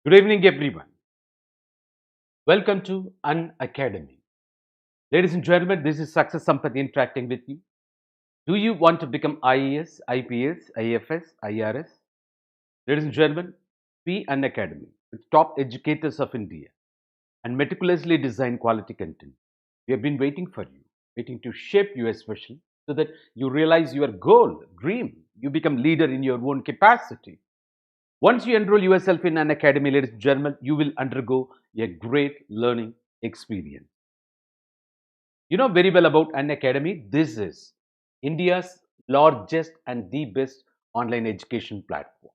Good evening, everyone. Welcome to Unacademy. Ladies and gentlemen, this is Success Sampath interacting with you. Do you want to become IAS, IPS, IFS, IRS? Ladies and gentlemen, we Unacademy, with top educators of India and meticulously designed quality content. We have been waiting for you, waiting to shape you especially so that you realize your goal, dream, you become leader in your own capacity. Once you enroll yourself in an academy, ladies and gentlemen, you will undergo a great learning experience. You know very well about an academy. This is India's largest and the best online education platform.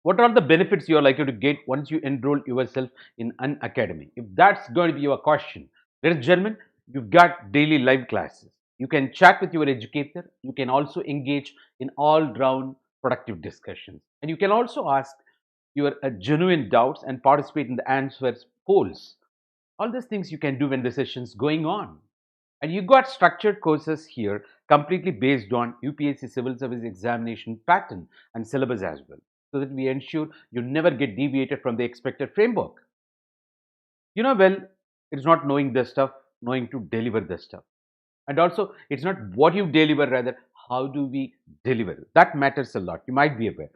What are the benefits you are likely to get once you enroll yourself in an academy? If that's going to be your question, ladies and gentlemen, you've got daily live classes. You can chat with your educator. You can also engage in all round productive discussions. And you can also ask your genuine doubts and participate in the answers polls. All these things you can do when the session's going on. And you got structured courses here completely based on UPSC Civil Service Examination pattern and syllabus as well, so that we ensure you never get deviated from the expected framework. You know, well, it's not knowing the stuff, knowing to deliver the stuff. And also, it's not what you deliver, rather, how do we deliver? That matters a lot. You might be aware.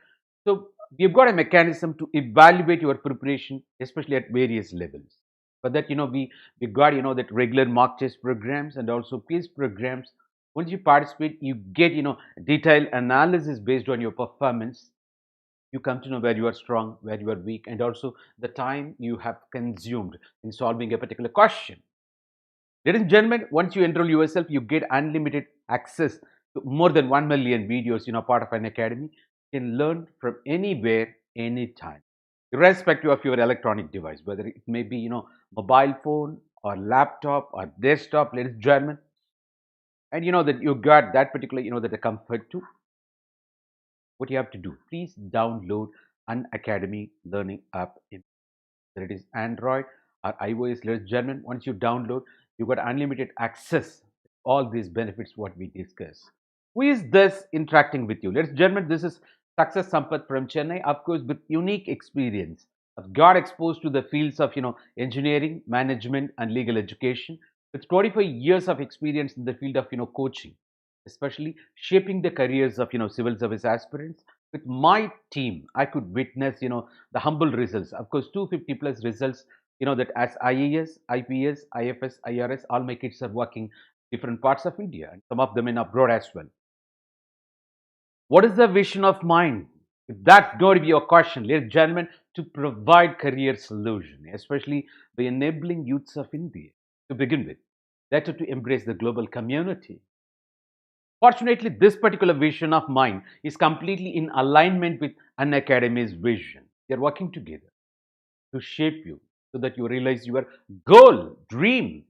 So, we've got a mechanism to evaluate your preparation, especially at various levels. For that, we got that regular mock test programs and also quiz programs. Once you participate, you get detailed analysis based on your performance. You come to know where you are strong, where you are weak, and also the time you have consumed in solving a particular question. Ladies and gentlemen, once you enroll yourself, you get unlimited access to more than 1 million videos, part of an academy. You can learn from anywhere, anytime, irrespective of your electronic device, whether it may be, mobile phone or laptop or desktop, ladies and gentlemen. And you know that you got that particular, that the comfort too. What you have to do, please download an academy learning app in whether it is Android or iOS, ladies and gentlemen. Once you download, you got unlimited access to all these benefits what we discuss. Who is this interacting with you? Ladies and gentlemen, this is Success Sampath from Chennai, of course, with unique experience. I've got exposed to the fields of engineering, management, and legal education with 25 years of experience in the field of coaching, especially shaping the careers of civil service aspirants. With my team, I could witness the humble results. Of course, 250 plus results, that as IAS, IPS, IFS, IRS, all my kids are working different parts of India and some of them in abroad as well. What is the vision of mine? If that's going to be your question, ladies and gentlemen, to provide career solution, especially by enabling youths of India to begin with, better to embrace the global community. Fortunately, this particular vision of mine is completely in alignment with an academy's vision. They are working together to shape you so that you realize your goal, dream.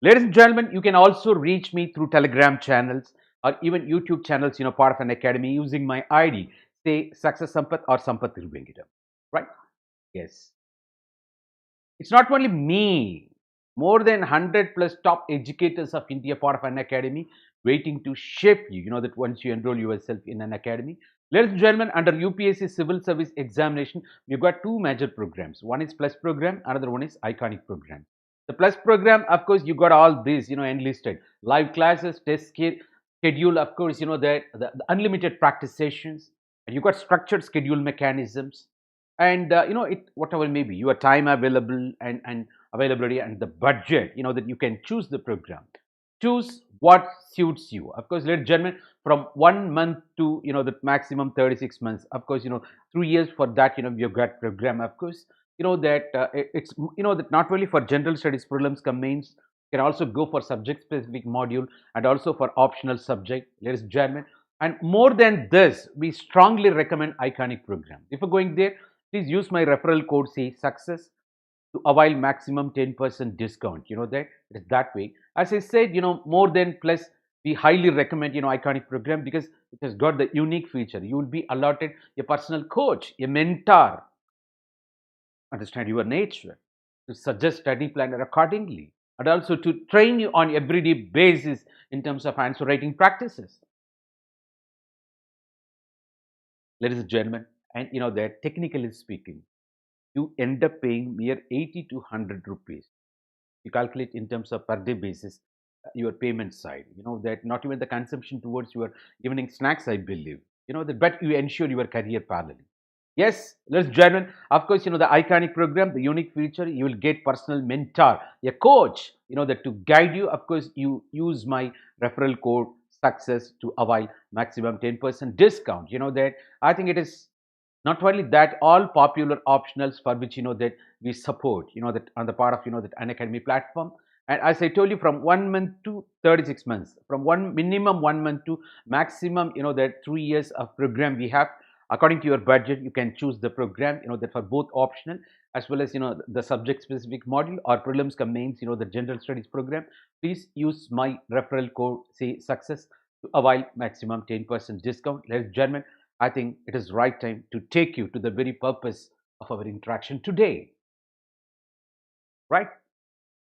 Ladies and gentlemen, you can also reach me through Telegram channels or even YouTube channels, part of an academy using my ID, say Success Sampath or Sampath Irvengitam. Right? Yes. It's not only me, more than 100 plus top educators of India, part of an academy, waiting to shape you. You know that once you enroll yourself in an academy. Ladies and gentlemen, under UPSC Civil Service Examination, we've got two major programs. One is Plus program, another one is Iconic program. The Plus program, of course, you got all these, enlisted live classes, schedule, of course, the unlimited practice sessions, and you got structured schedule mechanisms, and it whatever may be your time available and availability and the budget, that you can choose the program, choose what suits you. Of course, ladies and gentlemen, from 1 month to the maximum 36 months, of course, 3 years for that, you've got program. Of course, that it's that not only for general studies prelims come mains, you can also go for subject specific module and also for optional subject, ladies and gentlemen. And more than this, we strongly recommend Iconic program. If you're going there, please use my referral code, say success, to avail maximum 10% discount. You know that it's that way. As I said, more than plus, we highly recommend Iconic program because it has got the unique feature. You will be allotted a personal coach, a mentor, understand your nature, to suggest study plan accordingly, and also to train you on everyday basis in terms of answer writing practices. ladies and gentlemen, and that technically speaking, you end up paying mere 80 to 100 rupees. You calculate in terms of per day basis, your payment side. That not even the consumption towards your evening snacks, I believe. That, but you ensure your career parallelly. Yes, let's join. Of course, the iconic program, the unique feature, you will get personal mentor, a coach, that to guide you. Of course, you use my referral code success to avail maximum 10% discount. That I think it is not only that, all popular optionals for which that we support, that on the part of that Unacademy platform. And as I told you, from 1 month to 36 months, from one minimum 1 month to maximum that 3 years of program we have. According to your budget, you can choose the program that for both optional as well as the subject specific module or prelims cum mains, the general studies program. Please use my referral code, say success, to avail maximum 10% discount. Ladies and gentlemen, I think it is right time to take you to the very purpose of our interaction today, right?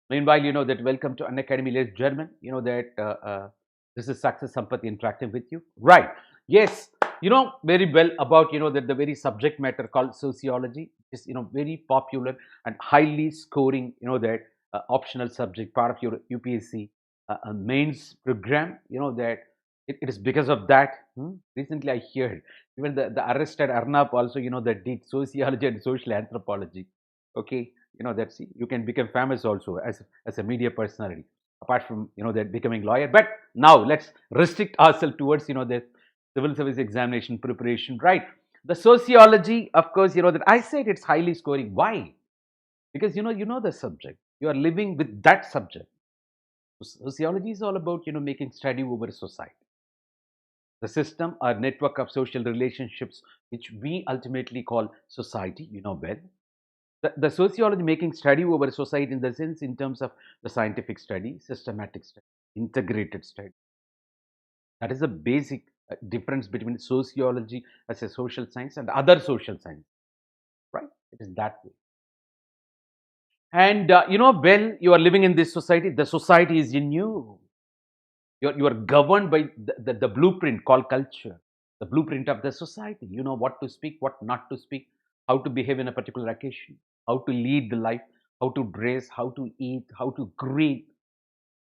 Meanwhile, that welcome to Unacademy, ladies and gentlemen. That this is Success Sampath interacting with you, right? Yes, very well about that the very subject matter called sociology is very popular and highly scoring. That optional subject part of your UPSC mains program. That it is because of that. Recently, I heard even the arrested Arnab also that did sociology and social anthropology. Okay, that's you can become famous also as a media personality apart from that becoming lawyer. But now let's restrict ourselves towards the civil service examination preparation, right? The sociology, of course, that I said it's highly scoring. Why? Because you know the subject, you are living with that subject. Sociology is all about making study over society, the system or network of social relationships which we ultimately call society, well. The sociology making study over society in the sense in terms of the scientific study, systematic study, integrated study. That is the basic difference between sociology as a social science and other social science, right? It is that way. And well, you are living in this society. The society is in you. You are governed by the blueprint called culture, the blueprint of the society. You know what to speak, what not to speak, how to behave in a particular occasion, how to lead the life, how to dress, how to eat, how to greet.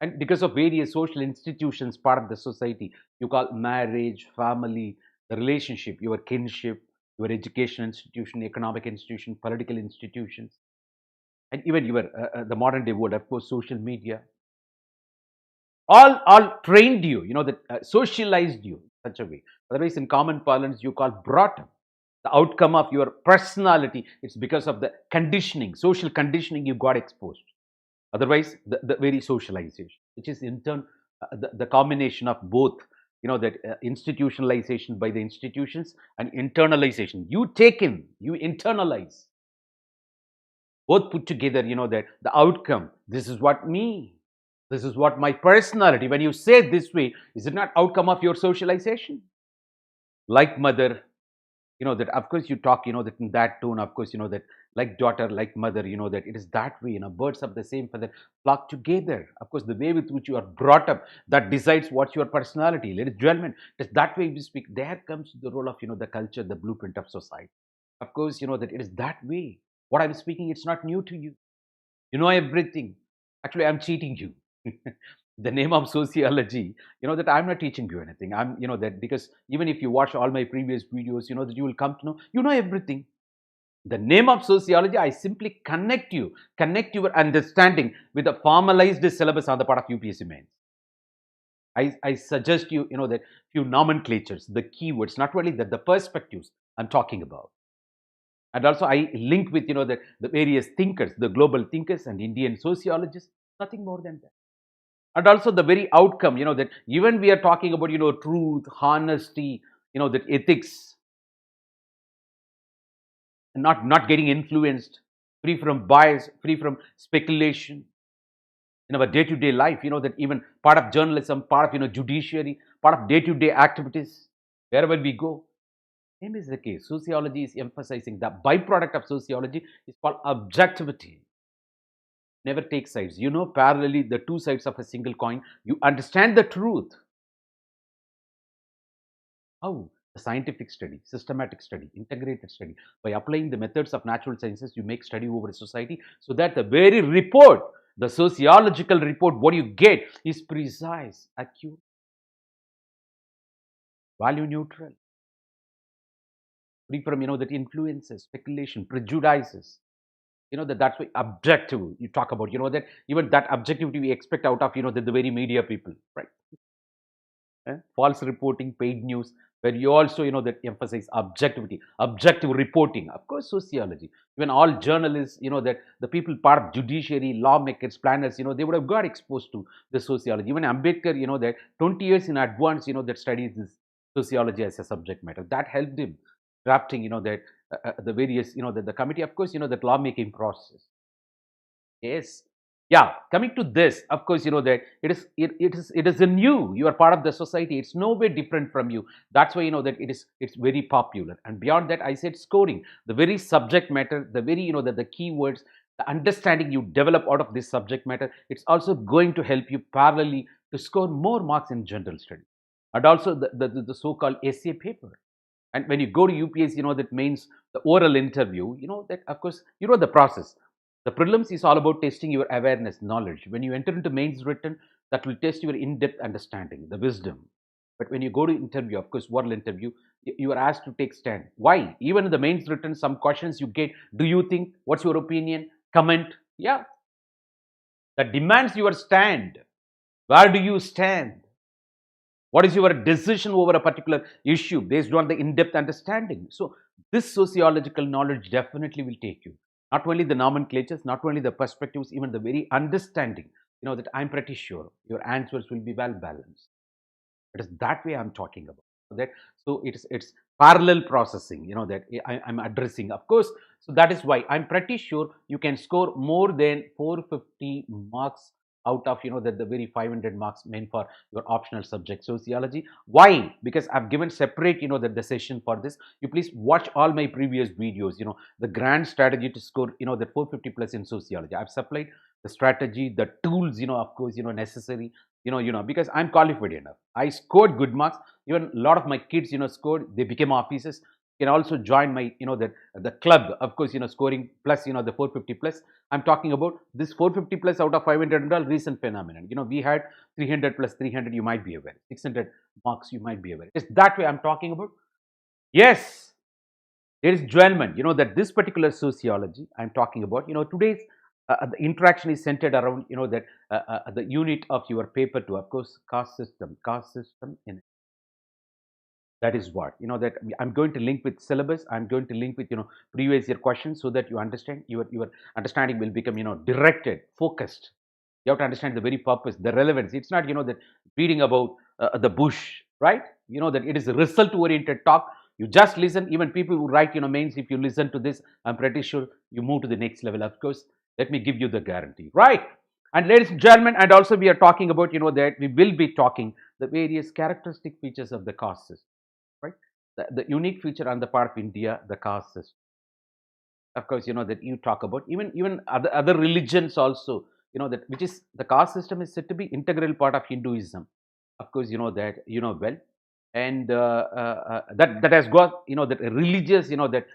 And because of various social institutions part of the society, you call marriage, family, the relationship, your kinship, your education institution, economic institution, political institutions, and even your the modern day world, of course, social media, all trained you, that socialized you in such a way. Otherwise, in common parlance, you call brought up. The outcome of your personality, it's because of the conditioning, social conditioning you got exposed. Otherwise, the very socialization, which is in turn the combination of both, that institutionalization by the institutions and internalization. You take in, you internalize, both put together, that the outcome, this is what me, this is what my personality. When you say it this way, is it not outcome of your socialization? Like mother, that of course you talk, that in that tone, of course, that like daughter, like mother, that it is that way, birds of the same feather flock together. Of course, the way with which you are brought up, that decides what's your personality. Ladies and gentlemen, it is that way we speak. There comes the role of, the culture, the blueprint of society. Of course, that it is that way. What I'm speaking, it's not new to you. You know everything. Actually, I'm cheating you. The name of sociology, that I'm not teaching you anything. I'm, that because even if you watch all my previous videos, that you will come to know, everything. The name of sociology, I simply connect your understanding with a formalized syllabus on the part of UPSC mains. I suggest you, that few nomenclatures, the keywords, not only that, the perspectives I'm talking about. And also I link with, the various thinkers, the global thinkers and Indian sociologists, nothing more than that. And also the very outcome, that even we are talking about, truth, honesty, that ethics, not getting influenced, free from bias, free from speculation in our day-to-day life, that even part of journalism, part of, judiciary, part of day-to-day activities, wherever we go. Same is the case. Sociology is emphasizing the byproduct of sociology is called objectivity. Never take sides. Parallelly, the two sides of a single coin. You understand the truth. How? scientific study, systematic study, integrated study. By applying the methods of natural sciences, you make study over a society so that the very report, the sociological report, what you get is precise, accurate, value neutral, free from that influences, speculation, prejudices. That's why objective you talk about. That even that objectivity we expect out of the very media people, right? False reporting, paid news, where you also that emphasize objectivity, objective reporting. Of course, sociology. Even all journalists, that the people part of judiciary, lawmakers, planners, they would have got exposed to the sociology. Even Ambedkar, that 20 years in advance, that studies this sociology as a subject matter. That helped him drafting, that the various, the committee. Of course, that lawmaking process. Yes. Yeah. Coming to this, of course, that it is a new. You are part of the society. It's no way different from you. That's why that it's very popular. And beyond that, I said scoring, the very subject matter, the very the keywords, the understanding you develop out of this subject matter. It's also going to help you parallelly to score more marks in general study, and also the so-called essay paper. And when you go to UPSC, that means the oral interview, that of course, the process. The prelims is all about testing your awareness, knowledge. When you enter into mains written, that will test your in-depth understanding, the wisdom. But when you go to interview, of course, oral interview, you are asked to take stand. Why? Even in the mains written, some questions you get, do you think, what's your opinion, comment? Yeah, that demands your stand. Where do you stand? What is your decision over a particular issue based on the in-depth understanding? So this sociological knowledge definitely will take you. Not only the nomenclatures, not only the perspectives, even the very understanding. That I'm pretty sure your answers will be well balanced. It is that way I'm talking about. That so it's parallel processing. That I'm addressing, of course. So that is why I'm pretty sure you can score more than 450 marks out of the very 500 marks meant for your optional subject sociology. Why? Because I've given separate the session for this. You please watch all my previous videos. The grand strategy to score the 450 plus in sociology. I've supplied the strategy, the tools, of course, necessary, because I'm qualified enough. I scored good marks. Even a lot of my kids, scored, they became officers. You can also join my, the club, of course, scoring plus, the 450 plus. I'm talking about this 450 plus out of 500 and all recent phenomenon. We had 300 plus 300, you might be aware. 600 marks, you might be aware. It's that way I'm talking about. Yes, there is enjoyment, that this particular sociology I'm talking about, today's the interaction is centered around, that the unit of your paper 2, of course, caste system in that is what that I'm going to link with syllabus. I'm going to link with previous year questions so that you understand your understanding will become directed, focused. You have to understand the very purpose, the relevance. It's not that reading about the bush, right? That it is a result oriented talk. You just listen. Even people who write mains, if you listen to this, I'm pretty sure you move to the next level. Of course, let me give you the guarantee, right? And ladies and gentlemen, and also we are talking about that we will be talking the various characteristic features of the caste system, right? The unique feature on the part of India, the caste system. Of course, that you talk about even other religions also, that which is the caste system is said to be integral part of Hinduism. Of course, that well, and that has got that religious that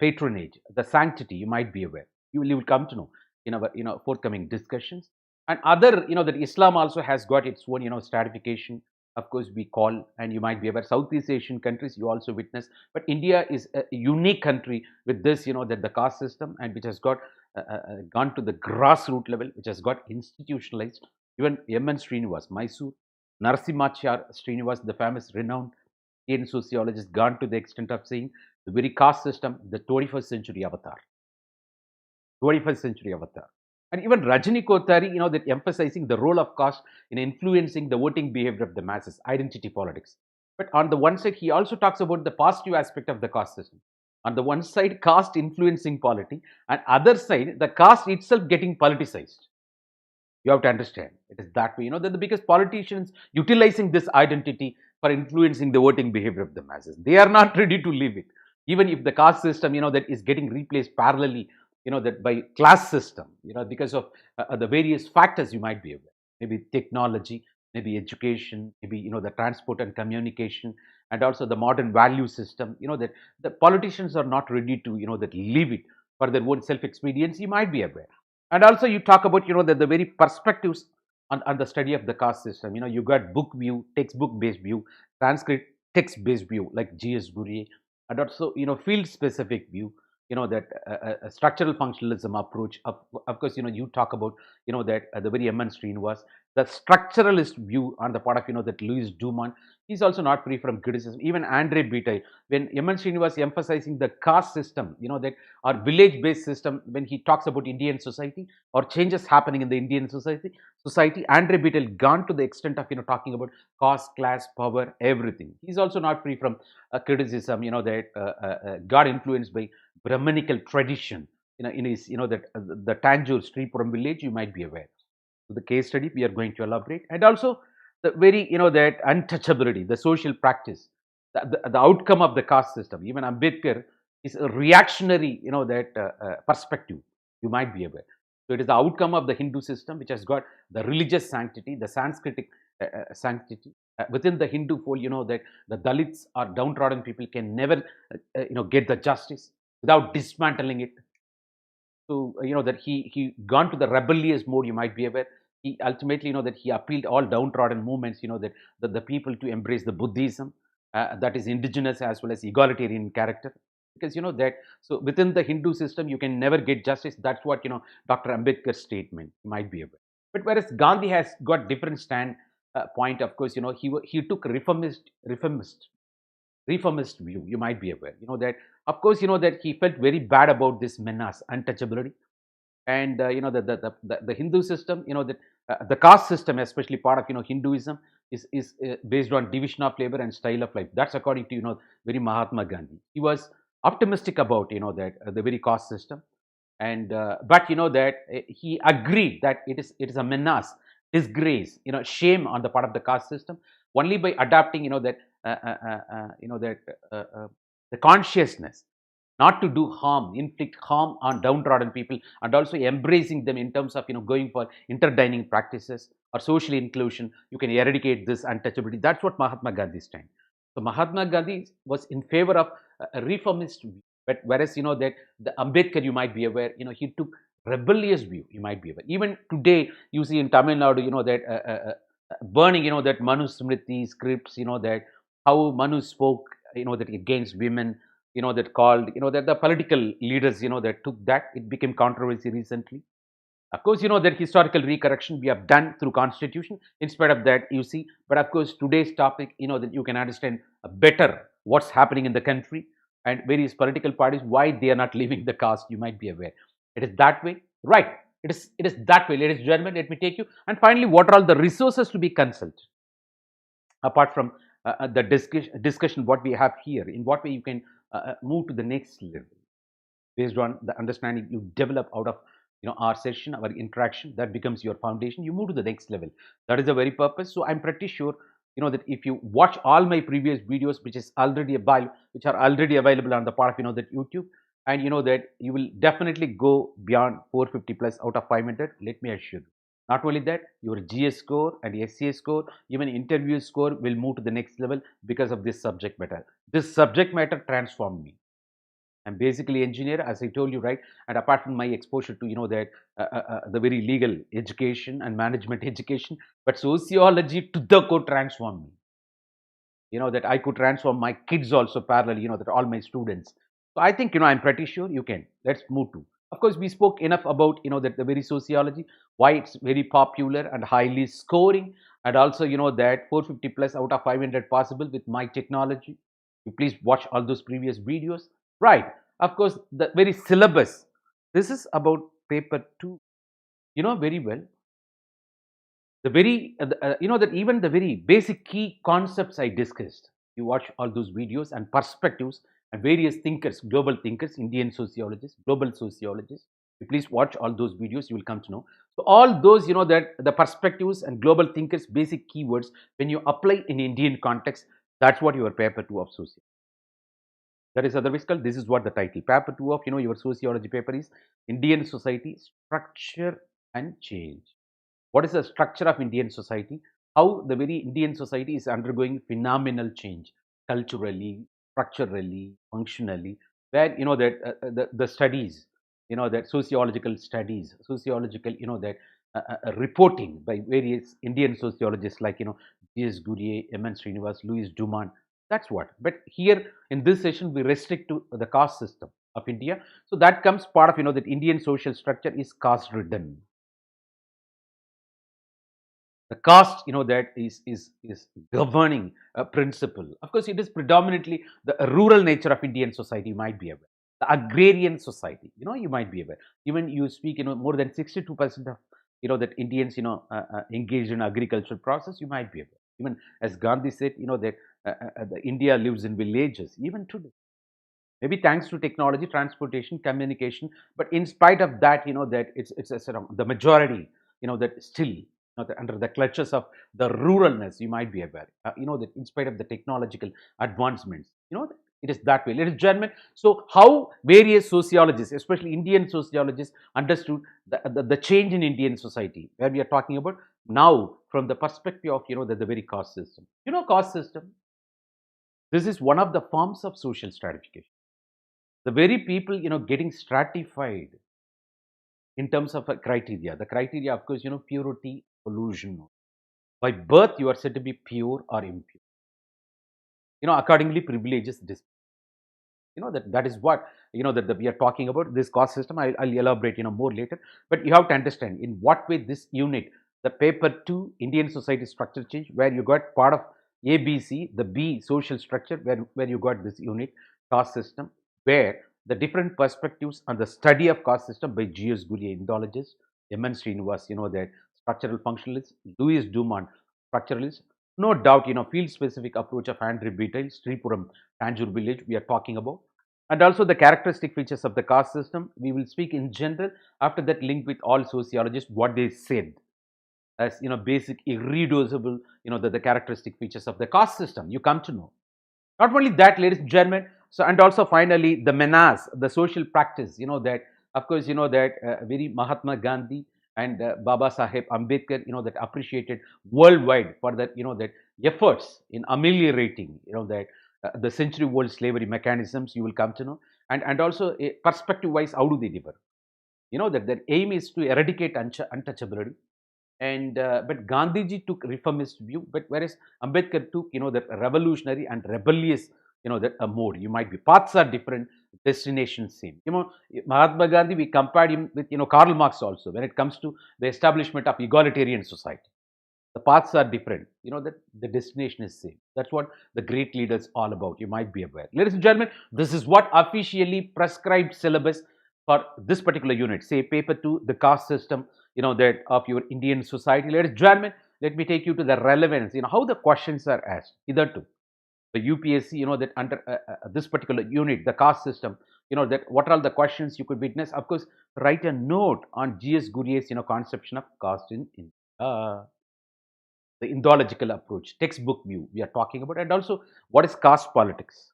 patronage, the sanctity. You might be aware. You will come to know in our forthcoming discussions. And other that Islam also has got its own stratification. Of course, we call, and you might be aware, Southeast Asian countries you also witness, but India is a unique country with this that the caste system, and which has got gone to the grassroots level, which has got institutionalized. Even M.N. Srinivas, Mysore, Narasimhachar Srinivas, the famous renowned Indian sociologist, gone to the extent of saying the very caste system, the 21st century avatar. 21st century avatar. And even Rajani Kothari, that emphasizing the role of caste in influencing the voting behavior of the masses, identity politics. But on the one side, he also talks about the positive aspect of the caste system. On the one side, caste influencing polity, and other side, the caste itself getting politicized. You have to understand it is that way. That because politicians utilizing this identity for influencing the voting behavior of the masses, they are not ready to leave it. Even if the caste system, that is getting replaced parallelly, that by class system, because of the various factors you might be aware. Maybe technology, maybe education, maybe the transport and communication, and also the modern value system. That the politicians are not ready to that leave it for their own self experience. You might be aware, and also you talk about the very perspectives on the study of the caste system. You got book view, textbook based view, Sanskrit text based view like G.S. Gurye, and also field specific view. That a structural functionalism approach. Of course, you talk about that the very immense Srinivas, the structuralist view on the part of that Louis Dumont. He's also not free from criticism. Even Andre Bitaille, when Eman Srinivas emphasizing the caste system, that our village-based system, when he talks about Indian society or changes happening in the Indian society, Andre Bitaille gone to the extent of talking about caste, class, power, everything. He's also not free from criticism. That got influenced by Brahmanical tradition. In his that the Tanjore Sripuram village, you might be aware. So the case study we are going to elaborate, and also the very that untouchability, the social practice, the outcome of the caste system. Even Ambedkar is a reactionary that perspective. You might be aware. So it is the outcome of the Hindu system, which has got the religious sanctity, the Sanskritic sanctity. Within the Hindu fold, that the Dalits or downtrodden people can never, get the justice without dismantling it. So that he gone to the rebellious mode. You might be aware. He ultimately that he appealed all downtrodden movements. That the people to embrace the Buddhism that is indigenous as well as egalitarian character. Because that, so within the Hindu system you can never get justice. That's what Dr. Ambedkar's statement. You might be aware. But whereas Gandhi has got different stand point. Of course, he took reformist view. You might be aware. That, of course, that he felt very bad about this menace, untouchability, and the Hindu system. That the caste system, especially part of Hinduism, is based on division of labor and style of life. That's according to very Mahatma Gandhi. He was optimistic about that the very caste system, and but that he agreed that it is a menace, disgrace, shame on the part of the caste system. Only by adapting that that the consciousness not to do harm, inflict harm on downtrodden people, and also embracing them in terms of going for interdining practices or social inclusion. You can eradicate this untouchability. That's what Mahatma Gandhi stand. So Mahatma Gandhi was in favor of a reformist view, but whereas that the Ambedkar, you might be aware, he took rebellious view. You might be aware. Even today, you see in Tamil Nadu, that burning, that Manu Smriti scripts, that how Manu spoke, that against women, that called, that the political leaders, that took that. It became controversy recently. Of course, that historical recorrection we have done through constitution. In spite of that, you see, but of course, today's topic, that you can understand better what's happening in the country and various political parties, why they are not leaving the caste. You might be aware. It is that way, right? It is that way, ladies and gentlemen. Let me take you. And finally, what are all the resources to be consulted apart from the discussion what we have here? In what way you can move to the next level based on the understanding you develop out of our session, our interaction. That becomes your foundation. You move to the next level. That is the very purpose. So I'm pretty sure that if you watch all my previous videos, which are already available on the part of that YouTube, and that you will definitely go beyond 450 plus out of 500. Let me assure you. Not only that, your GS score and SCA score, even interview score will move to the next level because of this subject matter. This subject matter transformed me. I'm basically engineer, as I told you, right? And apart from my exposure to that the very legal education and management education, but sociology to the core transformed me. That I could transform my kids also parallel. That all my students. So I think I'm pretty sure you can. Let's move to. Of course, we spoke enough about that the very sociology, why it's very popular and highly scoring, and also that 450 plus out of 500 possible with my technology. You please watch all those previous videos. Right. Of course, the very syllabus. This is about paper 2. Very well. The very, that even the very basic key concepts I discussed. You watch all those videos and perspectives and various thinkers, global thinkers, Indian sociologists, global sociologists. You please watch all those videos. You will come to know. So all those, that the perspectives and global thinkers, basic keywords, when you apply in Indian context, that's what your paper 2 of sociology. That is otherwise called, this is what the title. Paper 2 of your sociology paper is Indian Society Structure and Change. What is the structure of Indian society? how the very Indian society is undergoing phenomenal change culturally, structurally, functionally, where that the studies, that sociological, that reporting by various Indian sociologists like G.S. Gurye, M.N. Srinivas, Louis Dumont. That's what. But here in this session, we restrict to the caste system of India. So that comes part of that Indian social structure is caste ridden. The caste that is governing a principle. Of course, it is predominantly the rural nature of Indian society. You might be aware. The agrarian society. You might be aware. Even you speak. More than 62% of that Indians engaged in agricultural process. You might be aware. Even as Gandhi said, that the India lives in villages. Even today, maybe thanks to technology, transportation, communication, but in spite of that, that it's a sort of the majority, that still under the clutches of the ruralness. You might be aware, that in spite of the technological advancements, it is that way, ladies and gentlemen. So how various sociologists, especially Indian sociologists, understood the change in Indian society, where we are talking about now from the perspective of the very caste system. Caste system, this is one of the forms of social stratification. The very people getting stratified in terms of a criteria. The criteria, of course, purity, pollution. By birth you are said to be pure or impure. Accordingly privileges this. That is what that we are talking about, this caste system. I'll elaborate more later, but you have to understand in what way this unit, the paper 2 Indian society structure change, where you got part of ABC, the B social structure, where you got this unit caste system, where the different perspectives on the study of caste system by G.S. Gurye, Indologist, M.N. Srinivas, that structural functionalist, Louis Dumont, structuralist. No doubt, field specific approach of Andrew Beattie, Sripuram, Tanjore village, we are talking about. And also the characteristic features of the caste system. We will speak in general. After that, link with all sociologists, what they said as basic, irreducible, the characteristic features of the caste system. You come to know. Not only that, ladies and gentlemen, so and also finally the menace, the social practice, that of course that very Mahatma Gandhi and Baba Saheb Ambedkar, that appreciated worldwide for that, that efforts in ameliorating, that the century-old slavery mechanisms. You will come to know, and also perspective-wise, how do they differ? That their aim is to eradicate untouchability, and but Gandhiji took reformist view, but whereas Ambedkar took that revolutionary and rebellious that a mode. You might be, paths are different, destination same. Mahatma Gandhi, we compared him with Karl Marx also when it comes to the establishment of egalitarian society. The paths are different, that the destination is same. That's what the great leaders all about. You might be aware, ladies and gentlemen. This is what officially prescribed syllabus for this particular unit, say paper 2, the caste system, that of your Indian society. Ladies and gentlemen, let me take you to the relevance, how the questions are asked hitherto. The UPSC, that under this particular unit, the caste system, that what are all the questions you could witness. Of course, write a note on G.S. Gurye's conception of caste in India, the Indological approach, textbook view we are talking about, and also what is caste politics.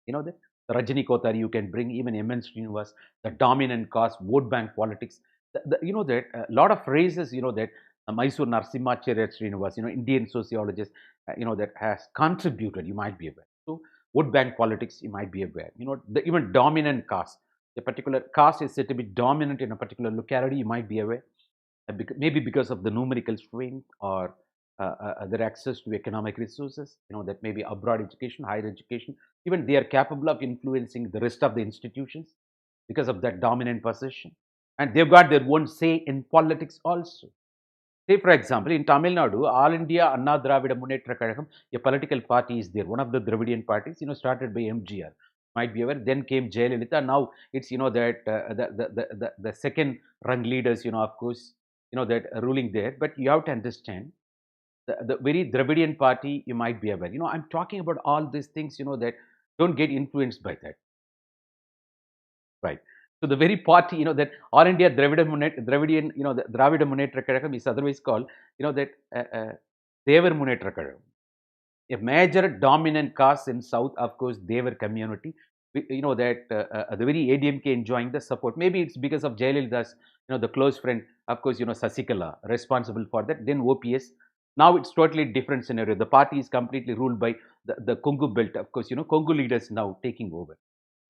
That the Rajani Kothari you can bring, even M.N. Srinivas, the dominant caste, vote bank politics. That a lot of phrases, that Mysore Narsimhacharya Srinivas, Indian sociologist, that has contributed, you might be aware. So, vote bank politics, you might be aware. The even dominant caste, a particular caste is said to be dominant in a particular locality, you might be aware. Maybe because of the numerical strength or their access to economic resources, that maybe abroad education, higher education, even they are capable of influencing the rest of the institutions because of that dominant position. And they've got their own say in politics also. Say, for example, in Tamil Nadu, All India Anna Dravida Munnetra Kazhagam, a political party is there, one of the Dravidian parties, started by MGR. Might be aware. Then came Jayalalitha. Now it's that the second rung leaders, of course, that are ruling there. But you have to understand the very Dravidian party. You might be aware. I'm talking about all these things. That don't get influenced by that, right? So the very party, that All India Dravidian, the Dravida Munnetra Kazhagam is otherwise called, that Devar Munnetra Kazhagam. A major dominant caste in South, of course, Devar community. That the very ADMK enjoying the support. Maybe it's because of Jayalalitha's, the close friend, of course, Sasikala, responsible for that. Then OPS, Now it's totally different scenario. The party is completely ruled by the Congo belt. Of course, Congo leaders now taking over.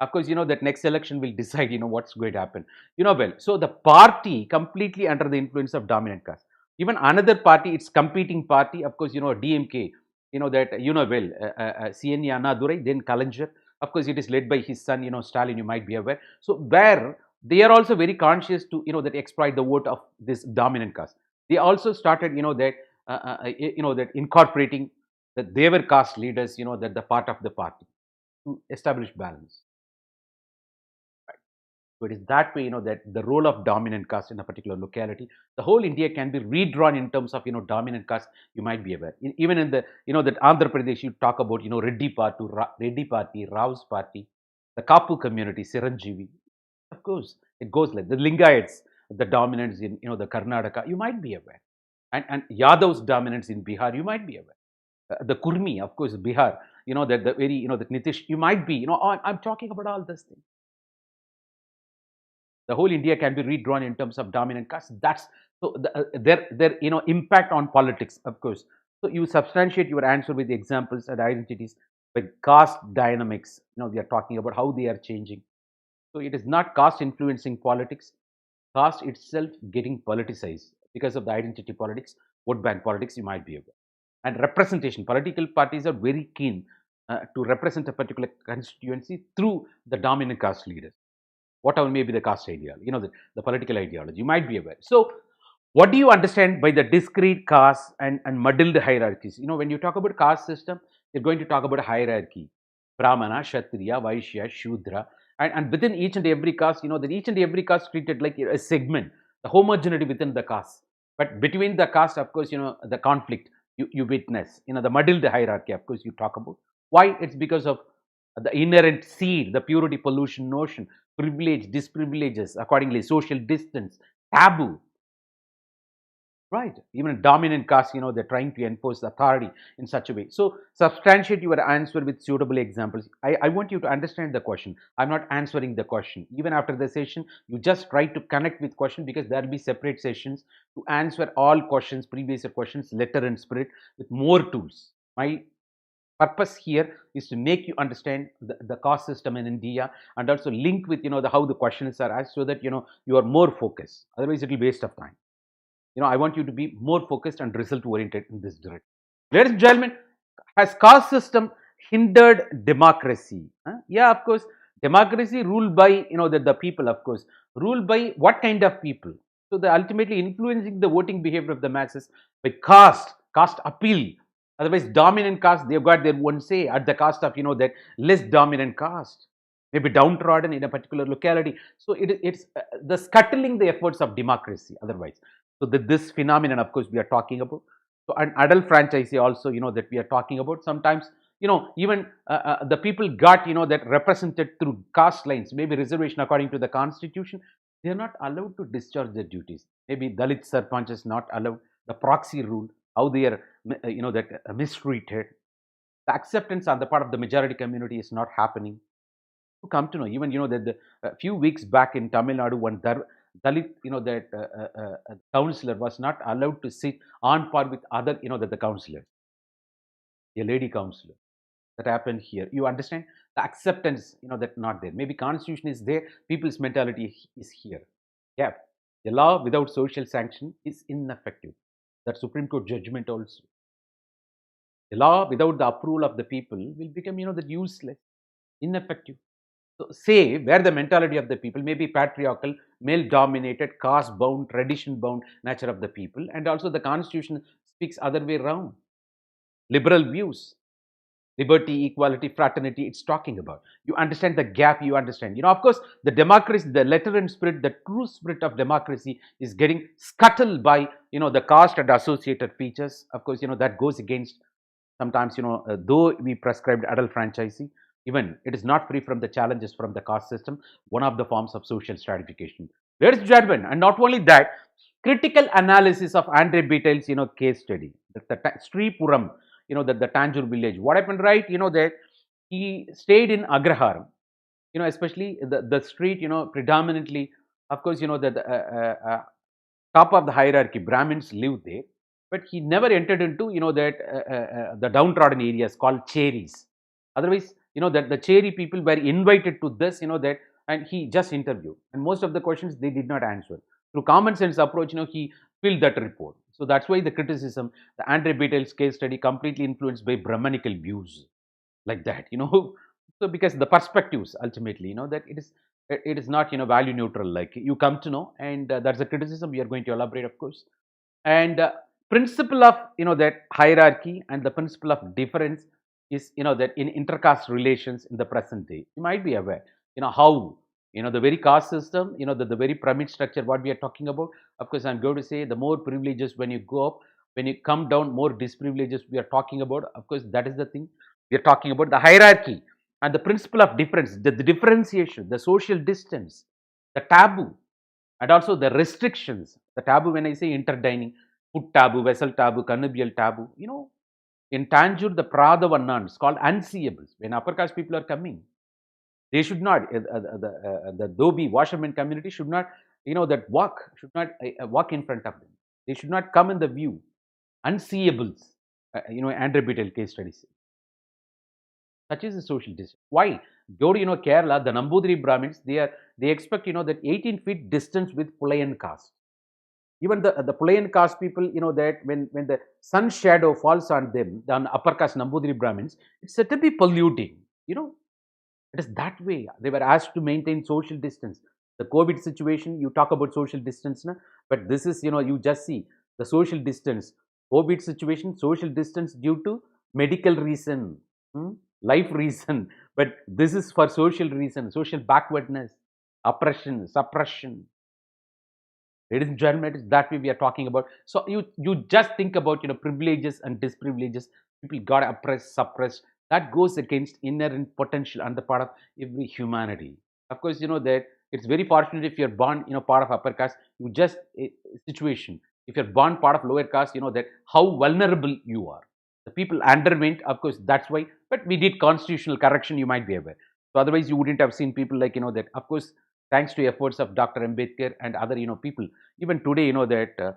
Of course, that next election will decide, what's going to happen. Well, so the party completely under the influence of dominant caste. Even another party, it's competing party, of course, DMK, that, well, CN Annadurai, then Kalanger. Of course, it is led by his son, Stalin, you might be aware. So where they are also very conscious to, that exploit the vote of this dominant caste. They also started, that incorporating that they were caste leaders, that the part of the party to establish balance. So it is that way, that the role of dominant caste in a particular locality, the whole India can be redrawn in terms of, dominant caste. You might be aware. Even in the, that Andhra Pradesh, you talk about, Reddy Party, Rao's Party, the Kapu community, Siranjeevi. Of course, it goes like the Lingayats, the dominance in, the Karnataka. You might be aware, and Yadav's dominance in Bihar. You might be aware. The Kurmi, of course, Bihar. That the very, that Nitish. You might be. I'm talking about all this thing. The whole India can be redrawn in terms of dominant caste. That's so their impact on politics, of course. So you substantiate your answer with examples and identities with caste dynamics. We are talking about how they are changing. So it is not caste influencing politics, caste itself getting politicized because of the identity politics, vote bank politics. You might be aware, and representation. Political parties are very keen to represent a particular constituency through the dominant caste leaders, whatever may be the caste ideology, the political ideology. You might be aware. So, what do you understand by the discrete caste and muddled hierarchies? When you talk about caste system, you're going to talk about a hierarchy: Brahmana, Kshatriya, Vaishya, Shudra, and within each and every caste, that each and every caste treated like a segment, the homogeneity within the caste. But between the caste, of course, the conflict you witness, the muddled hierarchy, of course, you talk about. Why? It's because of the inherent seed, the purity pollution notion, privilege, disprivileges, accordingly, social distance, taboo, right? Even a dominant caste, they're trying to enforce authority in such a way. So, substantiate your answer with suitable examples. I want you to understand the question. I'm not answering the question. Even after the session, you just try to connect with question, because there will be separate sessions to answer all questions, previous questions, letter and spirit, with more tools. My purpose here is to make you understand the caste system in India, and also link with how the questions are asked, so that you are more focused. Otherwise, it will be waste of time. I want you to be more focused and result oriented in this direction. Ladies and gentlemen, has caste system hindered democracy? Yeah, of course. Democracy ruled by the people, of course. Ruled by what kind of people? So they ultimately influencing the voting behavior of the masses by caste appeal. Otherwise, dominant caste, they've got their own say at the cost of that less dominant caste, maybe downtrodden in a particular locality. So it's the scuttling the efforts of democracy. Otherwise, so this phenomenon, of course, we are talking about. So an adult franchise also, that we are talking about. Sometimes, even the people got, that represented through caste lines, maybe reservation according to the constitution, they are not allowed to discharge their duties. Maybe Dalit Sarpanch is not allowed. The proxy rule, how they are, that mistreated. The acceptance on the part of the majority community is not happening. To come to know, even that a few weeks back in Tamil Nadu, one Dalit, that counselor was not allowed to sit on par with other, that the counselor, a lady counselor. That happened here. You understand the acceptance, that not there. Maybe constitution is there, people's mentality is here. Yeah, the law without social sanction is ineffective. That Supreme Court judgment also. The law without the approval of the people will become, that useless, ineffective. So, say where the mentality of the people may be patriarchal, male dominated, caste bound, tradition bound nature of the people, and also the constitution speaks other way around. Liberal views, liberty, equality, fraternity, it's talking about. You understand the gap, you understand. Of course, the democracy, the letter and spirit, the true spirit of democracy is getting scuttled by, the caste and associated features. Of course, that goes against sometimes, though we prescribed adult franchising, even it is not free from the challenges from the caste system, one of the forms of social stratification. Ladies and gentlemen, and not only that, critical analysis of Andre Beatel's, case study, the Sripuram, the Tanjore village. What happened, right? That he stayed in Agrahar, especially the street, predominantly, of course, the top of the hierarchy, Brahmins live there. but he never entered into, that the downtrodden areas called cherries. Otherwise, that the cherry people were invited to this, that, and he just interviewed, and most of the questions they did not answer. Through common sense approach, he filled that report. So that's why the criticism, the Andre Betel's case study, completely influenced by Brahmanical views, like that, so because the perspectives ultimately, that it is not, value neutral, like you come to know, and that's a criticism we are going to elaborate, of course. And principle of, that hierarchy and the principle of difference is, that in intercaste relations in the present day, you might be aware, how, the very caste system, the very pyramid structure what we are talking about. Of course, I'm going to say the more privileges when you go up, when you come down, more disprivileges we are talking about. Of course, that is the thing we are talking about, the hierarchy and the principle of difference, the differentiation, the social distance, the taboo, and also the restrictions. The taboo, when I say interdining, food taboo, vessel taboo, connubial taboo, in Tanjore, the Pradavannans called unseeables. When upper caste people are coming, they should not, the Dhobi washerman community should not, that should not walk in front of them. They should not come in the view. Unseeables, Andrew Betel case studies. Such is the social distance. Why? Go to, Kerala, the Nambudiri Brahmins, they expect, that 18 feet distance with Pulayan caste. Even the Pulayan caste people, that when the sun shadow falls on them, on upper caste Nambudiri Brahmins, it's said to be polluting. It is that way. They were asked to maintain social distance. The COVID situation, you talk about social distance, na? But this is, you just see the social distance. COVID situation, social distance due to medical reason, life reason. But this is for social reason, social backwardness, oppression, suppression. Ladies and gentlemen, it is that way we are talking about. So you just think about, privileges and disprivileges. People got oppressed, suppressed. That goes against inherent potential on the part of every humanity. Of course, that it's very fortunate if you're born, part of upper caste. You just situation. If you're born part of lower caste, that how vulnerable you are. The people underwent, of course, that's why. But we did constitutional correction. You might be aware. So otherwise, you wouldn't have seen people like, that. Of course, thanks to efforts of Dr. Ambedkar and other, people. Even today, that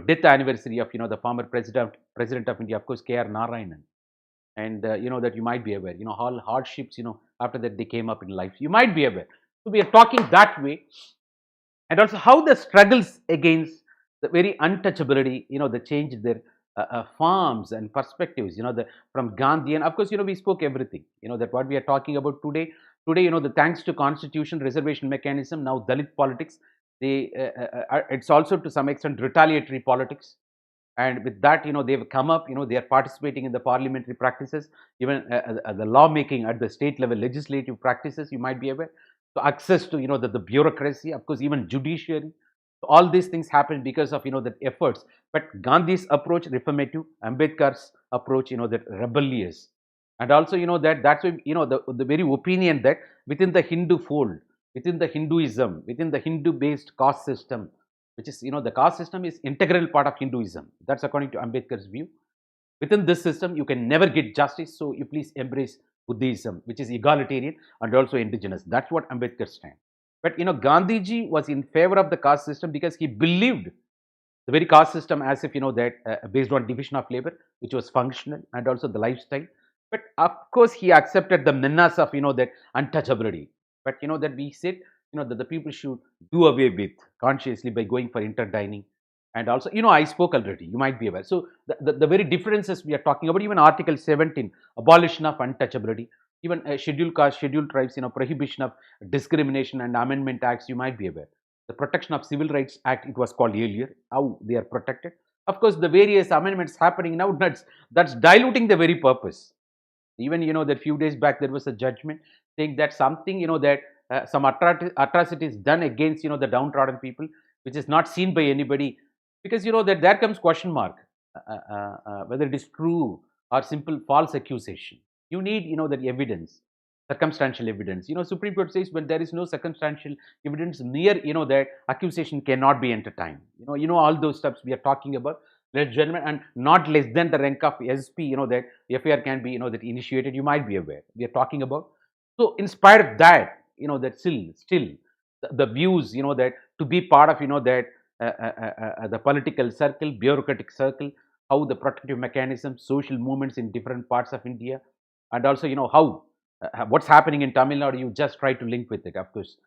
death anniversary of, the former president of India, of course, K.R. Narayanan. And that you might be aware, all hardships, after that they came up in life. You might be aware. So we are talking that way, and also how the struggles against the very untouchability, the change their forms and perspectives, from Gandhi, and of course, we spoke everything, that what we are talking about today. Today, the thanks to constitution, reservation mechanism, now Dalit politics, it's also to some extent retaliatory politics. And with that, they've come up, they are participating in the parliamentary practices, even the lawmaking at the state level, legislative practices, you might be aware. So access to, the bureaucracy, of course, even judiciary. So all these things happen because of, the efforts. But Gandhi's approach, reformative, Ambedkar's approach, that rebellious. And also, that's why, the very opinion that within the Hindu fold, within the Hinduism, within the Hindu-based caste system, which is, the caste system is integral part of Hinduism. That's according to Ambedkar's view. Within this system, you can never get justice, so you please embrace Buddhism, which is egalitarian and also indigenous. That's what Ambedkar stands. But, Gandhiji was in favor of the caste system because he believed the very caste system as if, that based on division of labor, which was functional, and also the lifestyle. But of course, he accepted the menace of, that untouchability. But, that we said, that the people should do away with consciously by going for interdining. And also, I spoke already, you might be aware. So the very differences we are talking about, even Article 17, abolition of untouchability, even scheduled caste, scheduled tribes, prohibition of discrimination and amendment acts, you might be aware. The Protection of Civil Rights Act, it was called earlier, how they are protected. Of course, the various amendments happening now, that's diluting the very purpose. Even, that few days back, there was a judgment saying that something, that some atrocities done against, the downtrodden people, which is not seen by anybody, because, that there comes question mark, whether it is true or simple false accusation. You need, that evidence, circumstantial evidence. Supreme Court says when there is no circumstantial evidence, mere, that accusation cannot be entertained. All those steps we are talking about, ladies and gentlemen, and not less than the rank of SP, that FIR can be, that initiated. You might be aware. We are talking about. So, in spite of that, that still the views, that to be part of, that the political circle, bureaucratic circle, how the protective mechanisms, social movements in different parts of India, and also how what's happening in Tamil Nadu. You just try to link with it, of course.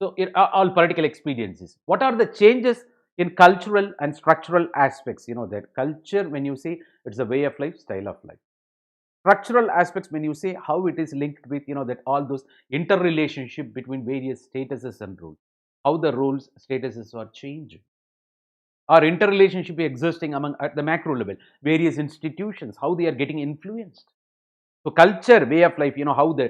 So it are all political experiences. What are the changes in cultural and structural aspects? That culture, when you say, it's a way of life, style of life. Structural aspects, when you say how it is linked with that all those interrelationship between various statuses and roles, how the roles statuses are changing, or interrelationship existing among at the macro level, various institutions, how they are getting influenced. So culture, way of life, how the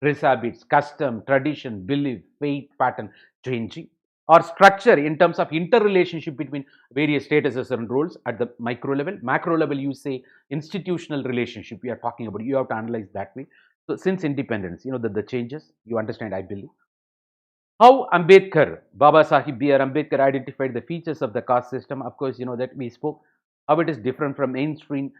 dress habits, custom, tradition, belief, faith pattern changing, or structure in terms of interrelationship between various statuses and roles at the micro level. Macro level, you say institutional relationship we are talking about. You have to analyze that way. So since independence, the changes you understand, I believe. How Baba Sahib B.R. Ambedkar identified the features of the caste system. Of course, that we spoke how it is different from mainstream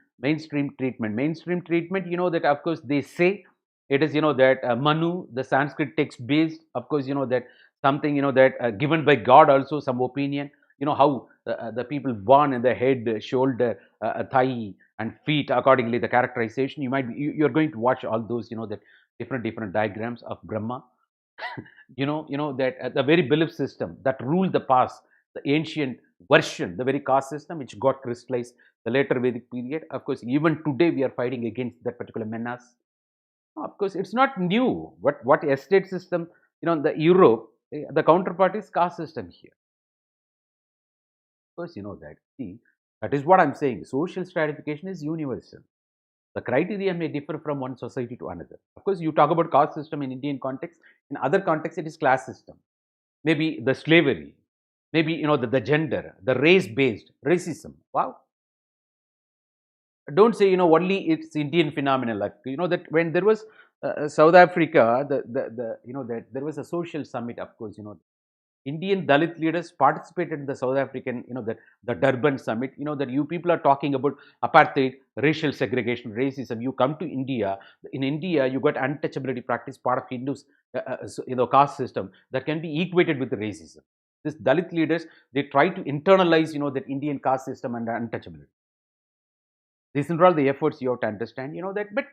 treatment. Mainstream treatment, that of course they say it is, that Manu, the Sanskrit text based. Of course, that something, that given by God also some opinion. How the people born in the head, shoulder, thigh, and feet accordingly the characterization. You're going to watch all those, that different diagrams of Brahma. That the very belief system that ruled the past, the ancient version, the very caste system which got crystallized the later Vedic period. Of course, even today we are fighting against that particular menace. Of course, it's not new. What estate system, the Europe, the counterpart is caste system here. Of course, that. See, that is what I'm saying. Social stratification is universal. The criteria may differ from one society to another. Of course, you talk about caste system in Indian context. In other contexts, it is class system. Maybe the slavery. Maybe the gender, the race-based racism. Wow. Don't say only it's Indian phenomenon. Like that when there was South Africa, that there was a social summit. Of course, Indian Dalit leaders participated in the South African, the Durban summit. That you people are talking about apartheid, racial segregation, racism. You come to India. In India, you got untouchability practice, part of Hindus, caste system that can be equated with the racism. This Dalit leaders, they try to internalize, that Indian caste system and untouchability. These are all the efforts you have to understand, that. But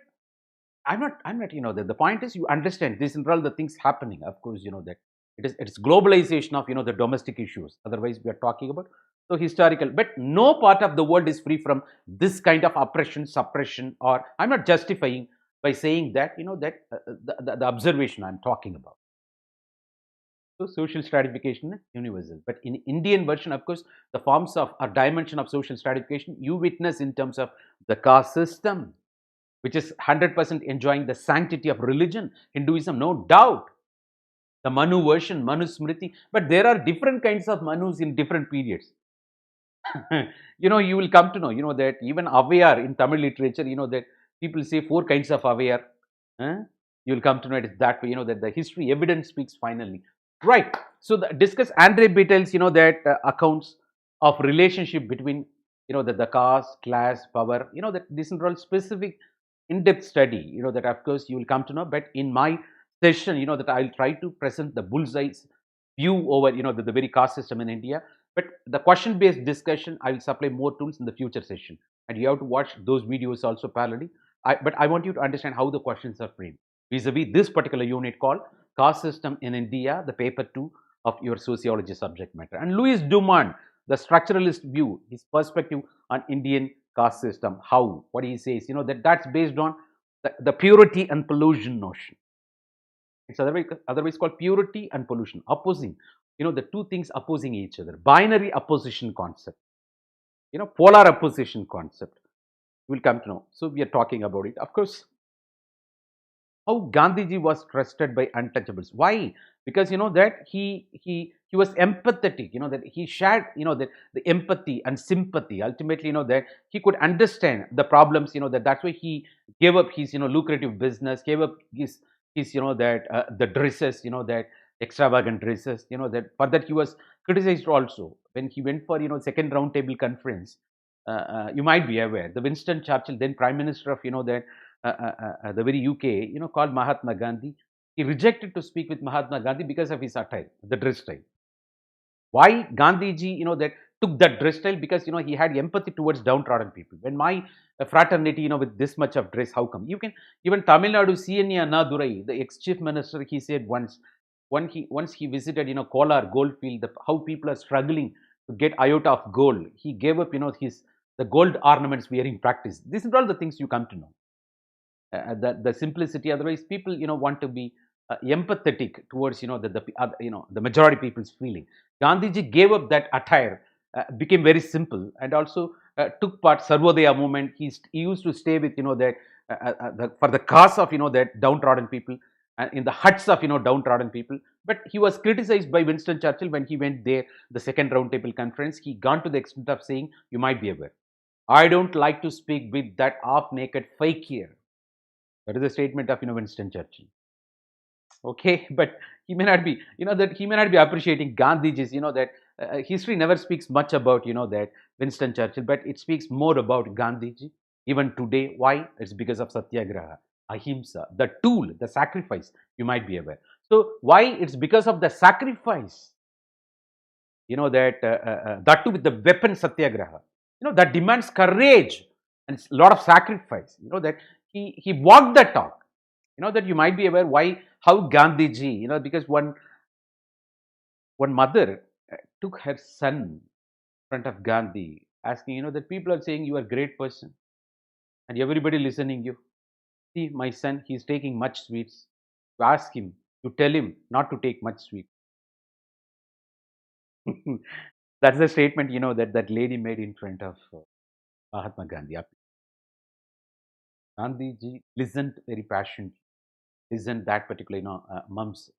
I'm not, the point is you understand these are all the things happening. Of course, that it's globalization of, the domestic issues. Otherwise, we are talking about so historical. But no part of the world is free from this kind of oppression, suppression, or I'm not justifying by saying that, that the observation I'm talking about. So social stratification is universal. But in Indian version, of course, the forms of or dimension of social stratification you witness in terms of the caste system, which is 100% enjoying the sanctity of religion, Hinduism, no doubt. The Manu version, Manu Smriti, but there are different kinds of Manus in different periods. You will come to know, that even Avayar in Tamil literature, that people say four kinds of Avayar. Huh? You will come to know it is that way, that the history evidence speaks finally. Right. So discuss Andre Betel's, that accounts of relationship between, the caste, class, power, that this is all specific in-depth study, that of course you will come to know. But in my session, that I'll try to present the bullseye's view over, the very caste system in India. But the question-based discussion, I will supply more tools in the future session. And you have to watch those videos also parallelly. But I want you to understand how the questions are framed vis-a-vis this particular unit called Caste System in India, the paper 2 of your sociology subject matter. And Louis Dumont, the structuralist view, his perspective on Indian caste system, how, what he says, that's based on the purity and pollution notion. It's otherwise called purity and pollution, opposing, the two things opposing each other, binary opposition concept, polar opposition concept. We'll come to know. So we are talking about it. Of course, how Gandhiji was trusted by untouchables. Why? Because that he was empathetic. That he shared. That the empathy and sympathy. Ultimately, that he could understand the problems. That's why he gave up his lucrative business, gave up his that the dresses. That extravagant dresses. That for that he was criticized also when he went for second round table conference. You might be aware the Winston Churchill, then Prime Minister of that the very UK, called Mahatma Gandhi. He rejected to speak with Mahatma Gandhi because of his attire, the dress style. Why Gandhiji, that took that dress style? Because he had empathy towards downtrodden people. When my fraternity, with this much of dress, how come? You can even Tamil Nadu CNA Annadurai, the ex-chief minister, he said once he visited, Kolar goldfield, how people are struggling to get iota of gold. He gave up, his the gold ornaments wearing practice. These are all the things you come to know. The simplicity. Otherwise, people want to be empathetic towards the majority people's feeling. Gandhiji gave up that attire, became very simple, and also took part Sarvodaya movement. He used to stay with that for the cause of that downtrodden people, in the huts of downtrodden people. But he was criticized by Winston Churchill when he went there, the second roundtable conference. He gone to the extent of saying, "You might be aware, I don't like to speak with that half-naked fakir." That is a statement of Winston Churchill. Okay, but he may not be, that he may not be appreciating Gandhiji's, that history never speaks much about, that Winston Churchill, but it speaks more about Gandhiji even today. Why? It's because of Satyagraha, Ahimsa, the tool, the sacrifice. You might be aware. So why? It's because of the sacrifice. That too with the weapon Satyagraha. That demands courage and a lot of sacrifice. That he walked the talk. That you might be aware why, how Gandhiji, because one mother took her son in front of Gandhi, asking, that people are saying you are a great person, and everybody listening you. See, my son, he's taking much sweets. You ask him, you tell him not to take much sweet. That's the statement, that lady made in front of Mahatma Gandhi. Gandhiji listened very passionately, listened that particular, mom's.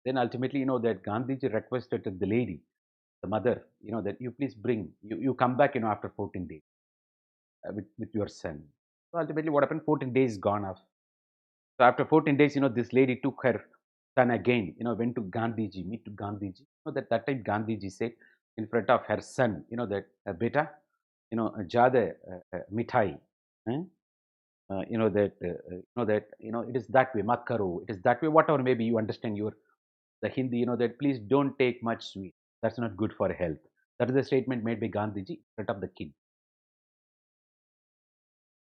Then ultimately, that Gandhiji requested the lady, the mother, that you please bring, you come back, after 14 days with your son. So ultimately, what happened? 14 days gone off. So after 14 days, this lady took her son again, went to Gandhiji, meet to Gandhiji. That time Gandhiji said in front of her son, that beta, jada mithai, eh? It is that way, mat karo, it is that way, whatever maybe you understand the Hindi, that please don't take much sweet. That's not good for health. That is a statement made by Gandhiji in front of the kid.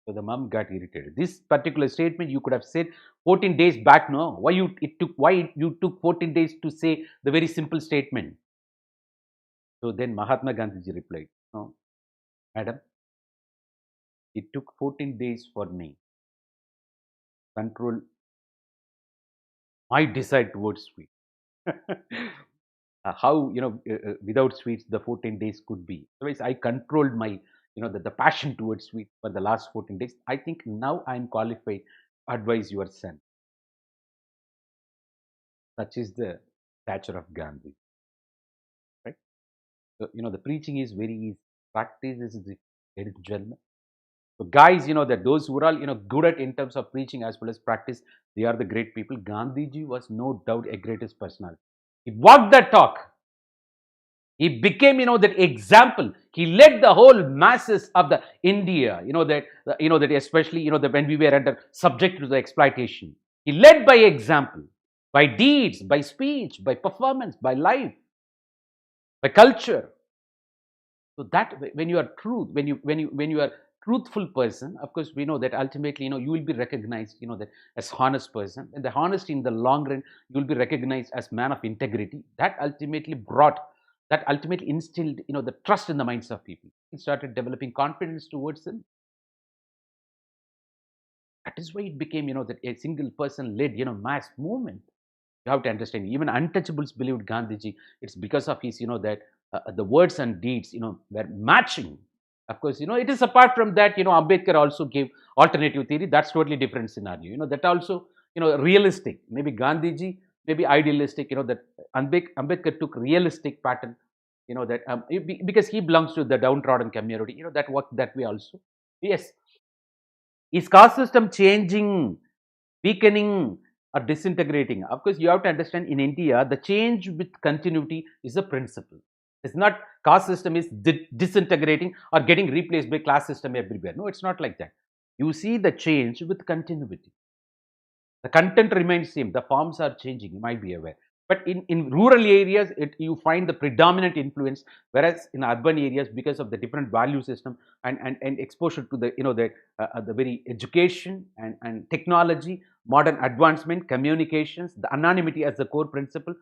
So the mom got irritated. This particular statement you could have said 14 days back. No, why you took 14 days to say the very simple statement? So then Mahatma Gandhiji replied, "No, madam, it took 14 days for me to control my desire towards sweet." How without sweets the 14 days could be. Otherwise, I controlled my the passion towards sweet for the last 14 days. I think now I am qualified to advise your son. Such is the stature of Gandhi, right? So, the preaching is very easy. Practice is the, ladies and gentlemen. So guys, that those who are all good at in terms of preaching as well as practice, they are the great people. Gandhiji was no doubt a greatest personality. He walked that talk. He became, that example. He led the whole masses of the India, that especially, that when we were under subject to the exploitation. He led by example, by deeds, by speech, by performance, by life, by culture. So that when you are truth, when you are truthful person, of course, we know that ultimately, you will be recognized, that as honest person. And the honesty in the long run, you will be recognized as man of integrity. That ultimately instilled, the trust in the minds of people. He started developing confidence towards him. That is why it became, that a single person led, mass movement. You have to understand, even untouchables believed Gandhiji. It's because of his, that the words and deeds, were matching. Of course, it is apart from that, Ambedkar also gave alternative theory. That's totally different scenario. That also, realistic. Maybe Gandhiji, maybe idealistic. That Ambedkar took realistic pattern. That because he belongs to the downtrodden community. That worked that way also. Yes, is caste system changing, weakening, or disintegrating? Of course, you have to understand in India, the change with continuity is a principle. It's not caste system is disintegrating or getting replaced by class system everywhere. No, it's not like that. You see the change with continuity. The content remains same. The forms are changing. You might be aware. But in rural areas, you find the predominant influence, whereas in urban areas, because of the different value system and exposure to the very education and technology, modern advancement, communications, the anonymity as the core principle,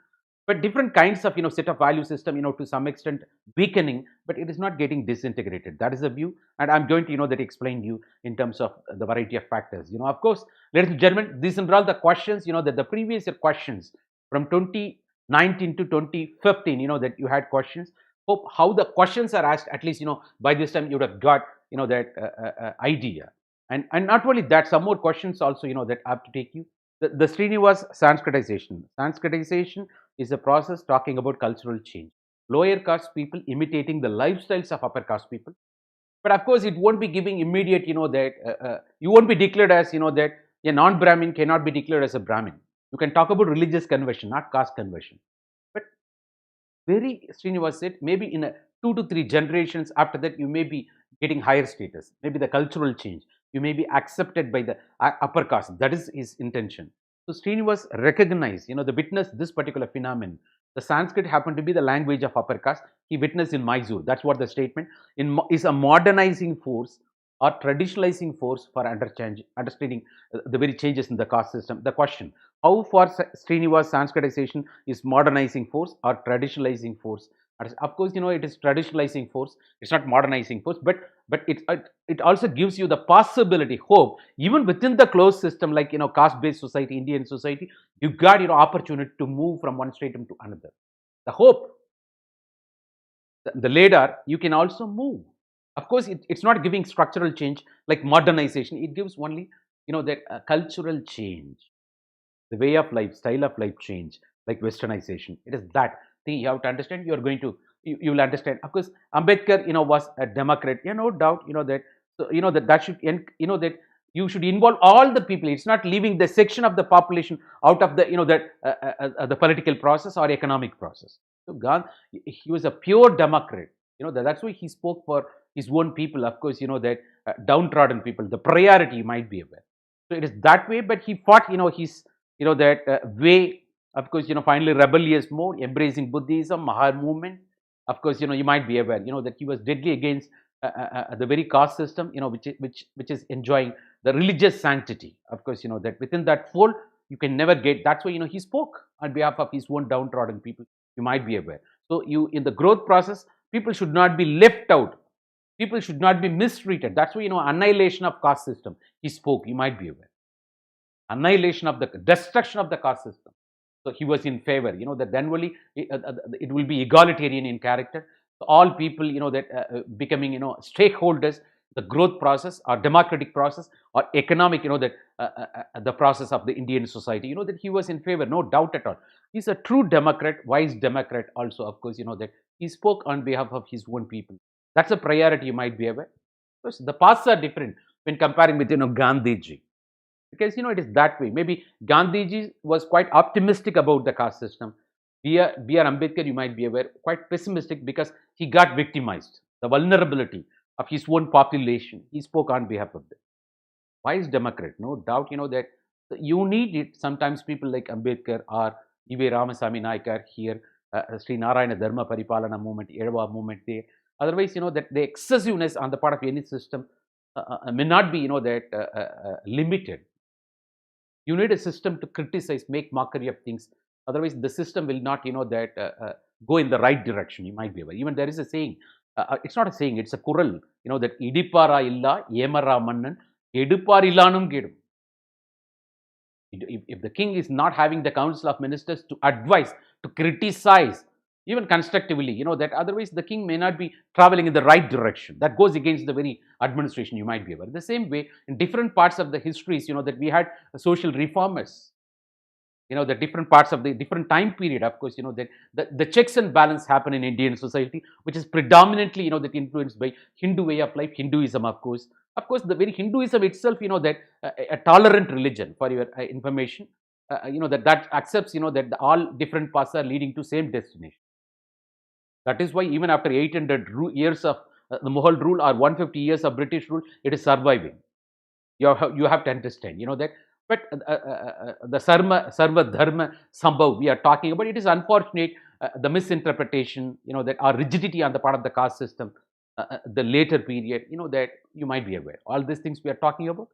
but different kinds of set of value system, to some extent weakening, but it is not getting disintegrated. That is the view, and I'm going to that explain you in terms of the variety of factors. Of course, ladies and gentlemen, these are all the questions, that the previous year questions from 2019 to 2015, that you had questions. Hope how the questions are asked, at least by this time you would have got that idea. And not only that, some more questions also that I have to take you. The Srinivas Sanskritization. Sanskritization is a process talking about cultural change. Lower caste people imitating the lifestyles of upper caste people. But of course, it won't be giving immediate, that you won't be declared as, that a non-Brahmin cannot be declared as a Brahmin. You can talk about religious conversion, not caste conversion. But very Srinivas said, maybe in a 2 to 3 generations after that, you may be getting higher status, maybe the cultural change. You may be accepted by the upper caste. That is his intention. So Srinivas recognized, the witness this particular phenomenon. The Sanskrit happened to be the language of upper caste. He witnessed in Mysore. That's what the statement is a modernizing force or traditionalizing force for understanding the very changes in the caste system. The question: how for Srinivas Sanskritization is modernizing force or traditionalizing force? Of course, it is traditionalizing force. It's not modernizing force, but it also gives you the possibility, hope, even within the closed system like caste-based society, Indian society, you got opportunity to move from one stratum to another. The hope, the ladder, you can also move. Of course, it's not giving structural change like modernization. It gives only that cultural change, the way of life, style of life change, like westernization. It is that thing you have to understand. You are going to you will understand. Of course, Ambedkar was a Democrat. No doubt that. So that should that you should involve all the people. It's not leaving the section of the population out of the the political process or economic process. So Gandhi, he was a pure Democrat. That's why he spoke for his own people. Of course, that downtrodden people, the priority, you might be aware. So it is that way. But he fought his that way. Of course, finally rebellious mode, embracing Buddhism, Mahar movement. Of course, you might be aware, that he was deadly against the very caste system, which is enjoying the religious sanctity. Of course, that within that fold, you can never get. That's why he spoke on behalf of his own downtrodden people. You might be aware. So in the growth process, people should not be left out. People should not be mistreated. That's why annihilation of caste system. He spoke. You might be aware. Annihilation of the destruction of the caste system. So he was in favor, that then only it will be egalitarian in character. So all people, that becoming, stakeholders, the growth process or democratic process or economic, that the process of the Indian society, that he was in favor, no doubt at all. He's a true Democrat, wise Democrat also, of course, that he spoke on behalf of his own people. That's a priority, you might be aware. Because the paths are different when comparing with, Gandhiji. Because it is that way. Maybe Gandhiji was quite optimistic about the caste system. B.R. Ambedkar, you might be aware, quite pessimistic because he got victimized. The vulnerability of his own population. He spoke on behalf of them. Wise Democrat, no doubt, that you need it. Sometimes people like Ambedkar or E.V. Ramasamy Naikar here, Sri Narayana Dharma Paripalana movement, Edava movement there. Otherwise, that the excessiveness on the part of any system may not be, limited. You need a system to criticize, make mockery of things. Otherwise, the system will not, go in the right direction. You might be aware. Even there is a saying. It's not a saying. It's a kural. That idipara illa yemara mannan edupar illanum gedum. If the king is not having the council of ministers to advise, to criticize, even constructively, that otherwise the king may not be traveling in the right direction. That goes against the very administration, you might be aware. The same way, in different parts of the histories, that we had social reformers, the different parts of the different time period, of course, that the checks and balance happen in Indian society, which is predominantly, that influenced by Hindu way of life, Hinduism, of course. Of course, the very Hinduism itself, that a tolerant religion, for your information, that accepts, that all different paths are leading to same destination. That is why even after 800 years of the Mughal rule or 150 years of British rule, it is surviving. You have to understand, that. But the Sarva Dharma Sambhav we are talking about, it is unfortunate, the misinterpretation, that or rigidity on the part of the caste system, the later period, that you might be aware. All these things we are talking about.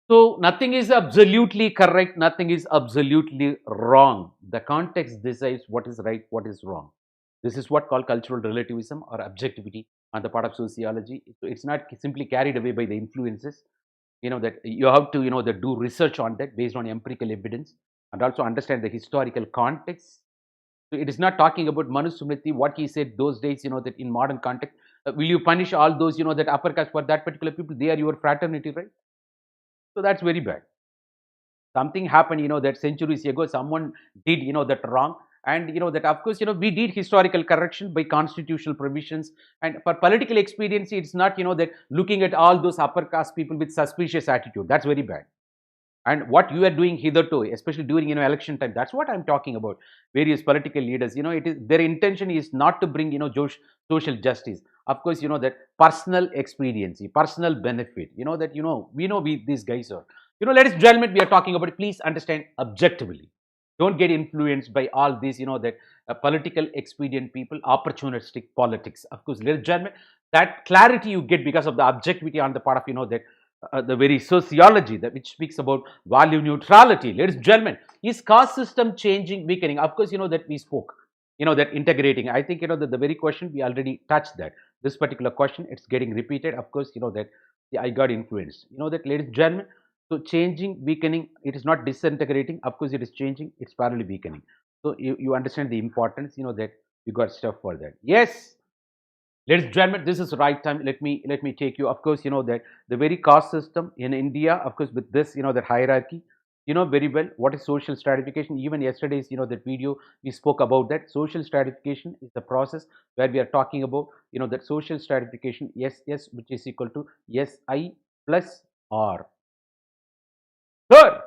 So nothing is absolutely correct, nothing is absolutely wrong. The context decides what is right, what is wrong. This is what called cultural relativism or objectivity on the part of sociology. It's not simply carried away by the influences. That you have to that do research on that based on empirical evidence, and also understand the historical context. So it is not talking about Manu Smriti, what he said those days, that in modern context, will you punish all those, that upper caste for that particular people? They are your fraternity, right? So that's very bad. Something happened, that centuries ago, someone did, that wrong. And that, of course, we did historical correction by constitutional provisions. And for political expediency, it's not, that looking at all those upper caste people with suspicious attitude. That's very bad. And what you are doing hitherto, especially during election time, that's what I'm talking about. Various political leaders, it is their intention is not to bring social justice. Of course, that personal expediency, personal benefit, that we these guys are, ladies and gentlemen, we are talking about it. Please understand objectively. Don't get influenced by all these, that political expedient people, opportunistic politics. Of course, ladies and gentlemen, that clarity you get because of the objectivity on the part of that the very sociology that which speaks about value neutrality. Ladies and gentlemen, is caste system changing, weakening? Of course, that we spoke, that integrating. I think, the very question we already touched that. This particular question, it's getting repeated. Of course, that I got influenced. That, ladies and gentlemen, so changing, weakening, it is not disintegrating. Of course, it is changing, it's parallelly weakening. So you understand the importance, that you got stuff for that. Yes, ladies and gentlemen, this is the right time. Let me take you. Of course, that the very caste system in India, of course, with this, that hierarchy, very well what is social stratification. Even yesterday's, that video we spoke about that. Social stratification is the process where we are talking about, that social stratification, yes, which is equal to Si plus R. Third,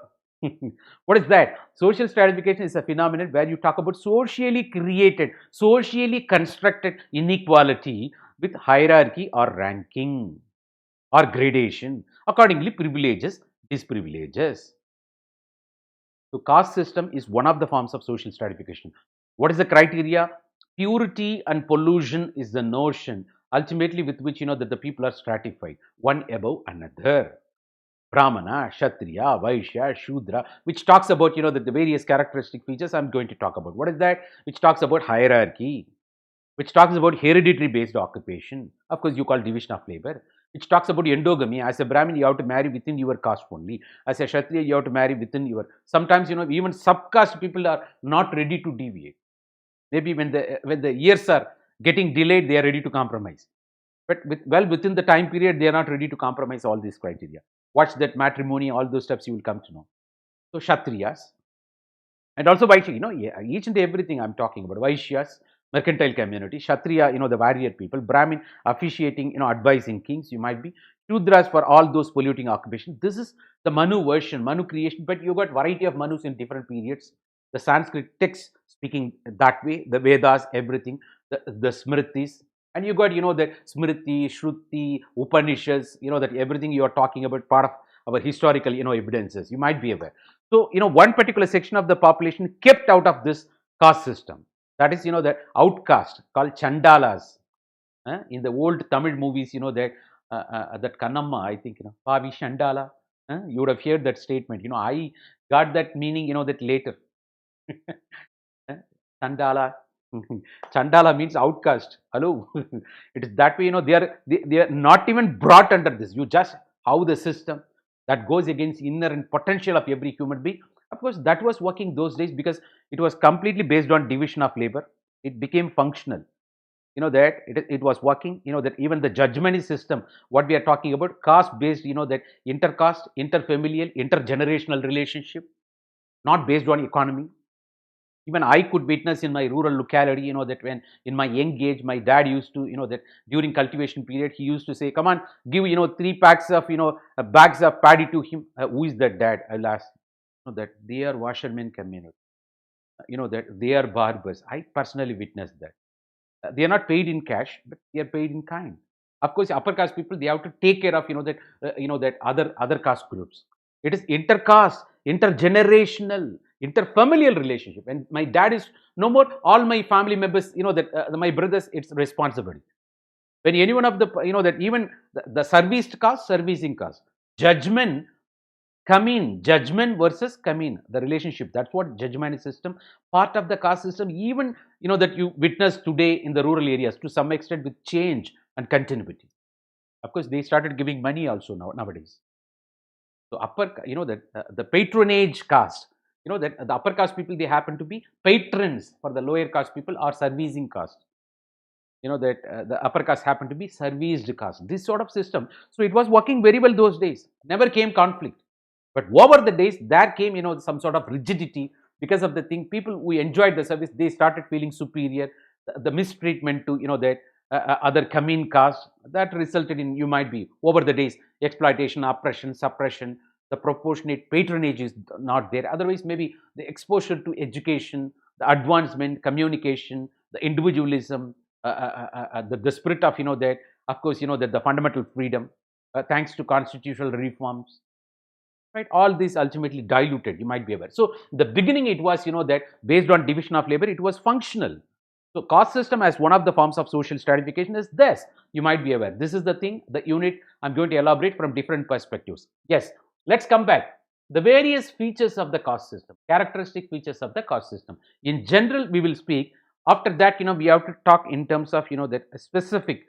what is that? Social stratification is a phenomenon where you talk about socially created, socially constructed inequality with hierarchy or ranking or gradation. Accordingly, privileges, disprivileges. So, caste system is one of the forms of social stratification. What is the criteria? Purity and pollution is the notion ultimately with which that the people are stratified, one above another. Brahmana, Kshatriya, Vaishya, Shudra, which talks about, the various characteristic features I'm going to talk about. What is that? Which talks about hierarchy, which talks about hereditary based occupation. Of course, you call division of labor. Which talks about endogamy. As a Brahmin, you have to marry within your caste only. As a Kshatriya, you have to marry within your. Sometimes, even subcaste people are not ready to deviate. Maybe when the years are getting delayed, they are ready to compromise. But within the time period, they are not ready to compromise all these criteria. Watch that matrimony, all those steps you will come to know. So Kshatriyas and also Vaishya, yeah, each and everything I'm talking about. Vaishyas, mercantile community, Kshatriya, the warrior people, Brahmin, officiating, advising kings, you might be. Shudras for all those polluting occupations. This is the Manu version, Manu creation, but you got variety of Manus in different periods. The Sanskrit texts speaking that way, the Vedas, everything, the Smritis, and you got, that Smriti, Shruti, Upanishads, that everything you are talking about, part of our historical, evidences. You might be aware. So, one particular section of the population kept out of this caste system. That is, that outcast called Chandalas. In the old Tamil movies, that Kannamma, I think, Pavi Chandala. You would have heard that statement. I got that meaning, that later. Chandala. Chandala means outcast. Hello. It is that way, they are not even brought under this. You just how the system that goes against inherent potential of every human being. Of course, that was working those days because it was completely based on division of labor. It became functional. That it was working. That even the judgment system, what we are talking about, caste based. That intercaste, interfamilial, intergenerational relationship, not based on economy. Even I could witness in my rural locality, that when in my young age, my dad used to, that during cultivation period, he used to say, come on, give, 3 packs of, bags of paddy to him. Who is that dad? I'll ask. That they are washermen community. That they are barbers. I personally witnessed that. They are not paid in cash, but they are paid in kind. Of course, upper caste people, they have to take care of, that other caste groups. It is intercaste, intergenerational, interfamilial relationship. And my dad is no more. All my family members, that my brothers, it's responsibility. When any one of the, that even the serviced caste, servicing caste, judgment, come in, judgment versus come in, the relationship. That's what judgment system, part of the caste system, even, that you witness today in the rural areas to some extent with change and continuity. Of course, they started giving money also nowadays. So upper, that the patronage caste, that the upper caste people, they happen to be patrons for the lower caste people or servicing caste. That the upper caste happen to be serviced caste. This sort of system. So it was working very well those days. Never came conflict. But over the days, there came, some sort of rigidity because of the thing. People who enjoyed the service, they started feeling superior. The mistreatment to, that other commune caste, that resulted in, you might be, over the days, exploitation, oppression, suppression, the proportionate patronage is not there. Otherwise, maybe the exposure to education, the advancement, communication, the individualism, the spirit of, that, of course, that the fundamental freedom, thanks to constitutional reforms, right, all this ultimately diluted, you might be aware. So the beginning, it was, that based on division of labor, it was functional. So caste system as one of the forms of social stratification is this, you might be aware. This is the thing, the unit I'm going to elaborate from different perspectives. Yes, let's come back. The various features of the caste system, characteristic features of the caste system. In general, we will speak. After that, we have to talk in terms of, that specific,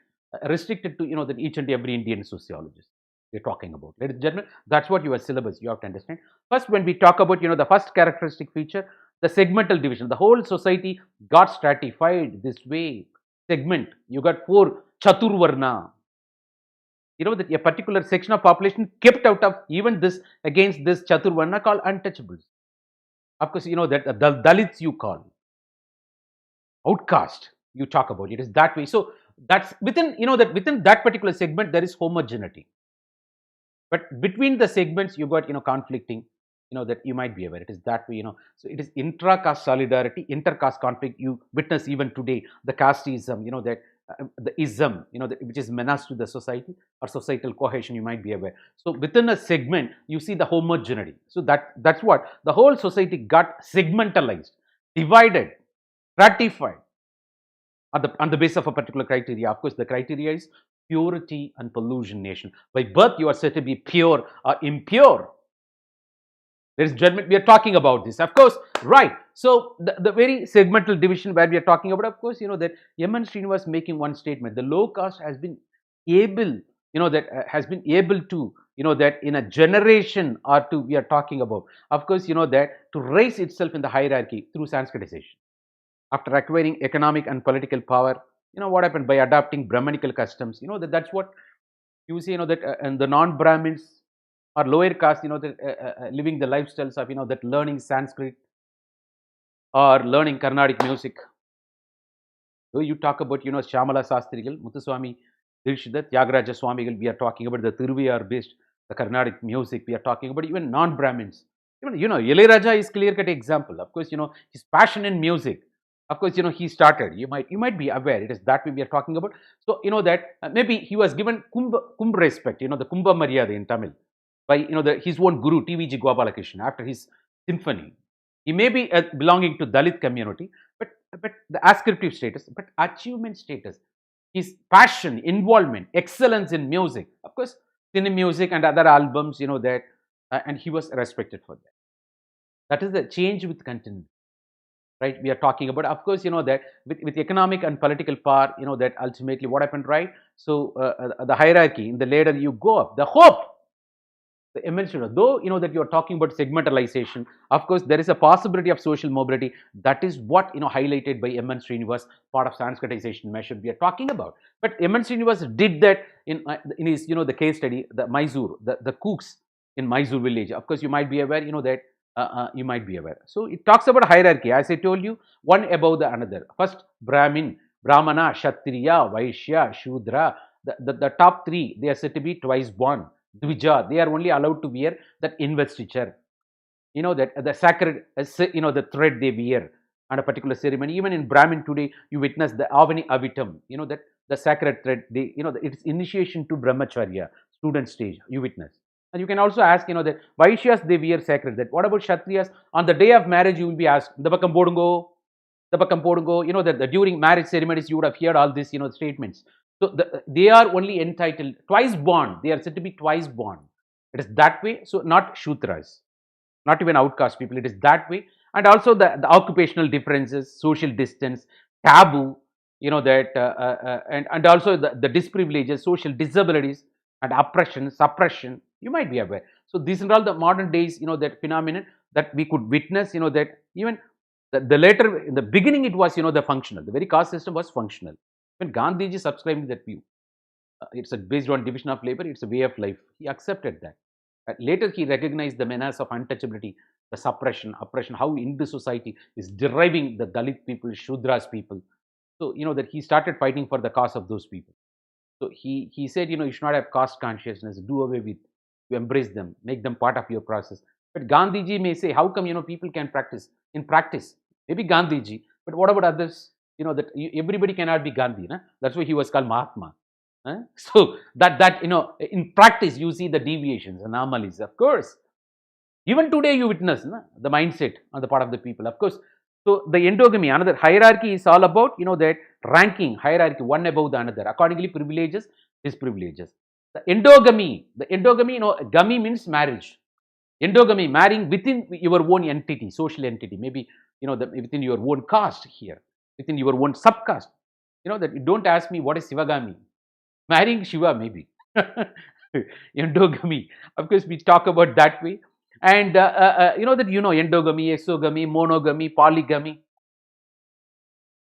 restricted to, that each and every Indian sociologist we're talking about. Ladies and gentlemen, that's what your syllabus, you have to understand. First, when we talk about, the first characteristic feature, the segmental division. The whole society got stratified this way. Segment. You got 4 chaturvarna. That a particular section of population kept out of even this, against this chaturvarna, called untouchables. Of course, that the Dalits you call outcast. You talk about it is that way. So that's within, that within that particular segment there is homogeneity. But between the segments, you got, conflicting, that you might be aware. It is that way, So it is intra-caste solidarity, inter-caste conflict. You witness even today the casteism, that the ism, which is menace to the society or societal cohesion, you might be aware. So within a segment, you see the homogeneity. So that's what the whole society got segmentalized, divided, stratified on the basis of a particular criteria. Of course, the criteria is purity and pollution nation. By birth, you are said to be pure or impure. There is judgment. We are talking about this, of course, right? So the very segmental division where we are talking about, of course, that M.N. Srinivas making one statement: the low caste has been able, has been able to, that in a generation or two, we are talking about, of course, that to raise itself in the hierarchy through Sanskritization. After acquiring economic and political power, what happened by adopting Brahmanical customs, that's what you see, that and the non-Brahmins or lower caste, that living the lifestyles of, that learning Sanskrit or learning Carnatic music. So you talk about, Shyamala Sastrigal, Muthuswami Dirshida, Tyagaraja Swamigal, we are talking about the Tiruviyar based, the Carnatic music, we are talking about even non-Brahmins. Even, Ilayaraja is clear-cut example. Of course, his passion in music. Of course, he started. You might be aware. It is that way we are talking about. So, that maybe he was given kumbh respect, the Kumbha Maryada in Tamil by, his own guru, T.V.G. Gopalakrishnan, after his symphony. He may be belonging to Dalit community, but the ascriptive status, but achievement status, his passion, involvement, excellence in music. Of course, cine music and other albums, that, and he was respected for that. That is the change with continuity. Right, we are talking about, of course, that with economic and political power, that ultimately what happened, right? So the hierarchy in the ladder, you go up. The hope, the immense, though that you are talking about segmentalization, of course, there is a possibility of social mobility. That is what highlighted by M.N. Srinivas, part of Sanskritization measure we are talking about. But M.N. Srinivas did that in his the case study, the Mysore, the cooks in Mysore village. Of course, you might be aware, that. You might be aware. So it talks about hierarchy, as I told you, one above the another. First, Brahmana, Kshatriya, Vaishya, Shudra. The top 3, they are said to be twice born. Dvija, they are only allowed to wear that investiture. That the sacred, the thread they wear on a particular ceremony. Even in Brahmin today, you witness the Avani Avitam, that the sacred thread, it's initiation to Brahmacharya, student stage, you witness. And you can also ask, that Vaishyas, they wear sacred. That what about Kshatriyas? On the day of marriage, you will be asked, the Bakam Podungo, the Bakam Podungo, that during marriage ceremonies, you would have heard all these, statements. So they are only entitled, twice born. They are said to be twice born. It is that way. So not Shudras, not even outcast people. It is that way. And also the occupational differences, social distance, taboo, that and also the disprivileges, social disabilities, and oppression, suppression. You might be aware. So these are all the modern days, that phenomenon that we could witness. That even the later in the beginning it was, the functional. The very caste system was functional. When Gandhiji subscribed to that view, it's based on division of labor. It's a way of life. He accepted that. Later, he recognized the menace of untouchability, the suppression, oppression, how Hindu society is deriving the Dalit people, Shudras people. So, that he started fighting for the cause of those people. So, he said, you should not have caste consciousness, do away with, you embrace them, make them part of your process. But Gandhiji may say, how come, people can practice? In practice, maybe Gandhiji, but what about others? That everybody cannot be Gandhi. Na? That's why he was called Mahatma. So that in practice you see the deviations, anomalies. Of course, even today you witness the mindset on the part of the people. Of course, so the endogamy, another hierarchy, is all about that ranking hierarchy, one above the another. Accordingly, privileges, disprivileges. The endogamy, gami means marriage. Endogamy, marrying within your own entity, social entity, maybe within your own caste here, within your own subcaste. That you don't ask me what is Sivagami. Marrying Shiva, maybe. Endogamy. Of course, we talk about that way. And endogamy, exogamy, monogamy, polygamy.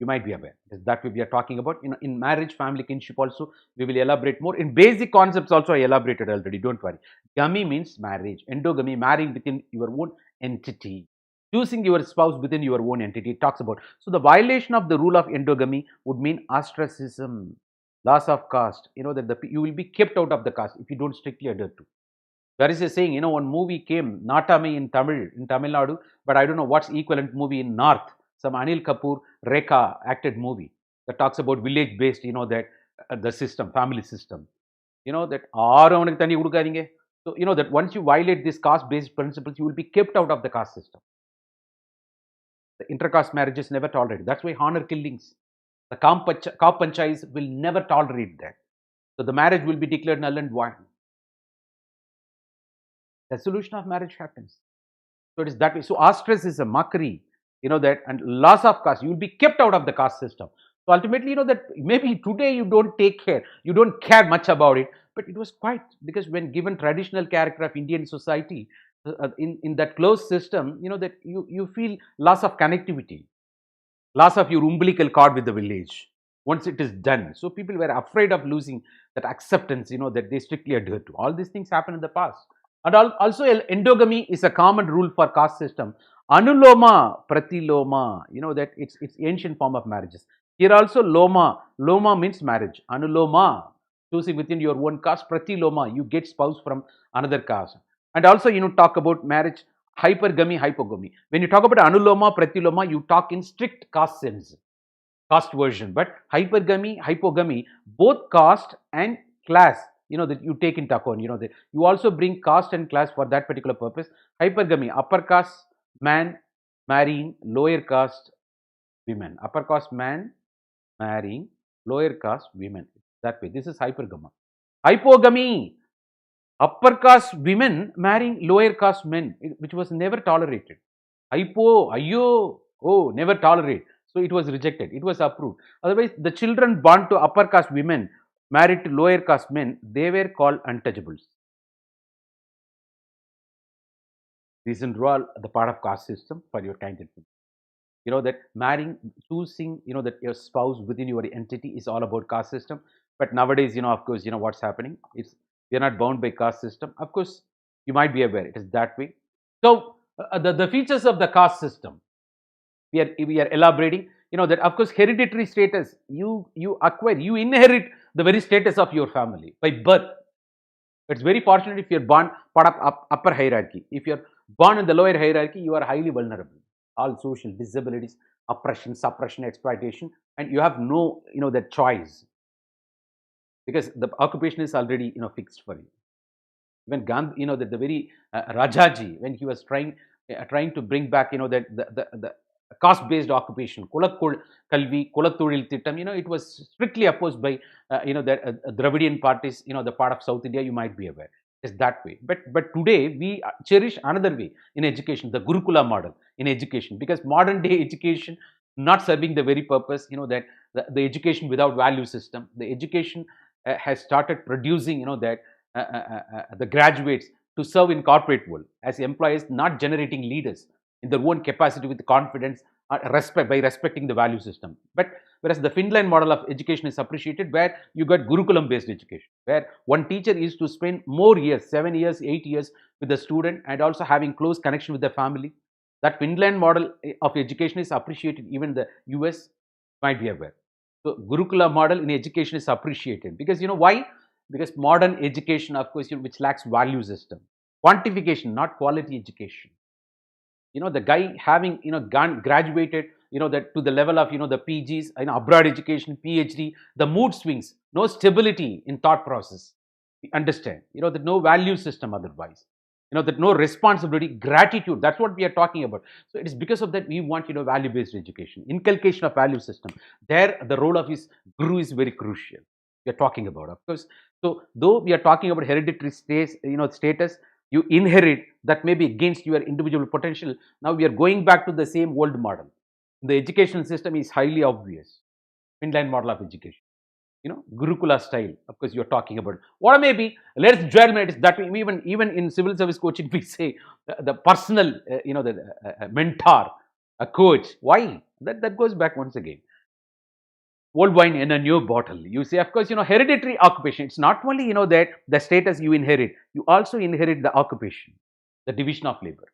You might be aware. That way we are talking about. In marriage, family, kinship also, we will elaborate more. In basic concepts also, I elaborated already. Don't worry. Gami means marriage. Endogamy, marrying within your own entity. Choosing your spouse within your own entity. It talks about. So the violation of the rule of endogamy would mean ostracism, loss of caste. That you will be kept out of the caste if you don't strictly adhere to. There is a saying, one movie came, Natami in Tamil Nadu, but I don't know what's equivalent movie in North. Some Anil Kapoor, Rekha acted movie that talks about village based, that the system, family system. That ஆறவனுக்கு தண்ணி கொடுக்காதீங்க. So, that once you violate these caste based principles, you will be kept out of the caste system. The intercaste marriage is never tolerated. That's why honor killings, the Kaap Panchayats will never tolerate that. So the marriage will be declared null and void. Dissolution of marriage happens. So it is that way. So ostracism, mockery, that, and loss of caste, you will be kept out of the caste system. So ultimately, that maybe today you don't take care, you don't care much about it, but it was quite, because when given traditional character of Indian society, in that closed system, that you feel loss of connectivity, loss of your umbilical cord with the village once it is done. So people were afraid of losing that acceptance, that they strictly adhere to. All these things happened in the past. And also endogamy is a common rule for caste system. Anuloma, pratiloma, that it's ancient form of marriages. Here also loma means marriage. Anuloma, choosing within your own caste. Pratiloma, you get spouse from another caste. And also, talk about marriage, hypergamy, hypogamy. When you talk about anuloma, pratiloma, you talk in strict caste sense, caste version. But hypergamy, hypogamy, both caste and class, that you take into account, that you also bring caste and class for that particular purpose. Hypergamy, upper caste man marrying lower caste women. Upper caste man marrying lower caste women. That way. This is hypergamy. Hypogamy, upper caste women marrying lower caste men, which was never tolerated. Ayyo, oh, never tolerate. So it was rejected. It was approved. Otherwise, the children born to upper caste women married to lower caste men, they were called untouchables. These are all the part of caste system for your kind of thing. That marrying, choosing, that your spouse within your entity is all about caste system. But nowadays, of course, what's happening. We are not bound by caste system. Of course, you might be aware it is that way. So the features of the caste system, we are elaborating. That of course hereditary status, you acquire, you inherit the very status of your family by birth. It's very fortunate if you're born part of upper hierarchy. If you're born in the lower hierarchy, you are highly vulnerable. All social disabilities, oppression, suppression, exploitation, and you have no, that choice, because the occupation is already, fixed for you. When Gandhi, the very Rajaji, when he was trying to bring back, that the caste-based occupation, Kalvi, Kulathozhil Thittam, it was strictly opposed by, that Dravidian parties, the part of South India, you might be aware. It's that way. But today we cherish another way in education, the Gurukula model in education, because modern day education not serving the very purpose, that the education without value system, the education has started producing, that the graduates to serve in corporate world as employees, not generating leaders in their own capacity with confidence, by respecting the value system. But whereas the Finland model of education is appreciated, where you got Gurukulam based education, where one teacher is to spend more years, 7 years, 8 years with the student, and also having close connection with the family. That Finland model of education is appreciated. Even the US might be aware. So Gurukula model in education is appreciated because, why? Because modern education, of course, which lacks value system, quantification, not quality education. The guy having, graduated, that to the level of, the PGs, abroad education, PhD, the mood swings, no stability in thought process. We understand, that no value system otherwise, that no responsibility, gratitude. That's what we are talking about. So it is because of that we want, value based education, inculcation of value system. There, the role of his guru is very crucial. We are talking about, of course. So though we are talking about hereditary status, you inherit that may be against your individual potential. Now we are going back to the same old model. The education system is highly obvious. Finland model of education, Gurukula style. Of course, you are talking about what may be. Let's gentlemen, it is that even in civil service coaching, we say the personal, the mentor, a coach. Why? That goes back once again. Old wine in a new bottle. You say, of course, hereditary occupation. It's not only, that the status you inherit, you also inherit the occupation, the division of labor.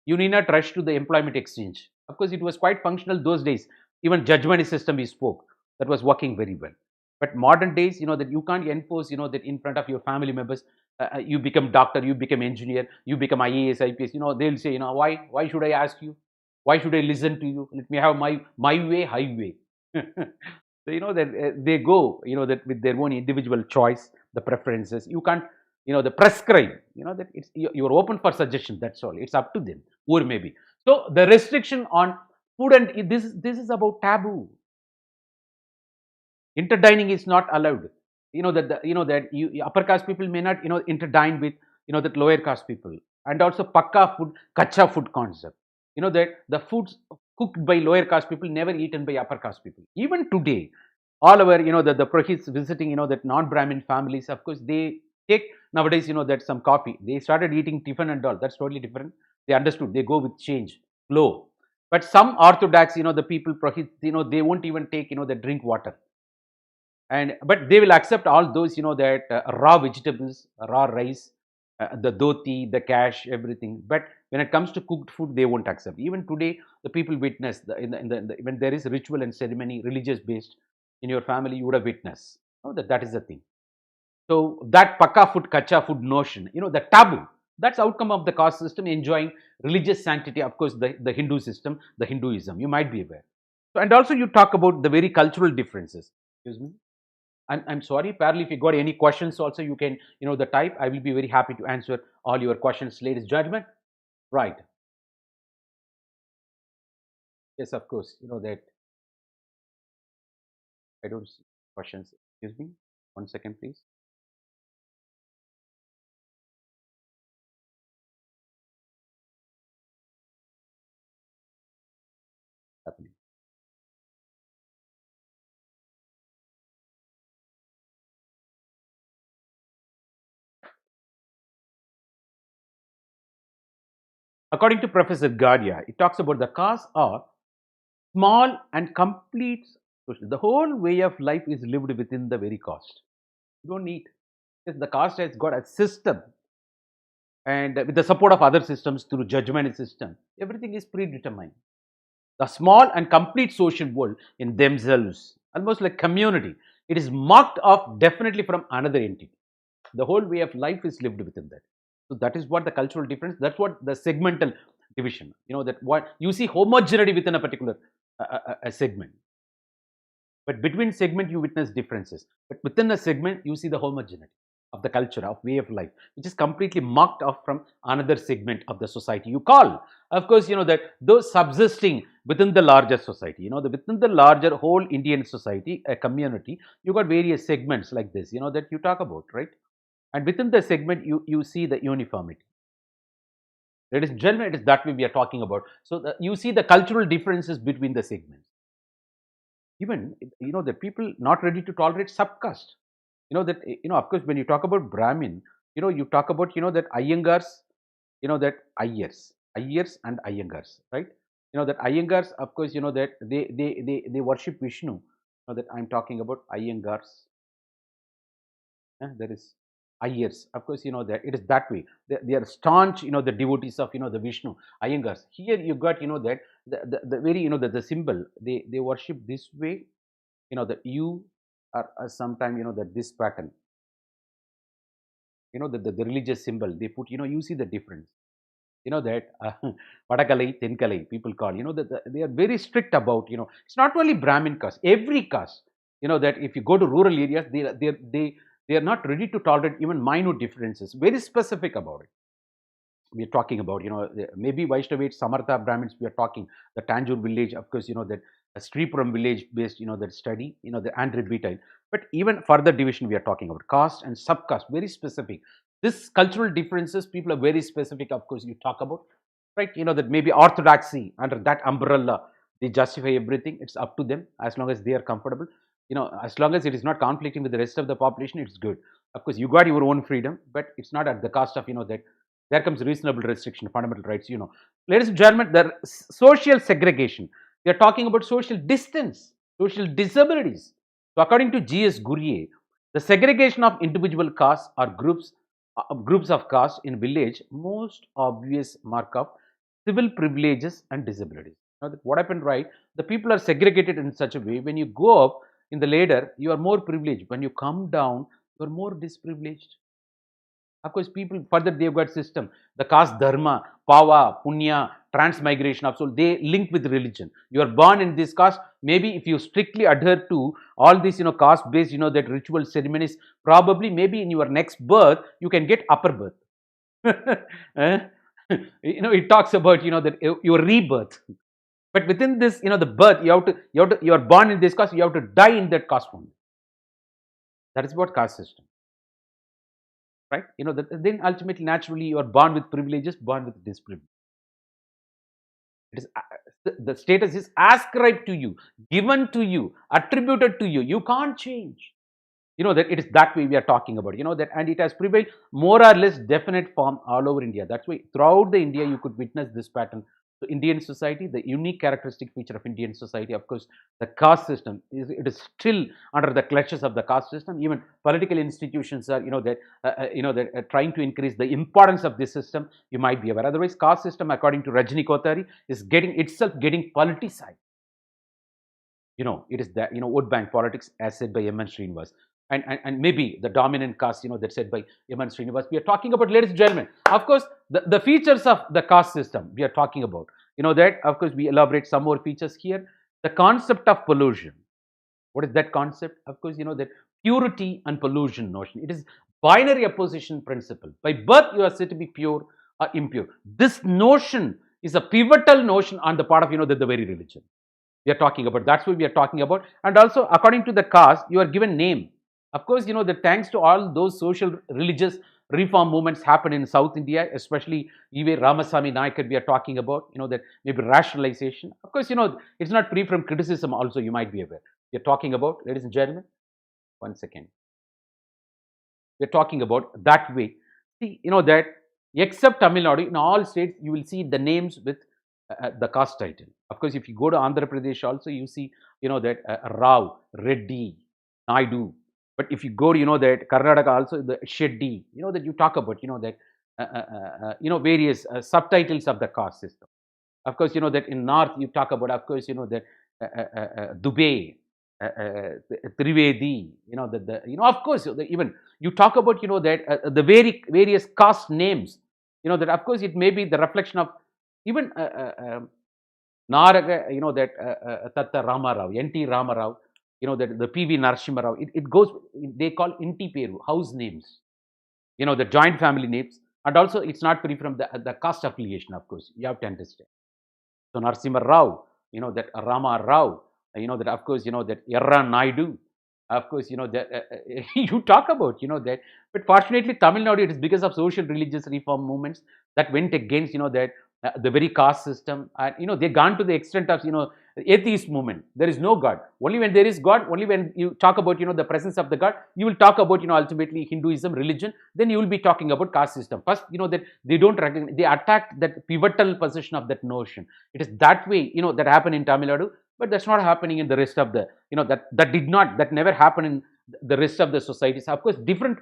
You need not rush to the employment exchange. Of course, it was quite functional those days. Even judgment system we spoke, that was working very well. But modern days, that you can't enforce, that in front of your family members, you become doctor, you become engineer, you become IAS, IPS. They'll say, why should I ask you? Why should I listen to you? Let me have my way, highway. So that they go, that with their own individual choice, the preferences. You can't, the prescribe. That it's you're open for suggestion. That's all. It's up to them, or maybe. So the restriction on food, and this is about taboo. Interdining is not allowed. Upper caste people may not, interdine with, that lower caste people. And also pakka food, kacha food concept. That the foods cooked by lower caste people never eaten by upper caste people. Even today, all over, the Prohits visiting, that non-Brahmin families, of course, they take nowadays, that some coffee. They started eating tiffin and all. That's totally different. They understood. They go with change, flow. But some Orthodox, the people Prohits, they won't even take, they drink water. But they will accept all those, that raw vegetables, raw rice, the dhoti, the cash, everything. But when it comes to cooked food, they won't accept. Even today, the people witness when there is ritual and ceremony, religious based in your family, you would have witnessed. That is the thing. So that pakka food, kacha food notion, the taboo. That's outcome of the caste system enjoying religious sanctity. Of course, the Hindu system, the Hinduism. You might be aware. So, and also you talk about the very cultural differences. Excuse me. I'm sorry, Parley, if you got any questions also, you can, the type. I will be very happy to answer all your questions, ladies judgment. Right. Yes, of course. That I don't see questions. Excuse me. 1 second, please. Happening. According to Professor Gadia, it talks about the castes are small and complete social. The whole way of life is lived within the very caste. You don't need, because the caste has got a system, and with the support of other systems through judgment system, everything is predetermined. The small and complete social world in themselves, almost like community, it is marked off definitely from another entity. The whole way of life is lived within that. So that is what the cultural difference. That's what the segmental division. That what you see homogeneity within a particular a segment, but between segment you witness differences. But within a segment you see the homogeneity. of the culture, of way of life, which is completely marked off from another segment of the society you call. Of course, that those subsisting within the larger society, within the larger whole Indian society, a community, you got various segments like this, that you talk about, right? And within the segment, you see the uniformity. Ladies and gentlemen, it is that way we are talking about. So you see the cultural differences between the segments. Even the people not ready to tolerate subcaste. That of course when you talk about Brahmin, you talk about that Iyengars, that Iyyars and Iyengars, right? That Iyengars, of course, that they worship Vishnu. That I'm talking about Iyengars. There is Iyyars. Of course, that it is that way. They are staunch, the devotees of, the Vishnu, Iyengars. Here you got, that the very, the symbol, they worship this way, that you are sometime, that this pattern, the religious symbol, they put, you see the difference. That Vadakalai, Tenkalai, people call, that they are very strict about, it's not only Brahmin caste, every caste, that if you go to rural areas, they are not ready to tolerate even minute differences, very specific about it. We are talking about, maybe Vaishnavites, Samartha Brahmins, we are talking, the Tanjore village, of course, that a Sripuram village based, that study, the and repeatile. But even further division, we are talking about caste and subcaste, very specific. This cultural differences, people are very specific, of course, you talk about, right? That maybe orthodoxy under that umbrella, they justify everything. It's up to them as long as they are comfortable. As long as it is not conflicting with the rest of the population, it's good. Of course, you got your own freedom, but it's not at the cost of, that there comes reasonable restriction, fundamental rights. Ladies and gentlemen, the social segregation. We are talking about social distance, social disabilities. So, according to G.S. Gurye, the segregation of individual castes or groups of castes in village, most obvious mark of civil privileges and disabilities. What happened, right? The people are segregated in such a way. When you go up in the ladder, you are more privileged. When you come down, you are more disprivileged. Of course, people further they've got system. The caste dharma, pava, punya, transmigration of soul, they link with religion. You are born in this caste. Maybe if you strictly adhere to all these, caste-based, that ritual ceremonies, probably maybe in your next birth, you can get upper birth. Eh? It talks about, that your rebirth. But within this, the birth, you are born in this caste, you have to die in that caste only. That is what caste system. Right? Then ultimately, naturally, you are born with privileges, born with disprivilege. It is the status is ascribed to you, given to you, attributed to you. You can't change. That it is that way we are talking about. That, and it has prevailed more or less definite form all over India. That's why throughout the India you could witness this pattern. So Indian society, the unique characteristic feature of Indian society, of course, the caste system it is still under the clutches of the caste system. Even political institutions are, trying to increase the importance of this system. You might be aware. Otherwise, caste system, according to Rajni Kothari, is getting politicized. It is that, vote bank politics, as said by M.N. Srinivas. And maybe the dominant caste, that's said by M.N. Srinivas. We are talking about, ladies and gentlemen, of course, the features of the caste system we are talking about. That, of course, we elaborate some more features here. The concept of pollution. What is that concept? Of course, that purity and pollution notion. It is binary opposition principle. By birth, you are said to be pure or impure. This notion is a pivotal notion on the part of, the very religion we are talking about. That's what we are talking about. And also, according to the caste, you are given name. Of course, that thanks to all those social religious reform movements happen in South India, especially E.V. Ramasamy Naikar we are talking about, that maybe rationalization. Of course, it's not free from criticism also, you might be aware. We are talking about, ladies and gentlemen, one second. We are talking about that way. See, that except Tamil Nadu, in all states, you will see the names with the caste title. Of course, if you go to Andhra Pradesh also, you see, that Rao, Reddy, Naidu. But if you go to, that Karnataka also, the Shetty, that you talk about, that, various subtitles of the caste system. Of course, that in North, you talk about, of course, that Dubey, Trivedi, of course, even you talk about, that the various caste names, that of course it may be the reflection of even Naraga, that Tatta Ramarao, N.T. Ramarao, that the P.V. Narasimha Rao, it goes, they call Inti Peru, house names. the joint family names, and also it's not free from the caste affiliation, of course. You have to understand. So Narasimha Rao, that Rama Rao, that of course, that Yarra Naidu, of course, that you talk about, that. But fortunately, Tamil Nadu, it is because of social religious reform movements that went against, that the very caste system, and they gone to the extent of, atheist movement. There is no God. Only when there is God, only when you talk about, the presence of the God, you will talk about, ultimately Hinduism, religion. Then you will be talking about caste system. First, that they don't recognize, they attack that pivotal position of that notion. It is that way, that happened in Tamil Nadu, but that's not happening in the rest of the, that never happened in the rest of the societies. Of course, different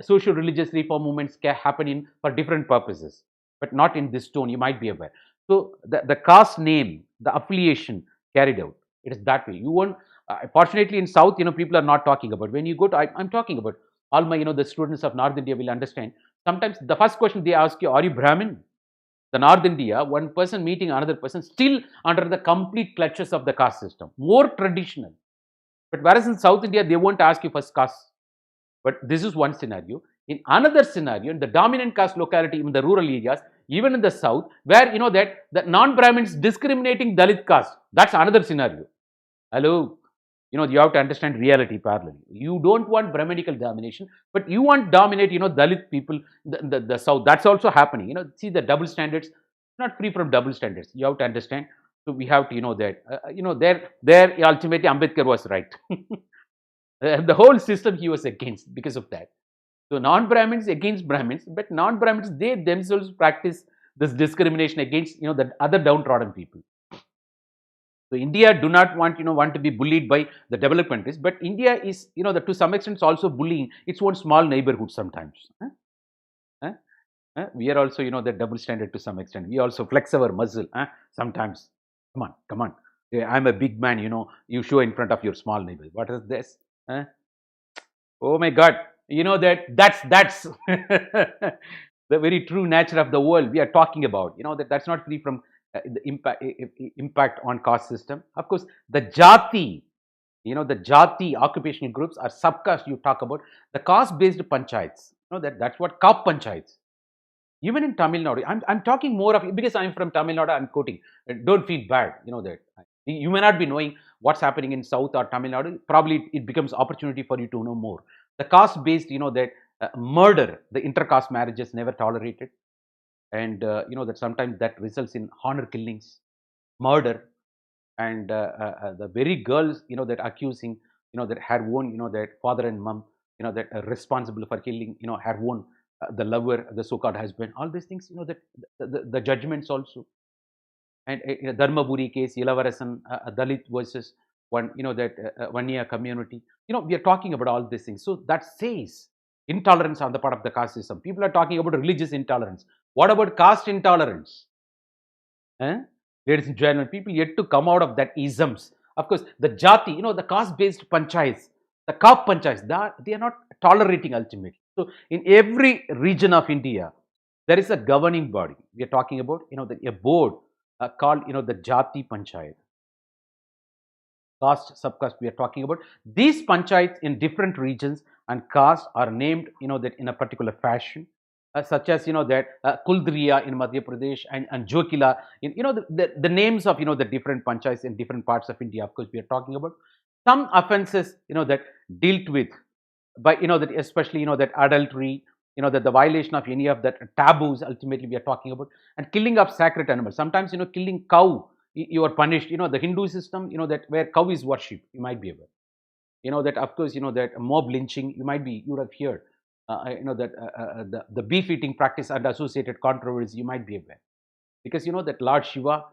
social religious reform movements can happen in for different purposes, but not in this tone. You might be aware. So the caste name, the affiliation carried out, it is that way. You won't. Fortunately, in South, people are not talking about. When you go to, I'm talking about all my, the students of North India will understand. Sometimes the first question they ask you, are you Brahmin? The North India, one person meeting another person, still under the complete clutches of the caste system, more traditional. But whereas in South India, they won't ask you first caste. But this is one scenario. In another scenario, in the dominant caste locality, in the rural areas, even in the south, where that the non-Brahmins discriminating Dalit caste, that's another scenario. Hello, you have to understand reality parallelly. You don't want Brahminical domination, but you want dominate, Dalit people, the south. That's also happening. See the double standards, not free from double standards. You have to understand. So we have to, that, there ultimately Ambedkar was right. The whole system he was against because of that. So non-Brahmins against Brahmins, but non-Brahmins, they themselves practice this discrimination against, the other downtrodden people. So India do not want to be bullied by the developed countries, but India is, to some extent also bullying its own small neighborhood sometimes. Huh? Huh? Huh? We are also, the double standard to some extent. We also flex our muscle sometimes. Come on, come on. I'm a big man, you show in front of your small neighbor. What is this? Huh? Oh my God, that's the very true nature of the world we are talking about. That's not free from the impact on caste system. Of course, the jati, the jati occupational groups are subcaste. You talk about the caste-based panchayats. That's what kap panchayats. Even in Tamil Nadu, I'm talking more of, because I'm from Tamil Nadu, I'm quoting. Don't feel bad, that. You may not be knowing what's happening in South or Tamil Nadu. Probably it becomes opportunity for you to know more. The caste-based, that murder, the intercaste marriages never tolerated. And, that sometimes that results in honor killings, murder, and the very girls, that accusing, that her own, that father and mom, that are responsible for killing, her own, the lover, the so-called husband, all these things, that the judgments also. And in a Dharmaburi case, Ilavarasan, Dalit versus one, that Vanya community, we are talking about all these things. So that says intolerance on the part of the caste system. People are talking about religious intolerance. What about caste intolerance? Ladies and gentlemen, people yet to come out of that isms. Of course, the jati, the caste-based panchayats, the kap panchayats, they are not tolerating ultimately. So in every region of India, there is a governing body. We are talking about, a board called, the Jati Panchayat. Caste, subcaste we are talking about. These panchayats in different regions and castes are named, that in a particular fashion. Such as, that Kuldriya in Madhya Pradesh and Jokila, in, the names of, the different panchayats in different parts of India, of course, we are talking about. Some offenses, that dealt with by, that especially, that adultery, that the violation of any of that taboos, ultimately we are talking about, and killing of sacred animals. Sometimes, killing cow, you are punished. The Hindu system, that where cow is worshipped, you might be aware. That of course, that mob lynching, you would have heard. That the beef eating practice and associated controversy, you might be aware. Because that Lord Shiva,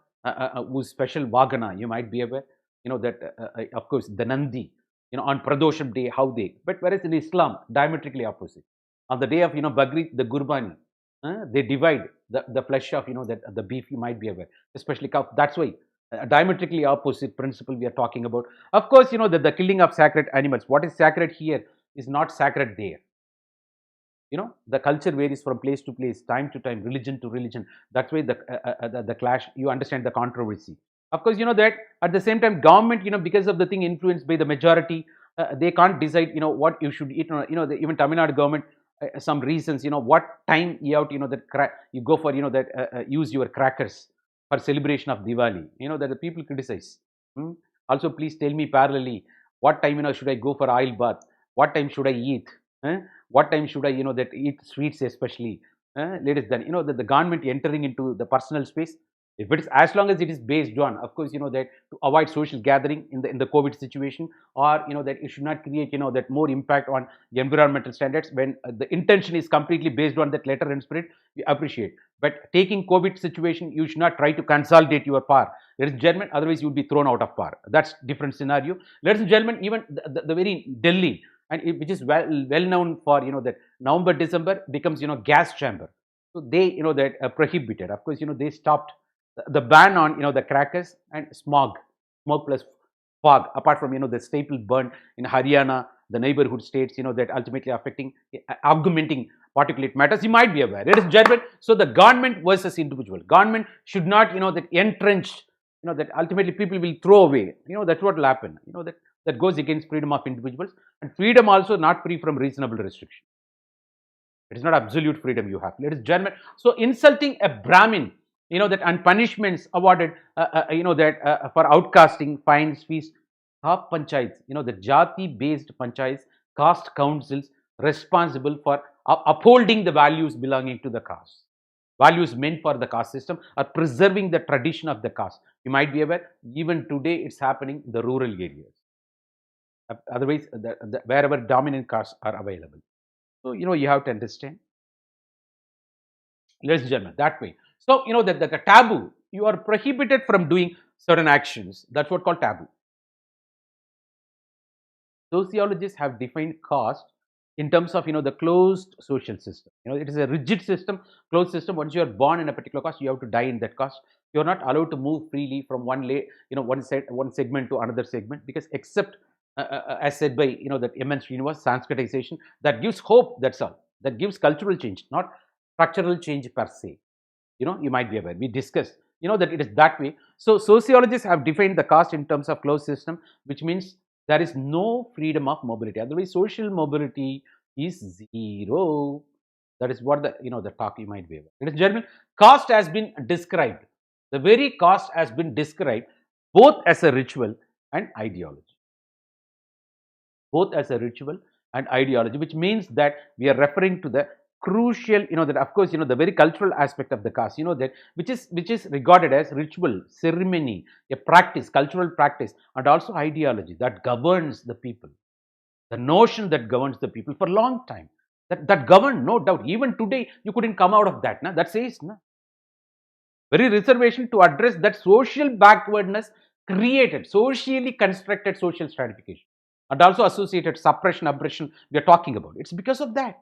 whose special Vagana, you might be aware. That of course the Nandi, on Pradosham day, how they. But whereas in Islam, diametrically opposite. On the day of Bagri, the Gurbani, they divide the flesh of that the beef, you might be aware, especially cow. That's why diametrically opposite principle we are talking about. Of course, the killing of sacred animals. What is sacred here is not sacred there. The culture varies from place to place, time to time, religion to religion. That's why the clash, you understand the controversy. Of course, that at the same time, government, because of the thing influenced by the majority, they can't decide, what you should eat. Even Tamil Nadu government, some reasons, what time you have to, that you go for, that use your crackers for celebration of Diwali, that the people criticize. Hmm? Also, please tell me parallelly, what time, should I go for oil bath? What time should I eat? What time should I, that eat sweets especially? Ladies, then, that the government entering into the personal space, if it is, as long as it is based on, of course, that to avoid social gathering in the COVID situation, or that it should not create, that more impact on the environmental standards, when the intention is completely based on that letter and spirit, we appreciate. But taking COVID situation, you should not try to consolidate your power, ladies and gentlemen, otherwise you will be thrown out of power. That's different scenario, ladies and gentlemen. Even the very Delhi, and which is well known for, that November December becomes, gas chamber, so they, that prohibited, of course, they stopped the ban on, the crackers and smoke plus fog, apart from, the staple burn in Haryana, the neighborhood states, that ultimately affecting, augmenting particulate matters, you might be aware, it is judgment. So the government versus individual, government should not, that entrench, that ultimately people will throw away, that's what will happen, that goes against freedom of individuals, and freedom also not free from reasonable restriction. It is not absolute freedom you have, ladies and gentlemen. So insulting a Brahmin, that, and punishments awarded, that for outcasting, fines, fees, top panchayats, the jati-based panchayats, caste councils responsible for upholding the values belonging to the caste. Values meant for the caste system are preserving the tradition of the caste. You might be aware, even today it's happening in the rural areas. Otherwise, wherever dominant castes are available. So, you have to understand, ladies and gentlemen, that way. So, that the taboo, you are prohibited from doing certain actions. That's what called taboo. Sociologists have defined caste in terms of, the closed social system. It is a rigid system, closed system. Once you are born in a particular caste, you have to die in that caste. You are not allowed to move freely from one segment to another segment, because except as said by, that immense universe, Sanskritization, that gives hope, that's all. That gives cultural change, not structural change per se. You might be aware, we discussed, that it is that way. So sociologists have defined the caste in terms of closed system, which means there is no freedom of mobility. Otherwise, social mobility is zero. That is what the talk you might be aware. Ladies and gentlemen, caste has been described. The very caste has been described both as a ritual and ideology. Both as a ritual and ideology, which means that we are referring to the crucial, that of course, the very cultural aspect of the caste, that which is regarded as ritual, ceremony, a practice, cultural practice, and also ideology that governs the people. The notion that governs the people for a long time, that governed, no doubt. Even today, you couldn't come out of that. That says, very reservation to address that social backwardness created, socially constructed social stratification, and also associated suppression, oppression we are talking about. It's because of that.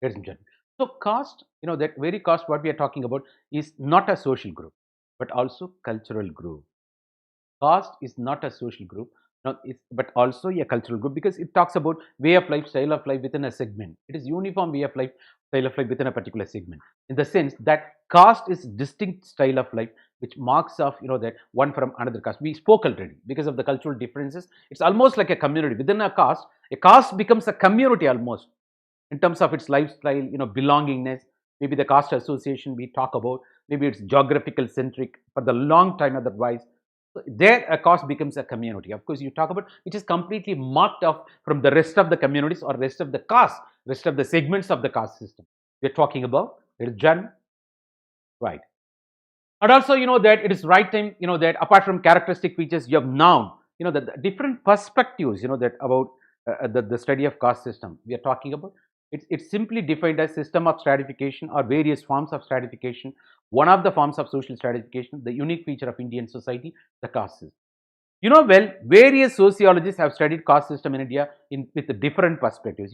Ladies and gentlemen. So caste, that very caste what we are talking about is not a social group, but also cultural group. Caste is not a social group, but also a cultural group, because it talks about way of life, style of life within a segment. It is uniform way of life, style of life within a particular segment. In the sense that caste is distinct style of life, which marks off, that one from another caste. We spoke already, because of the cultural differences. It's almost like a community. Within a caste becomes a community almost, in terms of its lifestyle, belongingness. Maybe the caste association we talk about, maybe it's geographical centric for the long time otherwise. So there a caste becomes a community. Of course, you talk about which is completely marked off from the rest of the communities or rest of the caste, rest of the segments of the caste system. We're talking about it is Jan, right? And also, that it is right time, that apart from characteristic features, you have noun, the different perspectives, that about the study of caste system we are talking about. It's simply defined as system of stratification or various forms of stratification. One of the forms of social stratification, the unique feature of Indian society, the caste system. Well, various sociologists have studied caste system in India with different perspectives.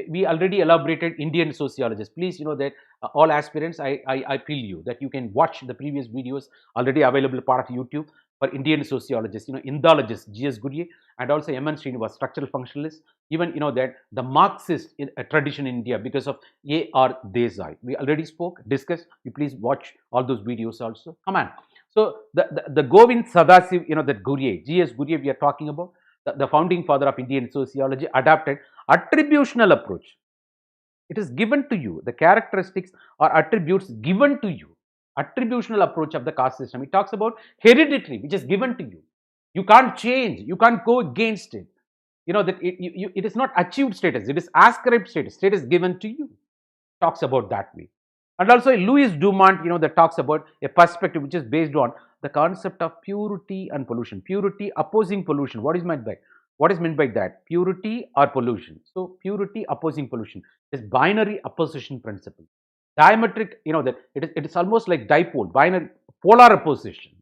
We already elaborated Indian sociologists. Please, that all aspirants, I appeal you that you can watch the previous videos already available part of YouTube for Indian sociologists, Indologists, G.S. Gurye, and also M.N. Srinivas, structural functionalists. Even, that the Marxist tradition in India because of A.R. Desai. We already spoke, discussed. You please watch all those videos also. Come on. So the Govind Sadasiv, that Gurye, G.S. Gurye we are talking about. The founding father of Indian sociology adopted attributional approach. It is given to you. The characteristics or attributes given to you. Attributional approach of the caste system. It talks about hereditary, which is given to you. You can't change. You can't go against it. That it is not achieved status. It is ascribed status. Status given to you. Talks about that way. And also Louis Dumont, that talks about a perspective which is based on the concept of purity and pollution. Purity opposing pollution. What is meant by? What is meant by that? Purity or pollution. So purity opposing pollution is binary opposition principle. Diametric, that it is almost like dipole, binary, polar opposition.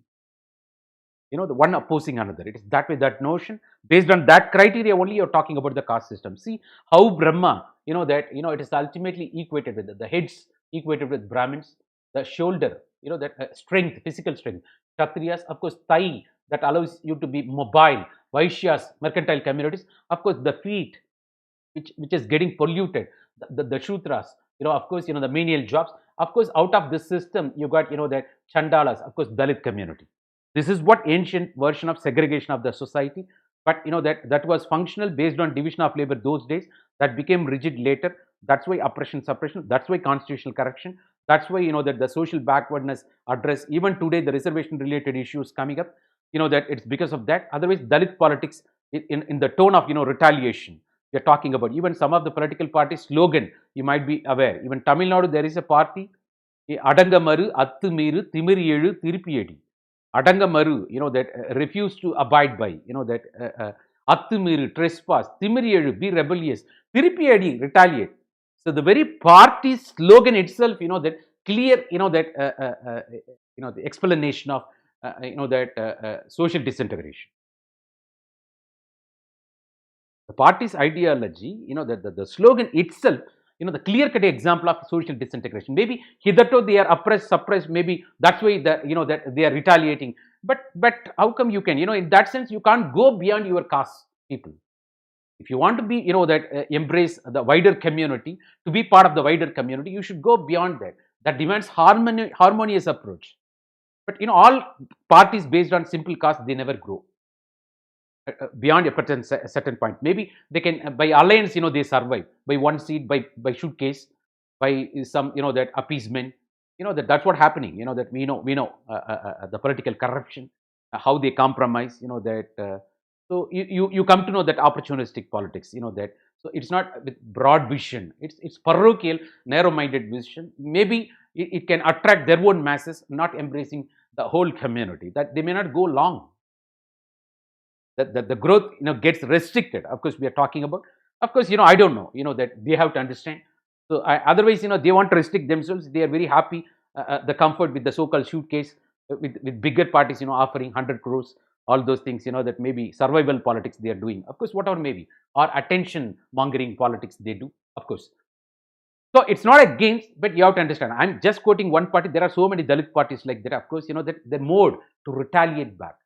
The one opposing another. It is that way, that notion. Based on that criteria only, you're talking about the caste system. See how Brahma, it is ultimately equated with the heads equated with Brahmins, the shoulder, that strength, physical strength. Kshatriyas, of course, thigh that allows you to be mobile. Vaishyas, mercantile communities, of course, the feet, which is getting polluted. The Shudras, of course, the menial jobs. Of course, out of this system, you got, that Chandalas, of course, Dalit community. This is what ancient version of segregation of the society, but that was functional based on division of labor those days. That became rigid later. That's why oppression, suppression. That's why constitutional correction. That's why that the social backwardness address. Even today, the reservation related issues coming up. That it's because of that. Otherwise, Dalit politics in the tone of retaliation. We are talking about even some of the political parties slogan. You might be aware. Even Tamil Nadu, there is a party. Adangamaru, Attumiru, Timirielu, Tirupiyedi. Adangamaru, that refuse to abide by, that Attumiru, trespass, Timirielu, be rebellious, Tirupiyedi, retaliate. So the very party slogan itself, that clear, the explanation of, social disintegration. The party's ideology, the slogan itself, the clear-cut example of social disintegration. Maybe hitherto they are oppressed, suppressed. Maybe that's why that they are retaliating. But how come you can? In that sense, you can't go beyond your caste people. If you want to be, embrace the wider community, to be part of the wider community, you should go beyond that. That demands harmonious approach. But all parties based on simple caste, they never grow beyond a certain point. Maybe they can by alliance, they survive by one seat, by suitcase, by some that appeasement. That's what happening. That we know the political corruption, how they compromise. That so you come to know that opportunistic politics. That so it's not with broad vision. It's parochial, narrow-minded vision. Maybe it can attract their own masses, not embracing the whole community. That they may not go long. That the growth gets restricted. Of course, we are talking about. Of course, I don't know. That they have to understand. So otherwise, they want to restrict themselves. They are very happy the comfort with the so-called suitcase with bigger parties. Offering 100 crores, all those things. That maybe survival politics they are doing. Of course, whatever maybe, or attention mongering politics they do. Of course. So it's not against, but you have to understand. I'm just quoting one party. There are so many Dalit parties like that. Of course, that their mode to retaliate back.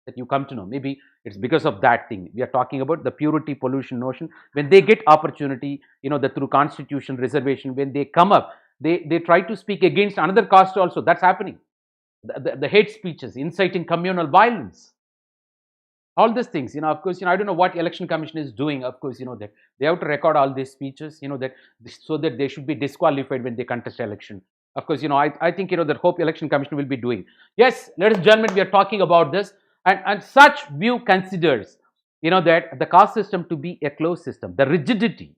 That you come to know. Maybe it's because of that thing. We are talking about the purity pollution notion. When they get opportunity, that through constitution, reservation, when they come up, they try to speak against another caste also. That's happening. The hate speeches, inciting communal violence. All these things, of course, I don't know what election commission is doing. Of course, that they have to record all these speeches, that so that they should be disqualified when they contest election. Of course, I think, that hope election commission will be doing. Yes, ladies and gentlemen, we are talking about this. And such view considers, that the caste system to be a closed system, the rigidity,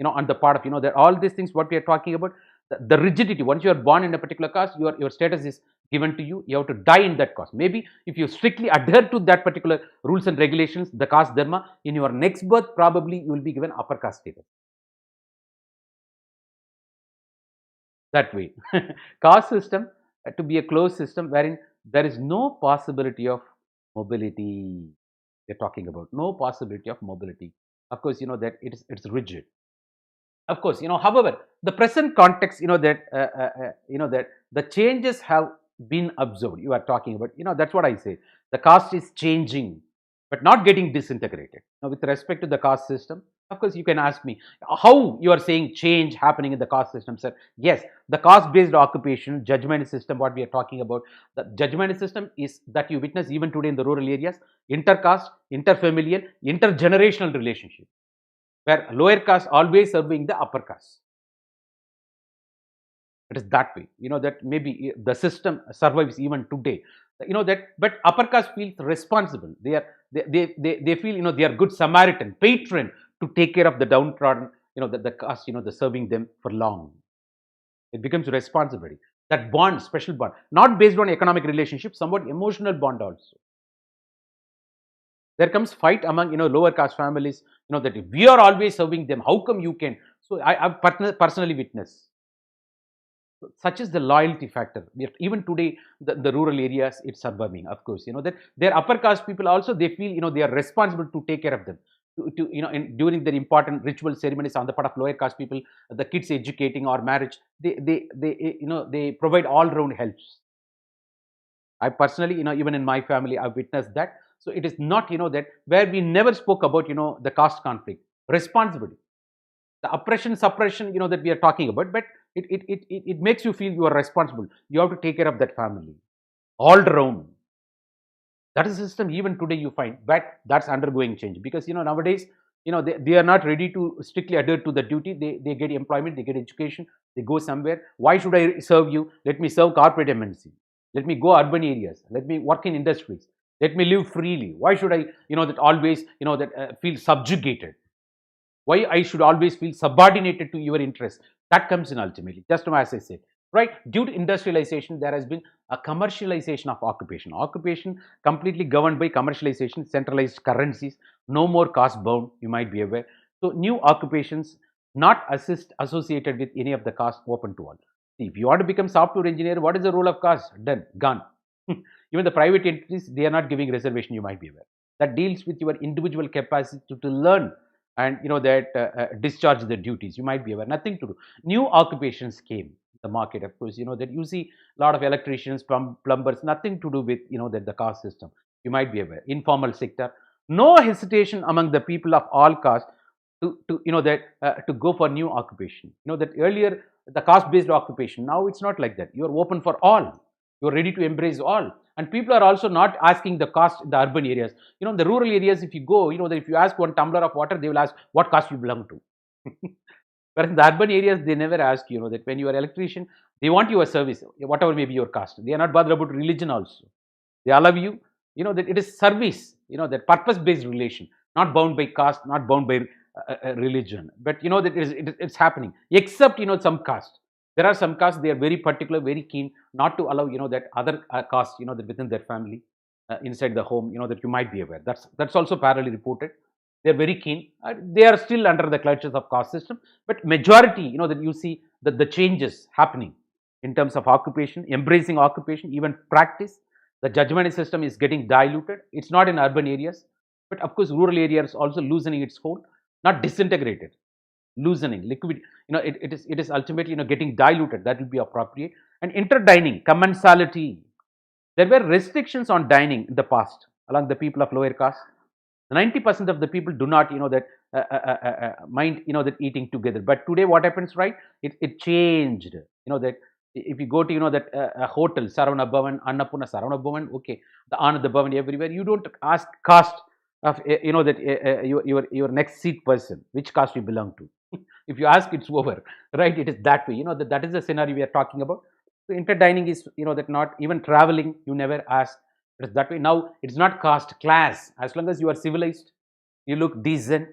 on the part of, that all these things, what we are talking about, the rigidity. Once you are born in a particular caste, your status is given to you. You have to die in that caste. Maybe if you strictly adhere to that particular rules and regulations, the caste dharma, in your next birth, probably you will be given upper caste status. That way, caste system to be a closed system wherein there is no possibility of mobility. They're talking about no possibility of mobility. Of course, that it's rigid. Of course, however, the present context, that the changes have been observed. You are talking about, that's what I say. The caste is changing, but not getting disintegrated. Now, with respect to the caste system, Of course, you can ask me how you are saying change happening in the caste system, sir. Yes, the caste-based occupation, judgment system, what we are talking about, the judgment system is that you witness even today in the rural areas, intercaste, interfamilial, intergenerational relationship, where lower caste always serving the upper caste. It is that way. That maybe the system survives even today. But upper caste feels responsible. They feel they are good Samaritan, patron to take care of the downtrodden. The caste the serving them for long. It becomes responsibility. That bond, special bond, not based on economic relationship, somewhat emotional bond also. There comes fight among lower caste families. That if we are always serving them, how come you can? So I've personally witnessed. Such is the loyalty factor. Even today, the rural areas, it's surviving. Of course, that their upper caste people also, they feel they are responsible to take care of them. During their important ritual ceremonies on the part of lower caste people, the kids educating or marriage, they provide all round helps. I personally, even in my family, I've witnessed that. So it is not that where we never spoke about the caste conflict, responsibility, the oppression suppression that we are talking about, but it makes you feel you are responsible. You have to take care of that family all around. That is a system even today you find, but that's undergoing change because nowadays they are not ready to strictly adhere to the duty. They get employment, they get education, they go somewhere. Why should I serve you? Let me serve corporate MNC. Let me go urban areas. Let me work in industries. Let me live freely. Why should I that always that feel subjugated? Why I should always feel subordinated to your interests? That comes in ultimately, just as I said, right? Due to industrialization, there has been a commercialization of occupation. Occupation completely governed by commercialization, centralized currencies, no more caste bound, you might be aware. So new occupations not associated with any of the caste open to all. See, if you want to become software engineer, what is the role of caste? Done, gone. Even the private entities, they are not giving reservation, you might be aware. That deals with your individual capacity to learn and discharge the duties. You might be aware, nothing to do. New occupations came the market. Of course, that you see a lot of electricians, plumbers, nothing to do with that the caste system. You might be aware. Informal sector, no hesitation among the people of all castes to go for new occupation. That earlier the caste based occupation, now it's not like that. You are open for all. You are ready to embrace all. And people are also not asking the caste in the urban areas. The rural areas, if you go, that if you ask one tumbler of water, they will ask what caste you belong to. Whereas in the urban areas, they never ask, that when you are electrician, they want your service, whatever may be your caste. They are not bothered about religion also. They allow you, that it is service, that purpose-based relation, not bound by caste, not bound by religion. But that it's happening, except some caste. There are some castes, they are very particular, very keen not to allow that other caste that within their family inside the home, that you might be aware. That's also parallelly reported. They're very keen. They are still under the clutches of caste system, but majority, that you see that the changes happening in terms of occupation, embracing occupation, even practice. The judgment system is getting diluted. It's not in urban areas, but of course, rural areas also loosening its hold, not disintegrated, loosening, liquid. It is ultimately getting diluted. That will be appropriate. And interdining, commensality. There were restrictions on dining in the past along the people of lower caste. 90% of the people do not that mind that eating together. But today what happens, right? It changed. That if you go to that hotel, Saravana Bhavan, Annapurna, Saravana Bhavan, okay, the Anand Bhavan everywhere, you don't ask caste of that your next seat person, which caste you belong to. If you ask, it's over, right? It is that way. That is the scenario we are talking about. So interdining is that not even traveling, you never ask. It is that way. Now it's not caste, class. As long as you are civilized, you look decent,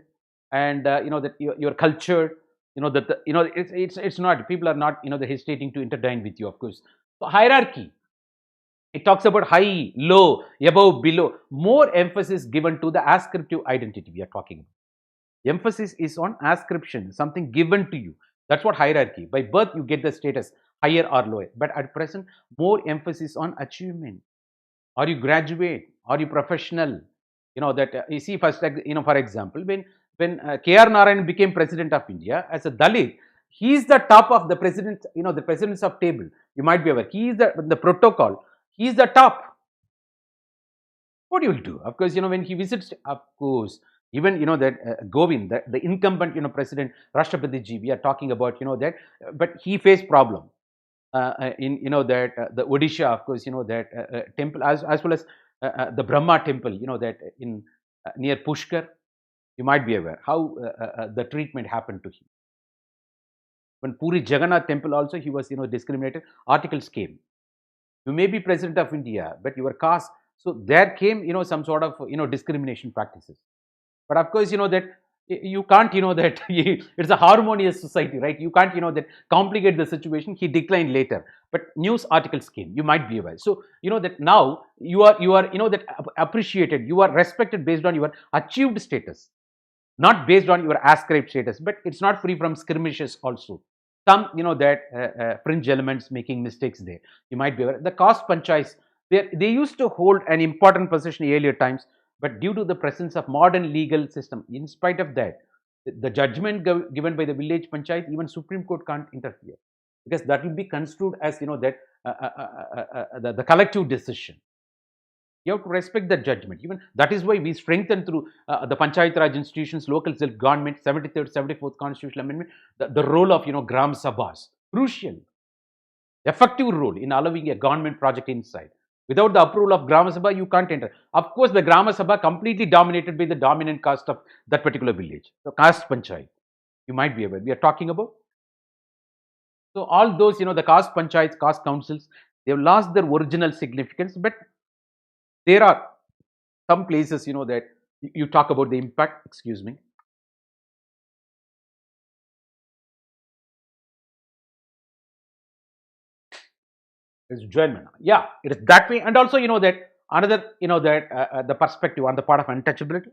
and that you're cultured. That it's not. People are not the hesitating to interdine with you. Of course, so hierarchy. It talks about high, low, above, below. More emphasis given to the ascriptive identity we are talking about. Emphasis is on ascription, something given to you. That's what hierarchy. By birth, you get the status higher or lower. But at present, more emphasis on achievement. Are you graduate? Are you professional? That you see first, for example, when K.R. Narayan became president of India as a Dalit, he is the top of the president, the presidents of table. You might be aware. He is the protocol. He is the top. What you will do? Of course, when he visits, of course, Even that Govind, the incumbent president Rashtrapati ji, we are talking about that, but he faced problem in that the Odisha, of course, that temple, as well as the Brahma temple, that in near Pushkar. You might be aware how the treatment happened to him. When Puri Jagannath temple also, he was discriminated. Articles came. You may be president of India, but your caste. So there came some sort of discrimination practices. But of course, that you can't that it's a harmonious society, right? You can't that complicate the situation. He declined later, but news articles came. You might be aware. So that now you are that appreciated. You are respected based on your achieved status, not based on your ascribed status. But it's not free from skirmishes also. Some that fringe elements making mistakes there. You might be aware. The caste panchayats, they used to hold an important position in earlier times, but due to the presence of modern legal system, in spite of that, the judgment given by the village panchayat, even Supreme Court can't interfere, because that will be construed as that the collective decision. You have to respect that judgment. Even that is why we strengthen through the Panchayat Raj institutions, local self-government, 73rd, 74th Constitutional Amendment, the role of Gram Sabhas. Crucial, effective role in allowing a government project inside. Without the approval of Grama Sabha, you can't enter. Of course, the Grama Sabha completely dominated by the dominant caste of that particular village. So, caste panchayat, you might be aware. We are talking about. So, all those, the caste panchayats, caste councils, they have lost their original significance, but there are some places, that you talk about the impact. Excuse me. It's German. Yeah, it is that way. And also, that another, that the perspective on the part of untouchability.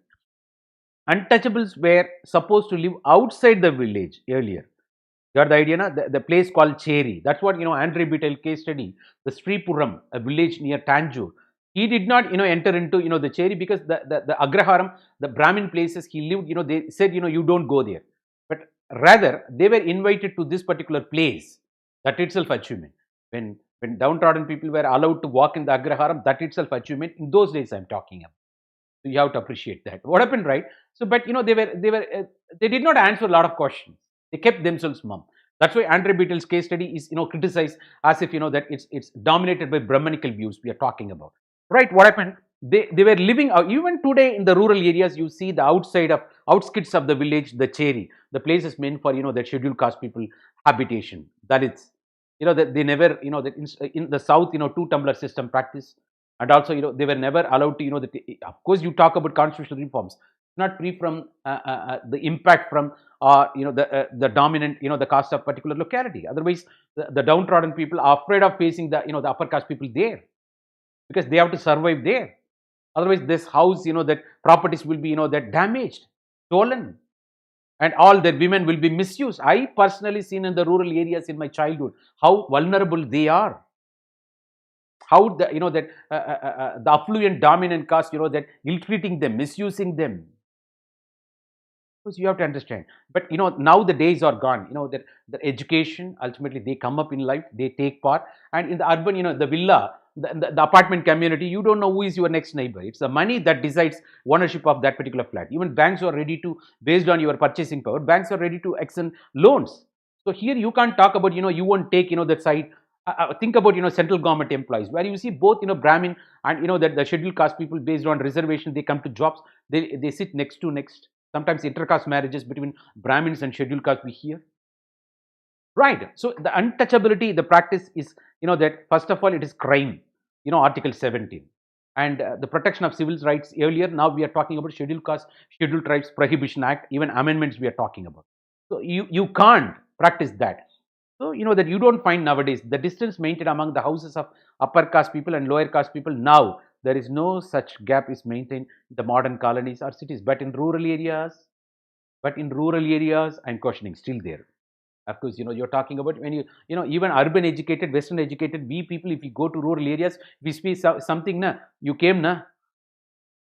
Untouchables were supposed to live outside the village earlier. You got the idea, na? The place called Cheri. That's what, Andre Beetle case study. The Sripuram, a village near Tanjore. He did not, enter into, the Cheri, because the Agraharam, the Brahmin places he lived, they said, you don't go there. But rather, they were invited to this particular place. That itself achievement. When downtrodden people were allowed to walk in the Agraharam, that itself achievement. In those days, I'm talking about. So you have to appreciate that. What happened, right? So, but they did not answer a lot of questions. They kept themselves mum. That's why Andre Beetle's case study is criticized as if that it's dominated by Brahmanical views we are talking about. Right? What happened? They were living out. Even today in the rural areas, you see the outskirts of the village, the Cheri, the place is meant for the scheduled caste people habitation. Dalits. That they never that in the south 2 tumbler system practice. And also they were never allowed to that. Of course, you talk about constitutional reforms, not free from the impact from the dominant the caste of particular locality. Otherwise, the downtrodden people are afraid of facing the the upper caste people there, because they have to survive there. Otherwise, this house that properties will be that damaged, stolen, and all their women will be misused. I personally seen in the rural areas in my childhood how vulnerable they are, how the that the affluent dominant caste that ill-treating them, misusing them. Because you have to understand. But now the days are gone. That the education, ultimately they come up in life, they take part. And in the urban, the villa, the apartment community, you don't know who is your next neighbor. It's the money that decides ownership of that particular flat. Even banks are ready to, based on your purchasing power, banks are ready to extend loans. So here you can't talk about you won't take that side. Think about central government employees, where you see both Brahmin and that the scheduled caste people, based on reservation, they come to jobs, they sit next to next. Sometimes intercaste marriages between Brahmins and scheduled caste we hear. Right. So the untouchability, the practice is that first of all it is crime. Article 17. And the protection of civil rights earlier. Now we are talking about scheduled caste, scheduled tribes prohibition act, even amendments we are talking about. So you can't practice that. So that you don't find nowadays the distance maintained among the houses of upper caste people and lower caste people. Now there is no such gap is maintained in the modern colonies or cities, but in rural areas, I'm questioning still there. Of course, you're talking about when even urban educated, Western educated, we people, if we go to rural areas, we speak something, na, you came, na,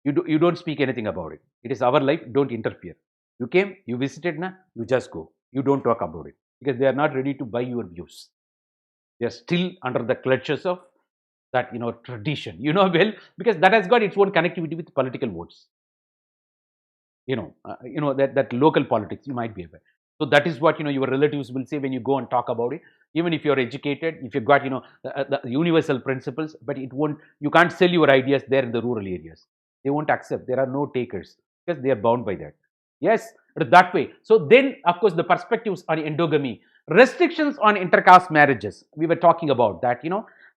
you don't speak anything about it. It is our life, don't interfere. You came, you visited, na, you just go. You don't talk about it, because they are not ready to buy your views. They are still under the clutches of that tradition, well, because that has got its own connectivity with political votes. that local politics, you might be aware. So that is what your relatives will say when you go and talk about it. Even if you're educated, if you've got the universal principles, but it won't, you can't sell your ideas there in the rural areas. They won't accept. There are no takers because they are bound by that. Yes, it is that way. So then, of course, the perspectives on endogamy, restrictions on intercaste marriages, we were talking about that.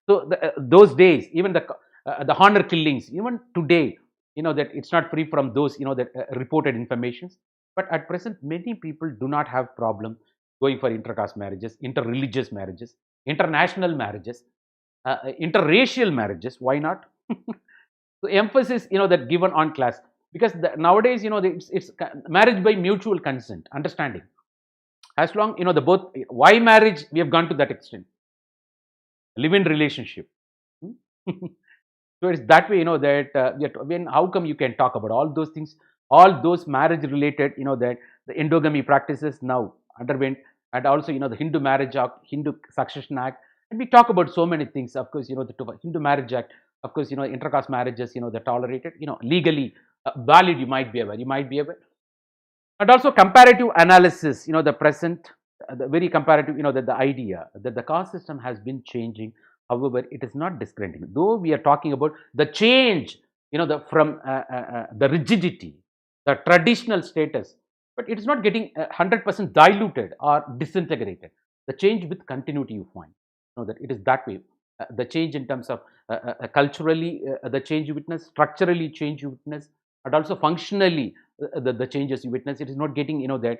So those days, even the honor killings, even today, that it's not free from those that reported informations. But at present, many people do not have problem going for intercaste marriages, interreligious marriages, international marriages, interracial marriages. Why not? So emphasis that given on class, because nowadays it's marriage by mutual consent, understanding. As long the both, why marriage, we have gone to that extent, live in relationship. So it's that way, that when, how come you can talk about all those things, all those marriage related, that the endogamy practices now underwent, and also the Hindu Marriage Act, Hindu Succession Act, and we talk about so many things. Of course, the Hindu Marriage Act, of course, intercaste marriages, they're tolerated, legally valid. You might be aware, and also comparative analysis. The present, the very comparative. That the idea that the caste system has been changing. However, it is not discriminating. Though we are talking about the change, from the rigidity, the traditional status, but it is not getting 100% diluted or disintegrated. The change with continuity, you find, that it is that way. The change in terms of culturally, the change you witness, structurally change you witness, and also functionally, the changes you witness. It is not getting, that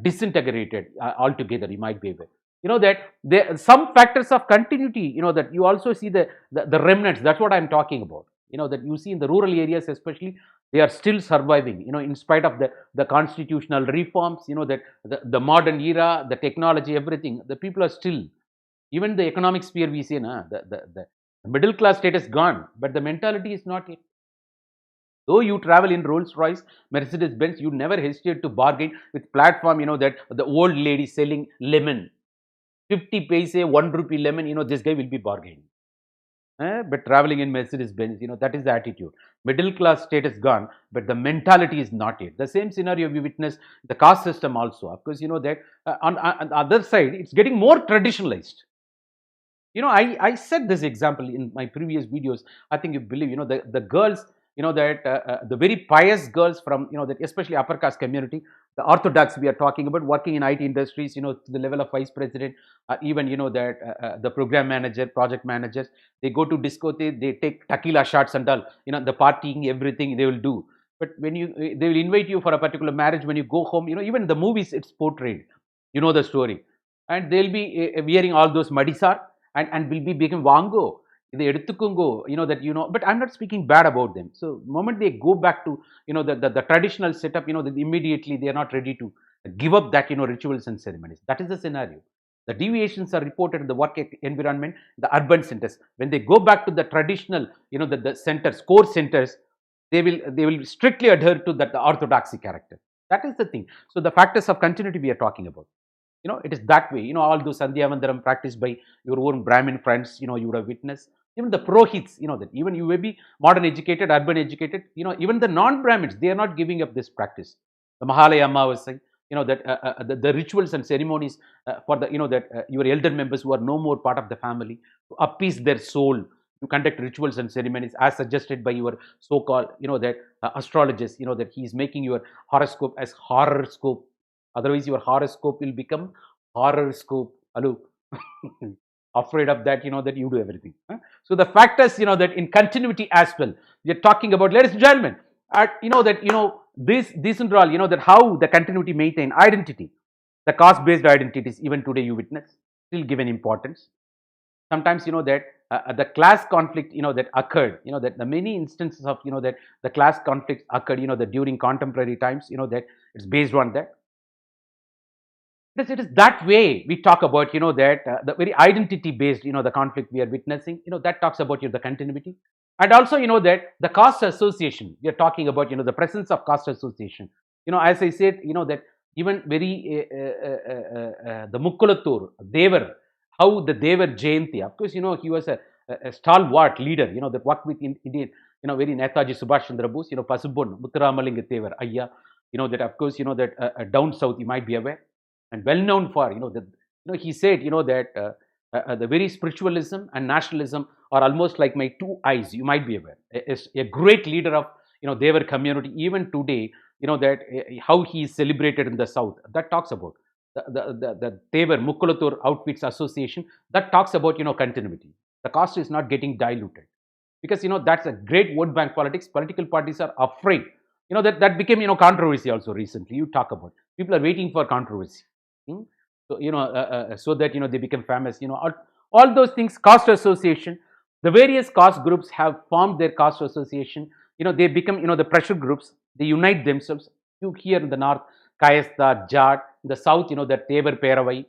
disintegrated altogether. You might be aware. That there some factors of continuity, that you also see the remnants. That's what I'm talking about. That you see in the rural areas especially, they are still surviving, in spite of the constitutional reforms, that the modern era, the technology, everything, the people are still, even the economic sphere we see, the middle class status gone, but the mentality is not yet. Though you travel in Rolls Royce, Mercedes Benz, you never hesitate to bargain with platform, that the old lady selling lemon, 50 paise, 1 rupee lemon, this guy will be bargaining. But traveling in Mercedes Benz, that is the attitude. Middle class status gone, but the mentality is not yet. The same scenario we witness the caste system also. Of course, that on the other side, it's getting more traditionalized. I said this example in my previous videos. I think you believe, the girls, that the very pious girls from, that especially upper caste community, the orthodox we are talking about, working in IT industries, to the level of vice president, even, that the program manager, project managers, they go to discotheque, they take tequila shots and all, the partying, everything they will do. But when they will invite you for a particular marriage, when you go home, even the movies it's portrayed, the story, and they'll be wearing all those madisar, and will be become wango, they edutukungo, but I'm not speaking bad about them. So moment they go back to the traditional setup, immediately they are not ready to give up that rituals and ceremonies. That is the scenario. The deviations are reported in the work environment, the urban centers. When they go back to the traditional, the centers, core centers, they will strictly adhere to that the orthodoxy character. That is the thing. So the factors of continuity we are talking about. It is that way. All those Sandhyavandaram practiced by your own Brahmin friends, you would have witnessed. Even the Purohits, that even you may be modern educated, urban educated, even the non-Brahmins, they are not giving up this practice. The Mahalaya Amavasai, that the rituals and ceremonies for the, that your elder members who are no more part of the family, to appease their soul, to conduct rituals and ceremonies as suggested by your so-called, that astrologist, that he is making your horoscope as horoscope. Otherwise, your horoscope will become horoscope. Hello. Afraid of that, that you do everything. So the factors, that in continuity as well, we are talking about, ladies and gentlemen, this and all, that how the continuity maintain identity, the caste-based identities, even today you witness, still given importance. Sometimes, that the class conflict, that occurred, that the many instances of, that the class conflicts occurred, that during contemporary times, that it's based on that. It is that way we talk about, that the very identity based, the conflict we are witnessing, that talks about the continuity. And also, that the caste association, we are talking about, the presence of caste association. As I said, that even very, the Mukkulatur, Devar, how the Devar Jayanti, of course, he was a stalwart leader, that worked with Indian, very Netaji Subhash Chandra Bose, Pasubun, Muthuramalinga Devar, Ayya. that of course, that down south you might be aware, and well known for, that, he said, that the very spiritualism and nationalism are almost like my two eyes. You might be aware. Is a great leader of, their community. Even today, that how he is celebrated in the south. That talks about the Tevar Mukkulatur Outfits Association. That talks about, continuity. The caste is not getting diluted, because that's a great vote bank politics. Political parties are afraid, that became, controversy also recently. You talk about, people are waiting for controversy. Hmm? So, so that, they become famous, all those things. Caste association, the various caste groups have formed their caste association. They become, the pressure groups. They unite themselves. You here in the north, Kayastha, Jat. In the south, the Tevar Peravai,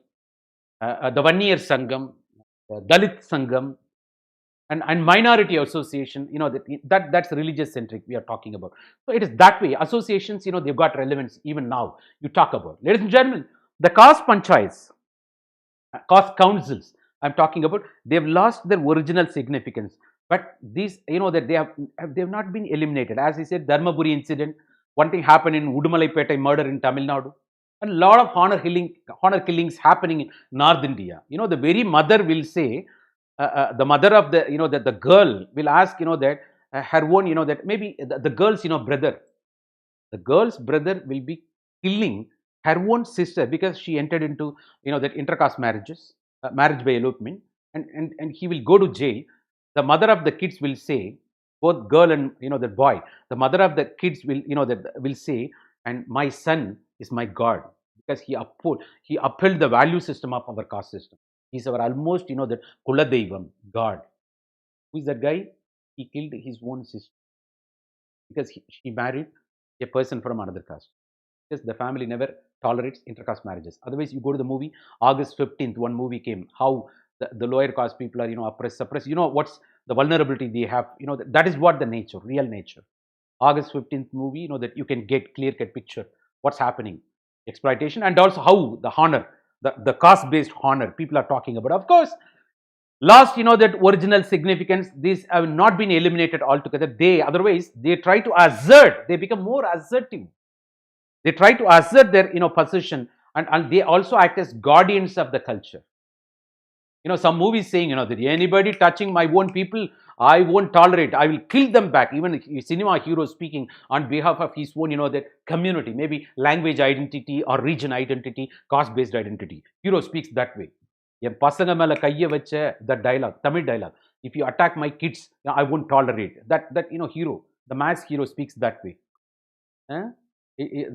the One Year Sangam, Dalit Sangam, and minority association. That's religious centric we are talking about. So it is that way. Associations, they've got relevance even now. You talk about, ladies and gentlemen, the caste panchayats, caste councils I'm talking about, they've lost their original significance. But these, that they've not been eliminated. As I said, Dharmaburi incident, one thing happened in Udumalaipetai murder in Tamil Nadu, and a lot of honor killings happening in North India. The very mother will say, the mother of the, that the girl will ask, that her own, that maybe the girl's, brother, the girl's brother will be killing her own sister because she entered into, that intercaste marriages, marriage by elopement, and he will go to jail. The mother of the kids will say, both girl and, the boy, the mother of the kids will, that will say, and my son is my God, because he upheld the value system of our caste system. He's our almost, that Kuladeivam, God. Who is that guy? He killed his own sister because she married a person from another caste. Because the family never tolerates intercaste marriages. Otherwise, you go to the movie, August 15th, one movie came, how the lower caste people are, oppressed, suppressed. What's the vulnerability they have. That is what the nature, real nature. August 15th movie, that you can get clear-cut picture what's happening. Exploitation, and also how the honor, the caste-based honor people are talking about. Of course, lost, that original significance. These have not been eliminated altogether. Otherwise, they try to assert, they become more assertive. They try to assert their, position, and they also act as guardians of the culture. Some movies saying, that anybody touching my own people, I won't tolerate. I will kill them back. Even a cinema hero speaking on behalf of his own, that community, maybe language identity or region identity, caste-based identity. Hero speaks that way. என் பசங்க மேல கைய வச்ச the dialogue, Tamil dialogue. If you attack my kids, I won't tolerate. That hero, the mass hero speaks that way.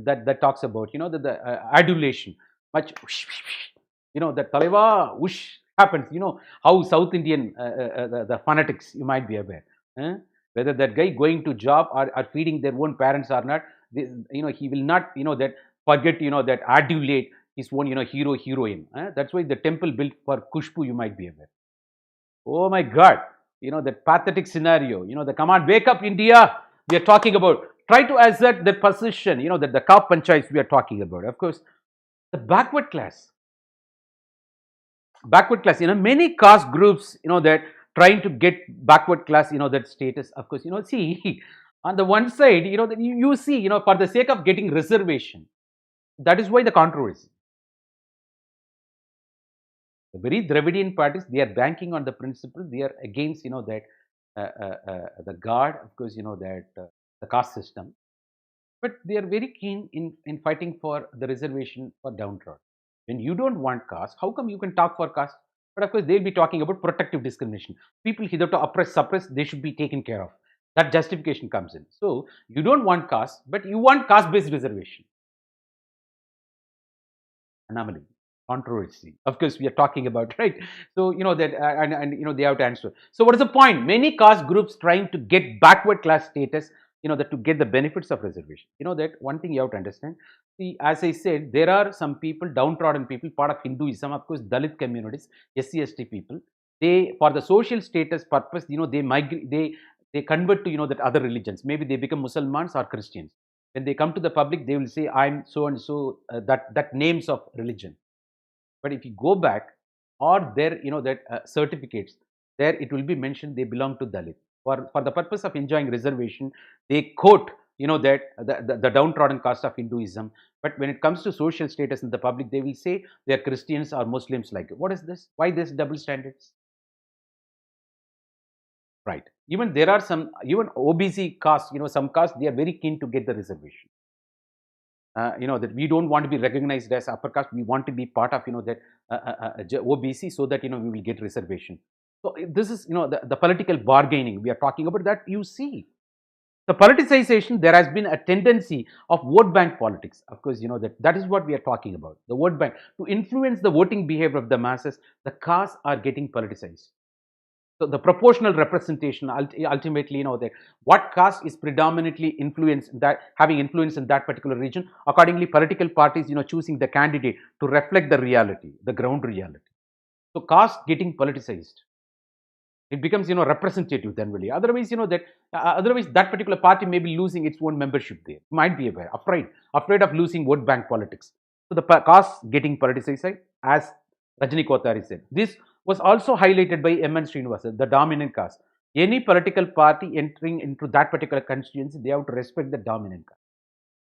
That talks about, the adulation. Much, that taleva, whoosh happens. How South Indian, the fanatics, you might be aware. Whether that guy going to job or feeding their own parents or not, he will not, that forget, that adulate his own, hero, heroine. That's why the temple built for Kushbu, you might be aware. Oh my God, that pathetic scenario, the command, wake up India, we are talking about. Try to assert that position, that the caste panchayats we are talking about. Of course, the backward class, many caste groups, that trying to get backward class, that status. Of course, see, on the one side, that you see, for the sake of getting reservation. That is why the controversy. The very Dravidian parties, they are banking on the principle. They are against, that the God, of course, that the caste system. But they are very keen in fighting for the reservation for downtrodden. When you don't want caste, how come you can talk for caste? But of course, they'll be talking about protective discrimination. People hitherto oppressed, suppressed, they should be taken care of. That justification comes in. So you don't want caste, but you want caste-based reservation. Anomaly, controversy. Of course, we are talking about, right? So that and they have to answer. So what is the point? Many caste groups trying to get backward class status, that to get the benefits of reservation. That one thing you have to understand. See, as I said, there are some people, downtrodden people, part of Hinduism, of course, Dalit communities, SC ST people. They, for the social status purpose, they migrate, they convert to, that other religions. Maybe they become Muslims or Christians. When they come to the public, they will say, I'm so and so, that names of religion. But if you go back, or their, that certificates, there it will be mentioned they belong to Dalit. For the purpose of enjoying reservation, they quote that the downtrodden caste of Hinduism. But when it comes to social status in the public, they will say they are Christians or Muslims. Like, what is this? Why this double standards? Right. Even there are some, even OBC caste, some caste, they are very keen to get the reservation. That we don't want to be recognized as upper caste. We want to be part of, that OBC, so that, we will get reservation. So this is, the political bargaining we are talking about, that you see. The politicization, there has been a tendency of vote bank politics. Of course, that is what we are talking about. The vote bank, to influence the voting behavior of the masses, the castes are getting politicized. So the proportional representation, ultimately, that what caste is predominantly influenced, that having influence in that particular region, accordingly political parties, choosing the candidate to reflect the reality, the ground reality. So caste getting politicized, it becomes, representative then really. Otherwise, that otherwise that particular party may be losing its own membership there. Might be aware, afraid of losing vote bank politics. So the caste getting politicized, as Rajni Kothari said. This was also highlighted by M.N. Srinivasan, the dominant caste. Any political party entering into that particular constituency, they have to respect the dominant caste.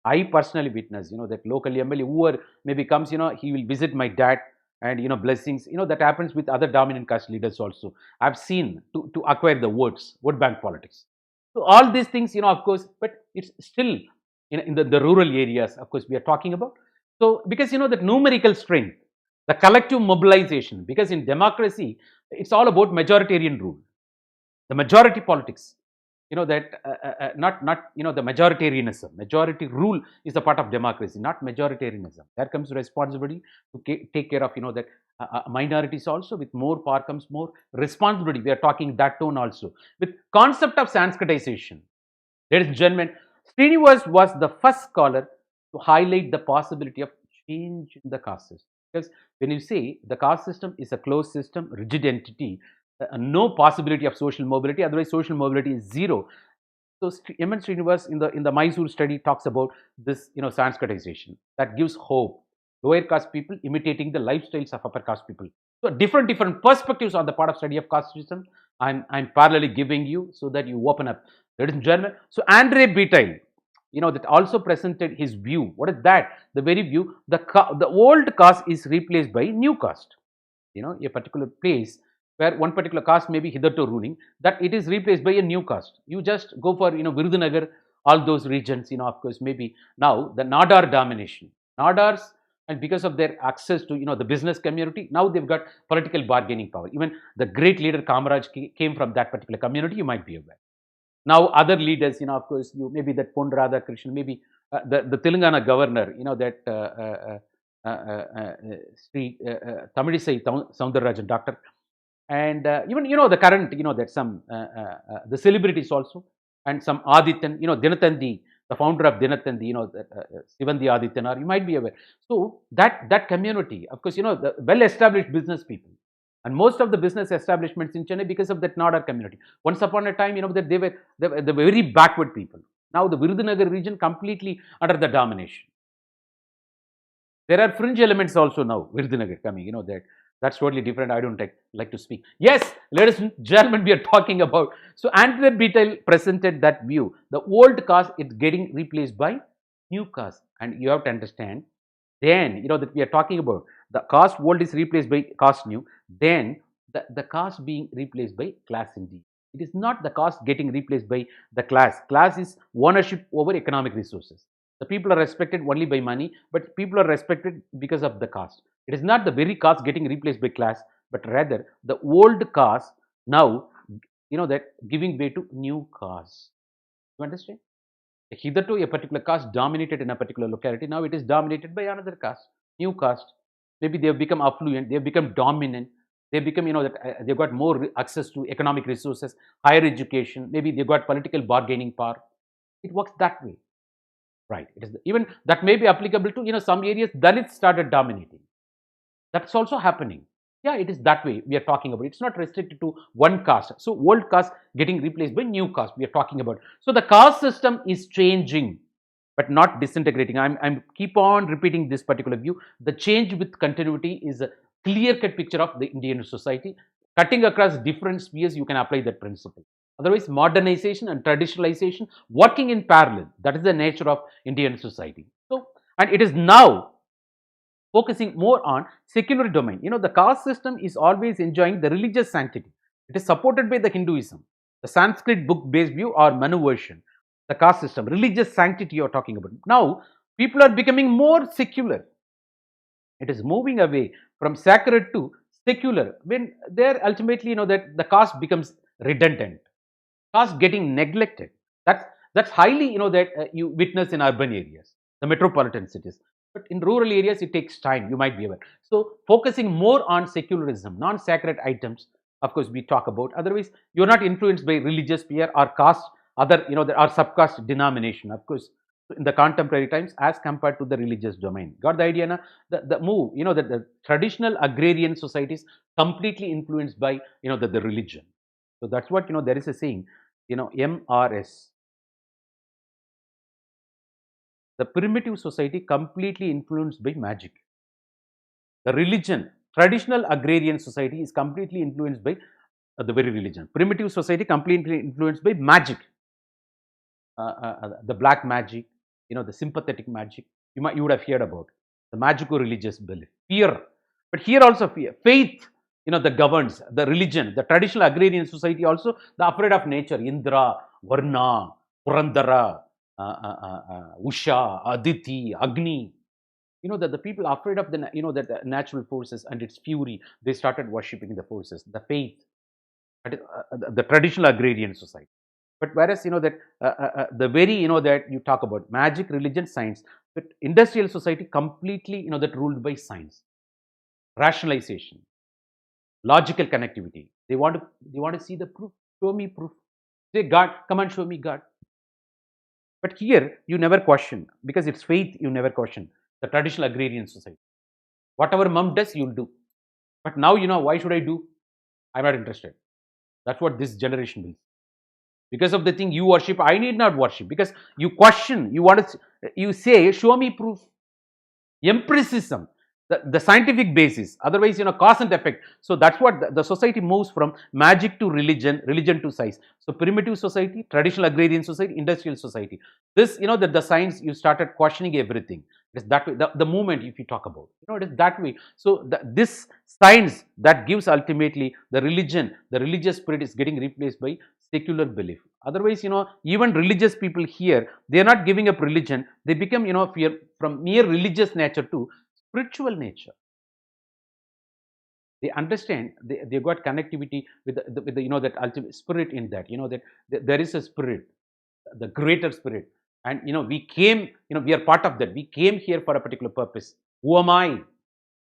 I personally witnessed, that local MLA, whoever maybe comes, he will visit my dad, and blessings, that happens with other dominant caste leaders also. I've seen to acquire the vote bank politics. So all these things, of course, but it's still in the rural areas, of course, we are talking about. So because, that numerical strength, the collective mobilization, because in democracy, it's all about majoritarian rule, the majority politics. That not the majoritarianism. Majority rule is a part of democracy, not majoritarianism. There comes responsibility to take care of, that minorities also. With more power comes more responsibility. We are talking that tone also. With concept of Sanskritization, ladies and gentlemen, Srinivas was the first scholar to highlight the possibility of change in the caste system. Because when you say the caste system is a closed system, rigid entity, no possibility of social mobility, otherwise social mobility is zero. So M.N. Srinivas in the Mysore study talks about this, Sanskritization that gives hope. Lower caste people imitating the lifestyles of upper caste people. So different perspectives on the part of study of caste system. I'm parallelly giving you so that you open up, ladies and gentlemen. So Andre Betail, that also presented his view. What is that? The very view, the old caste is replaced by new caste. A particular place where one particular caste may be hitherto ruling, that it is replaced by a new caste. You just go for, Virudhunagar, all those regions, of course, maybe now the Nadar domination. Nadars, and because of their access to, the business community, now they've got political bargaining power. Even the great leader Kamaraj came from that particular community, you might be aware. Now other leaders, of course, you maybe that Pon Radhakrishnan, maybe the Telangana governor, that Sri Tamilisai Soundararajan, Doctor, and even, the current, that some the celebrities also, and some Adityan, Dinatandi, the founder of Dinatandi, Sivandi Adityanar, you might be aware. So that community, of course, the well-established business people, and most of the business establishments in Chennai, because of that Nadar community. Once upon a time, that they were very backward people. Now the Virudhunagar region completely under the domination. There are fringe elements also now, Virudhunagar coming, that's totally different. I don't like to speak. Yes, ladies and gentlemen, we are talking about. So Andre Betail presented that view. The old caste is getting replaced by new caste. And you have to understand, then, that we are talking about the caste old is replaced by caste new. Then the caste being replaced by class indeed. It is not the caste getting replaced by the class. Class is ownership over economic resources. The people are respected only by money, but people are respected because of the caste. It is not the very caste getting replaced by class, but rather the old caste now, that giving way to new caste. You understand? Hitherto, a particular caste dominated in a particular locality. Now it is dominated by another caste, new caste. Maybe they have become affluent, they have become dominant. They become, that they've got more access to economic resources, higher education. Maybe they've got political bargaining power. It works that way. Right. It is even that may be applicable to, some areas. Dalits started dominating. That's also happening. Yeah, it is that way we are talking about. It's not restricted to one caste. So old caste getting replaced by new caste we are talking about. So the caste system is changing, but not disintegrating. I'm keep on repeating this particular view. The change with continuity is a clear-cut picture of the Indian society. Cutting across different spheres, you can apply that principle. Otherwise, modernization and traditionalization working in parallel. That is the nature of Indian society. So, and it is now focusing more on secular domain. The caste system is always enjoying the religious sanctity. It is supported by the Hinduism, the Sanskrit book-based view or Manu version, the caste system, religious sanctity you're talking about. Now, people are becoming more secular. It is moving away from sacred to secular when there ultimately, that the caste becomes redundant, caste getting neglected. That's highly, that you witness in urban areas, the metropolitan cities. But in rural areas, it takes time. You might be aware. So focusing more on secularism, non-sacred items. Of course, we talk about. Otherwise, you're not influenced by religious fear or caste, other, there are subcaste denomination. Of course, in the contemporary times, as compared to the religious domain. Got the idea? Na? The move, that the traditional agrarian societies completely influenced by, the religion. So that's what, there is a saying, MRS. The primitive society completely influenced by magic. The religion, traditional agrarian society is completely influenced by the very religion. Primitive society completely influenced by magic. The black magic, the sympathetic magic. You would have heard about the magico-religious belief. Fear. But here also fear. Faith, that governs the religion. The traditional agrarian society also, the afraid of nature. Indra, Varna, Purandara, Usha, Aditi, Agni. That the people are afraid of the, that the natural forces and its fury. They started worshipping the forces, the faith, the traditional agrarian society. But whereas, that the very, that you talk about magic, religion, science, but industrial society completely, that ruled by science, rationalization, logical connectivity. They want to see the proof. Show me proof. Say, God, come and show me God. But here, you never question, because it's faith, you never question. The traditional agrarian society. Whatever mom does, you'll do. But now, why should I do? I'm not interested. That's what this generation will. Because of the thing you worship, I need not worship. Because you question, you say, show me proof. Empiricism, the scientific basis. Otherwise, cause and effect. So that's what the society moves from magic to religion, religion to science. So primitive society, traditional agrarian society, industrial society. This, that the science, you started questioning everything. It is that way. The movement, if you talk about, it is that way. So this science that gives ultimately the religion, the religious spirit is getting replaced by secular belief. Otherwise, even religious people here, they are not giving up religion. They become, fear from mere religious nature to spiritual nature. They understand, they got connectivity with the that ultimate spirit in that, that there is a spirit, the greater spirit. And, we came, we are part of that. We came here for a particular purpose. Who am I?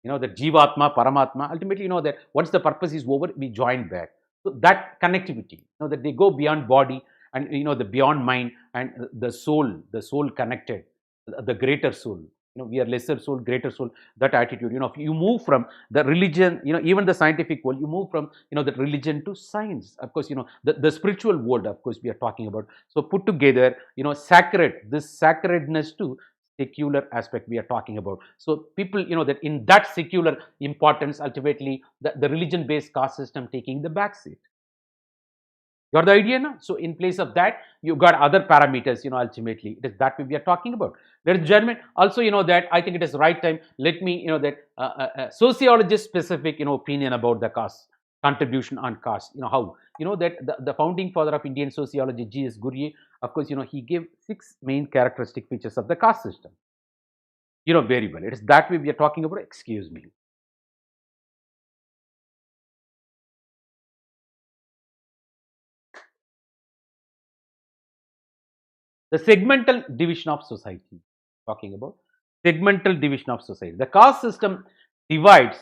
That Jivatma, Paramatma. Ultimately, that once the purpose is over, we join back. So that connectivity, that they go beyond body and, the beyond mind and the soul connected, the greater soul. We are lesser soul, greater soul, that attitude. You move from the religion, even the scientific world, you move from, that religion to science. Of course, the spiritual world, of course, we are talking about. So put together, this sacredness to secular aspect we are talking about. So people, that in that secular importance, ultimately, the religion-based caste system taking the back seat. You got the idea now? So in place of that, you got other parameters, ultimately. It is that we are talking about. Ladies and gentlemen, also, that I think it is right time. Let me, that sociologist specific, opinion about the caste, contribution on caste. How? That the founding father of Indian sociology, G.S. Gurye, of course, he gave 6 main characteristic features of the caste system. Very well. It is that way we are talking about. Excuse me. The segmental division of society, talking about segmental division of society. The caste system divides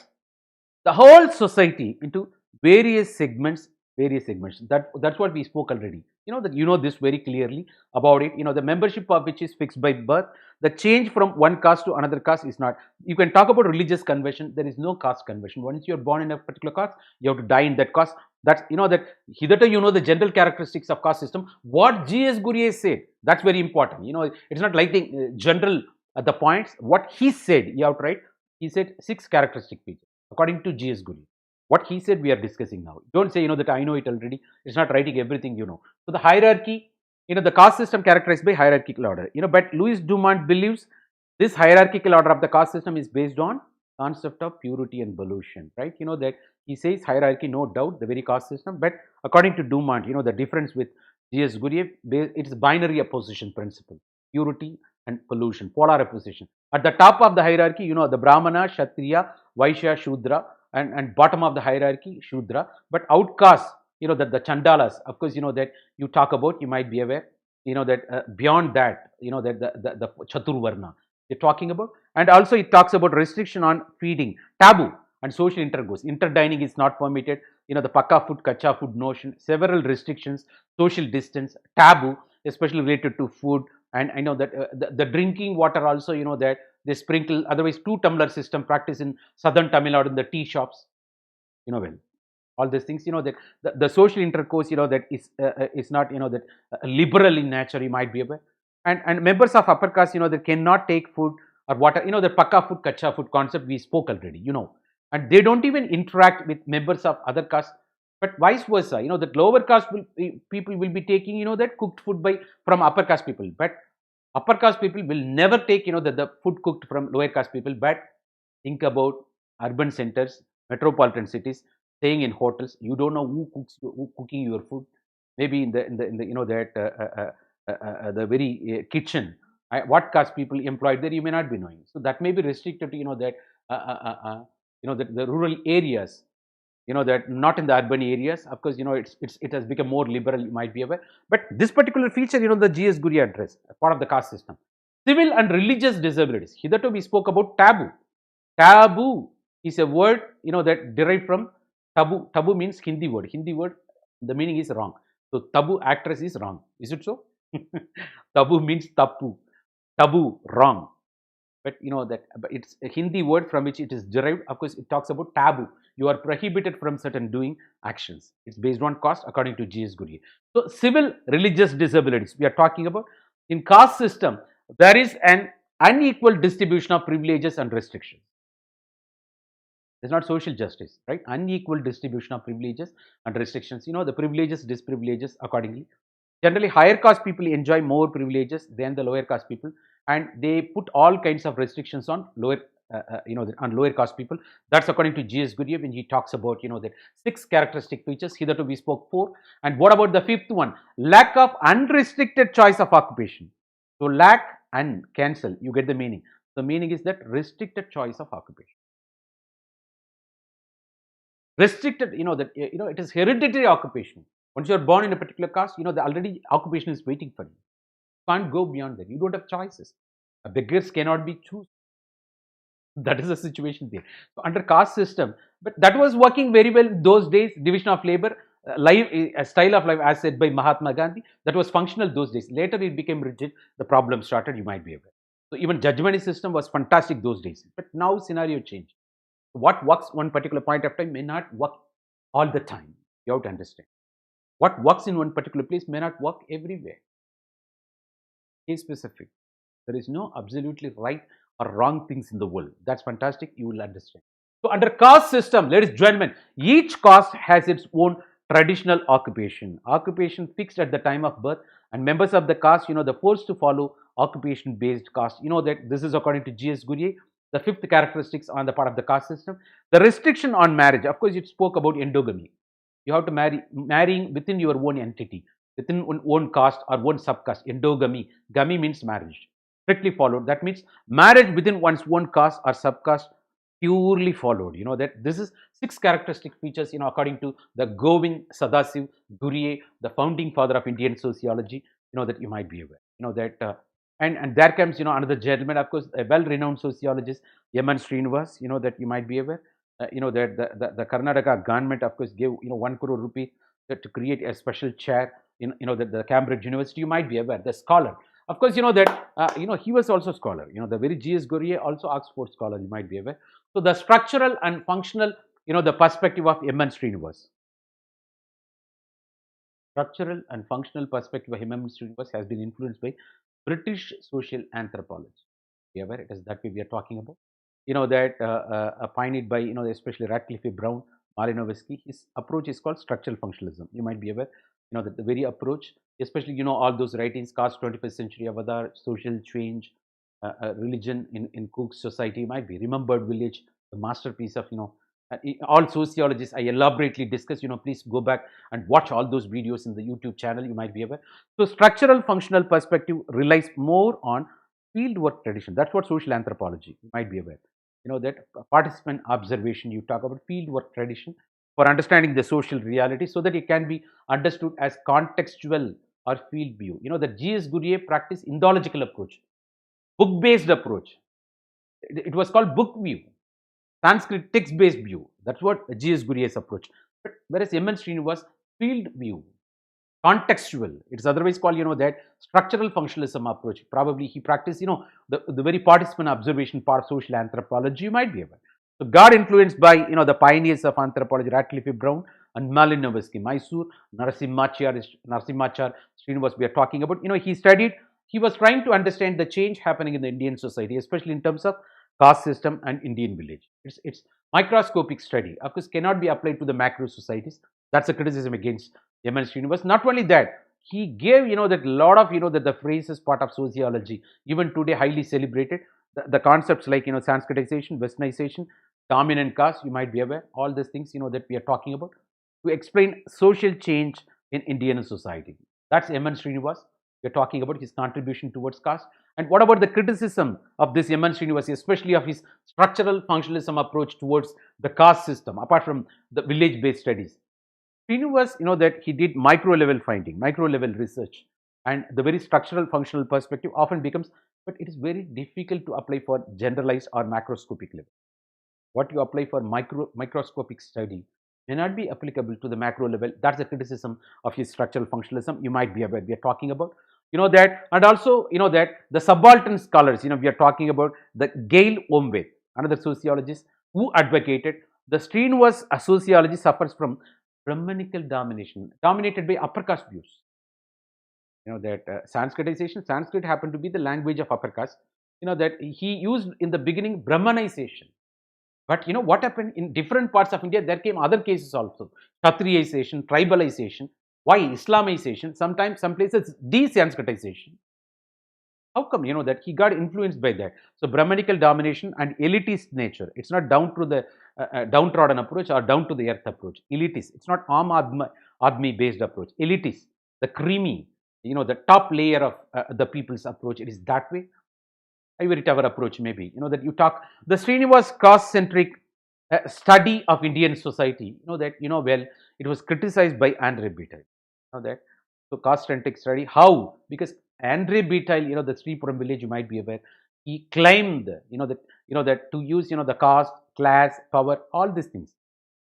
the whole society into various segments. That's what we spoke already. That this very clearly about it. The membership of which is fixed by birth. The change from one caste to another caste is not. You can talk about religious conversion. There is no caste conversion. Once you are born in a particular caste, you have to die in that caste. That's that hitherto the general characteristics of caste system. What G.S. Gurye said, that's very important. It's not like the general the points. What he said, outright, he said 6 characteristic features according to G.S. Gurye. What he said we are discussing now. Don't say, that I know it already. It's not writing everything you know. So the hierarchy, the caste system characterized by hierarchical order. But Louis Dumont believes this hierarchical order of the caste system is based on concept of purity and pollution, right? That he says hierarchy, no doubt, the very caste system, but according to Dumont, the difference with G.S. Guriev, it's binary opposition principle, purity and pollution, polar opposition. At the top of the hierarchy, the Brahmana, Kshatriya, Vaishya, Shudra, and bottom of the hierarchy, Shudra. But outcasts, that the Chandalas, of course, that you talk about, you might be aware, that beyond that, that the Chaturvarna you're talking about. And also it talks about restriction on feeding, taboo, and social intercourse. Interdining is not permitted. The pakka food, kacha food notion, several restrictions, social distance, taboo, especially related to food. And I know that the drinking water also, that they sprinkle, otherwise two tumbler system practice in southern Tamil Nadu in the tea shops, well, all these things, that the social intercourse, that is not, that liberal in nature, you might be aware. And members of upper caste, they cannot take food or water, the pakka food, kacha food concept we spoke already, and they don't even interact with members of other castes. But vice versa, that lower caste people will be taking, that cooked food by from upper caste people. But upper caste people will never take, the food cooked from lower caste people. But think about urban centers, metropolitan cities, staying in hotels. You don't know who cooking your food. Maybe in the that the very kitchen. What caste people employed there, you may not be knowing. So that may be restricted to that uh, uh, uh, uh, the rural areas. That not in the urban areas. Of course, it has become more liberal. You might be aware. But this particular feature, the G.S. Guri address, part of the caste system. Civil and religious disabilities. Hitherto we spoke about taboo. Taboo is a word, that derived from taboo. Taboo means Hindi word. Hindi word, the meaning is wrong. So taboo actress is wrong. Is it so? Taboo means tapu. Taboo, wrong. But but it's a Hindi word from which it is derived. Of course, it talks about taboo. You are prohibited from certain doing actions. It's based on caste according to G.S. Gurye. So civil religious disabilities we are talking about. In caste system, there is an unequal distribution of privileges and restrictions. It's not social justice, right? Unequal distribution of privileges and restrictions. The privileges, disprivileges accordingly. Generally, higher caste people enjoy more privileges than the lower caste people, and they put all kinds of restrictions on lower, on lower caste people. That's according to G.S. Gurye when he talks about, that 6 characteristic features. Hitherto we spoke 4. And what about the 5th one? Lack of unrestricted choice of occupation. So lack and cancel, you get the meaning. The meaning is that restricted choice of occupation. Restricted, that it is hereditary occupation. Once you are born in a particular caste, the already occupation is waiting for you. You can't go beyond that. You don't have choices. Beggars cannot be chosen. That is the situation there. So under caste system, but that was working very well those days. Division of labor, life, a style of life, as said by Mahatma Gandhi, that was functional those days. Later it became rigid. The problem started. You might be aware. So even judgment system was fantastic those days. But now scenario changed. What works one particular point of time may not work all the time. You have to understand. What works in one particular place may not work everywhere. Case specific. There is no absolutely right or wrong things in the world. That's fantastic. You will understand. So under caste system, ladies and gentlemen, each caste has its own traditional occupation. Occupation fixed at the time of birth, and members of the caste, they're forced to follow occupation-based caste. That this is according to G.S. Gurye, the 5th characteristics on the part of the caste system. The restriction on marriage. Of course, it spoke about endogamy. You have to marrying within your own entity, within own caste or one subcaste. Endogamy. Gami means marriage. Strictly followed. That means marriage within one's own caste or subcaste purely followed. That this is 6 characteristic features, according to the Govind Sadasiv Gurye, the founding father of Indian sociology, that you might be aware. That and there comes, another gentleman, of course, a well-renowned sociologist, Yaman Srinivas, that you might be aware. That the Karnataka government, of course, gave 1 crore rupee to create a special chair in the Cambridge University. You might be aware. The scholar, of course, that he was also a scholar. The very G.S. Gurye, also Oxford scholar. You might be aware. So the structural and functional, the perspective of Yaman Srinivas. Structural and functional perspective of Yaman Srinivas has been influenced by British social anthropology. Be aware, it is that way we are talking about. That pioneered by, especially Radcliffe Brown, Malinowski. His approach is called structural functionalism. You might be aware, that the very approach, especially, all those writings, Caste, 21st Century Avatar, Social Change, Religion in Cook's Society, might be Remembered Village, the masterpiece of, all sociologists I elaborately discuss. Please go back and watch all those videos in the YouTube channel. You might be aware. So, structural functional perspective relies more on field work tradition. That's what social anthropology, you might be aware. That participant observation, you talk about field work tradition for understanding the social reality so that it can be understood as contextual or field view. The G.S. Gurye practiced indological approach, book based approach. It was called book view, Sanskrit text based view. That's what G.S. Gurye's approach. But whereas M.N. Srini was field view, contextual. It's otherwise called, that structural functionalism approach. Probably he practiced, the very participant observation part of social anthropology, you might be aware. So got influenced by, the pioneers of anthropology, Radcliffe Brown and Malinowski, Mysore, Narasimhachar Srinivas we are talking about. He was trying to understand the change happening in the Indian society, especially in terms of caste system and Indian village. It's microscopic study. Of course, cannot be applied to the macro societies. That's a criticism against M.N. Srinivas. Not only that, he gave, that lot of, that the phrases part of sociology, even today highly celebrated, the concepts like, Sanskritization, Westernization, dominant caste, you might be aware, all these things, that we are talking about, to explain social change in Indian society. That's M.N. Srinivas. We're talking about his contribution towards caste. And what about the criticism of this M.N. Srinivas, especially of his structural functionalism approach towards the caste system, apart from the village-based studies? Srinivas, that he did micro-level finding, micro-level research, and the very structural functional perspective often becomes, but it is very difficult to apply for generalized or macroscopic level. What you apply for microscopic study may not be applicable to the macro level. That's the criticism of his structural functionalism. You might be aware we are talking about. That, and also, that the subaltern scholars, we are talking about the Gail Ombe, another sociologist who advocated the Srinivas sociology suffers from Brahmanical domination, dominated by upper caste views. That Sanskritization, Sanskrit happened to be the language of upper caste. That he used in the beginning Brahmanization. But what happened in different parts of India, there came other cases also. Kshatriyization, tribalization. Why Islamization? Sometimes, some places, de-Sanskritization. How come, that he got influenced by that? So, Brahmanical domination and elitist nature. It's not down to the downtrodden approach or down to the earth approach. Elitist. It's not Admi based approach. Elitist. The creamy, the top layer of the people's approach. It is that way. Ivory tower approach, maybe, that you talk, the Srinivas caste-centric study of Indian society, that, well, it was criticized by Andre Betail, that, so caste-centric study, how? Because Andre Betail, the Sripuram village, you might be aware, he claimed, that to use, the caste, class, power, all these things,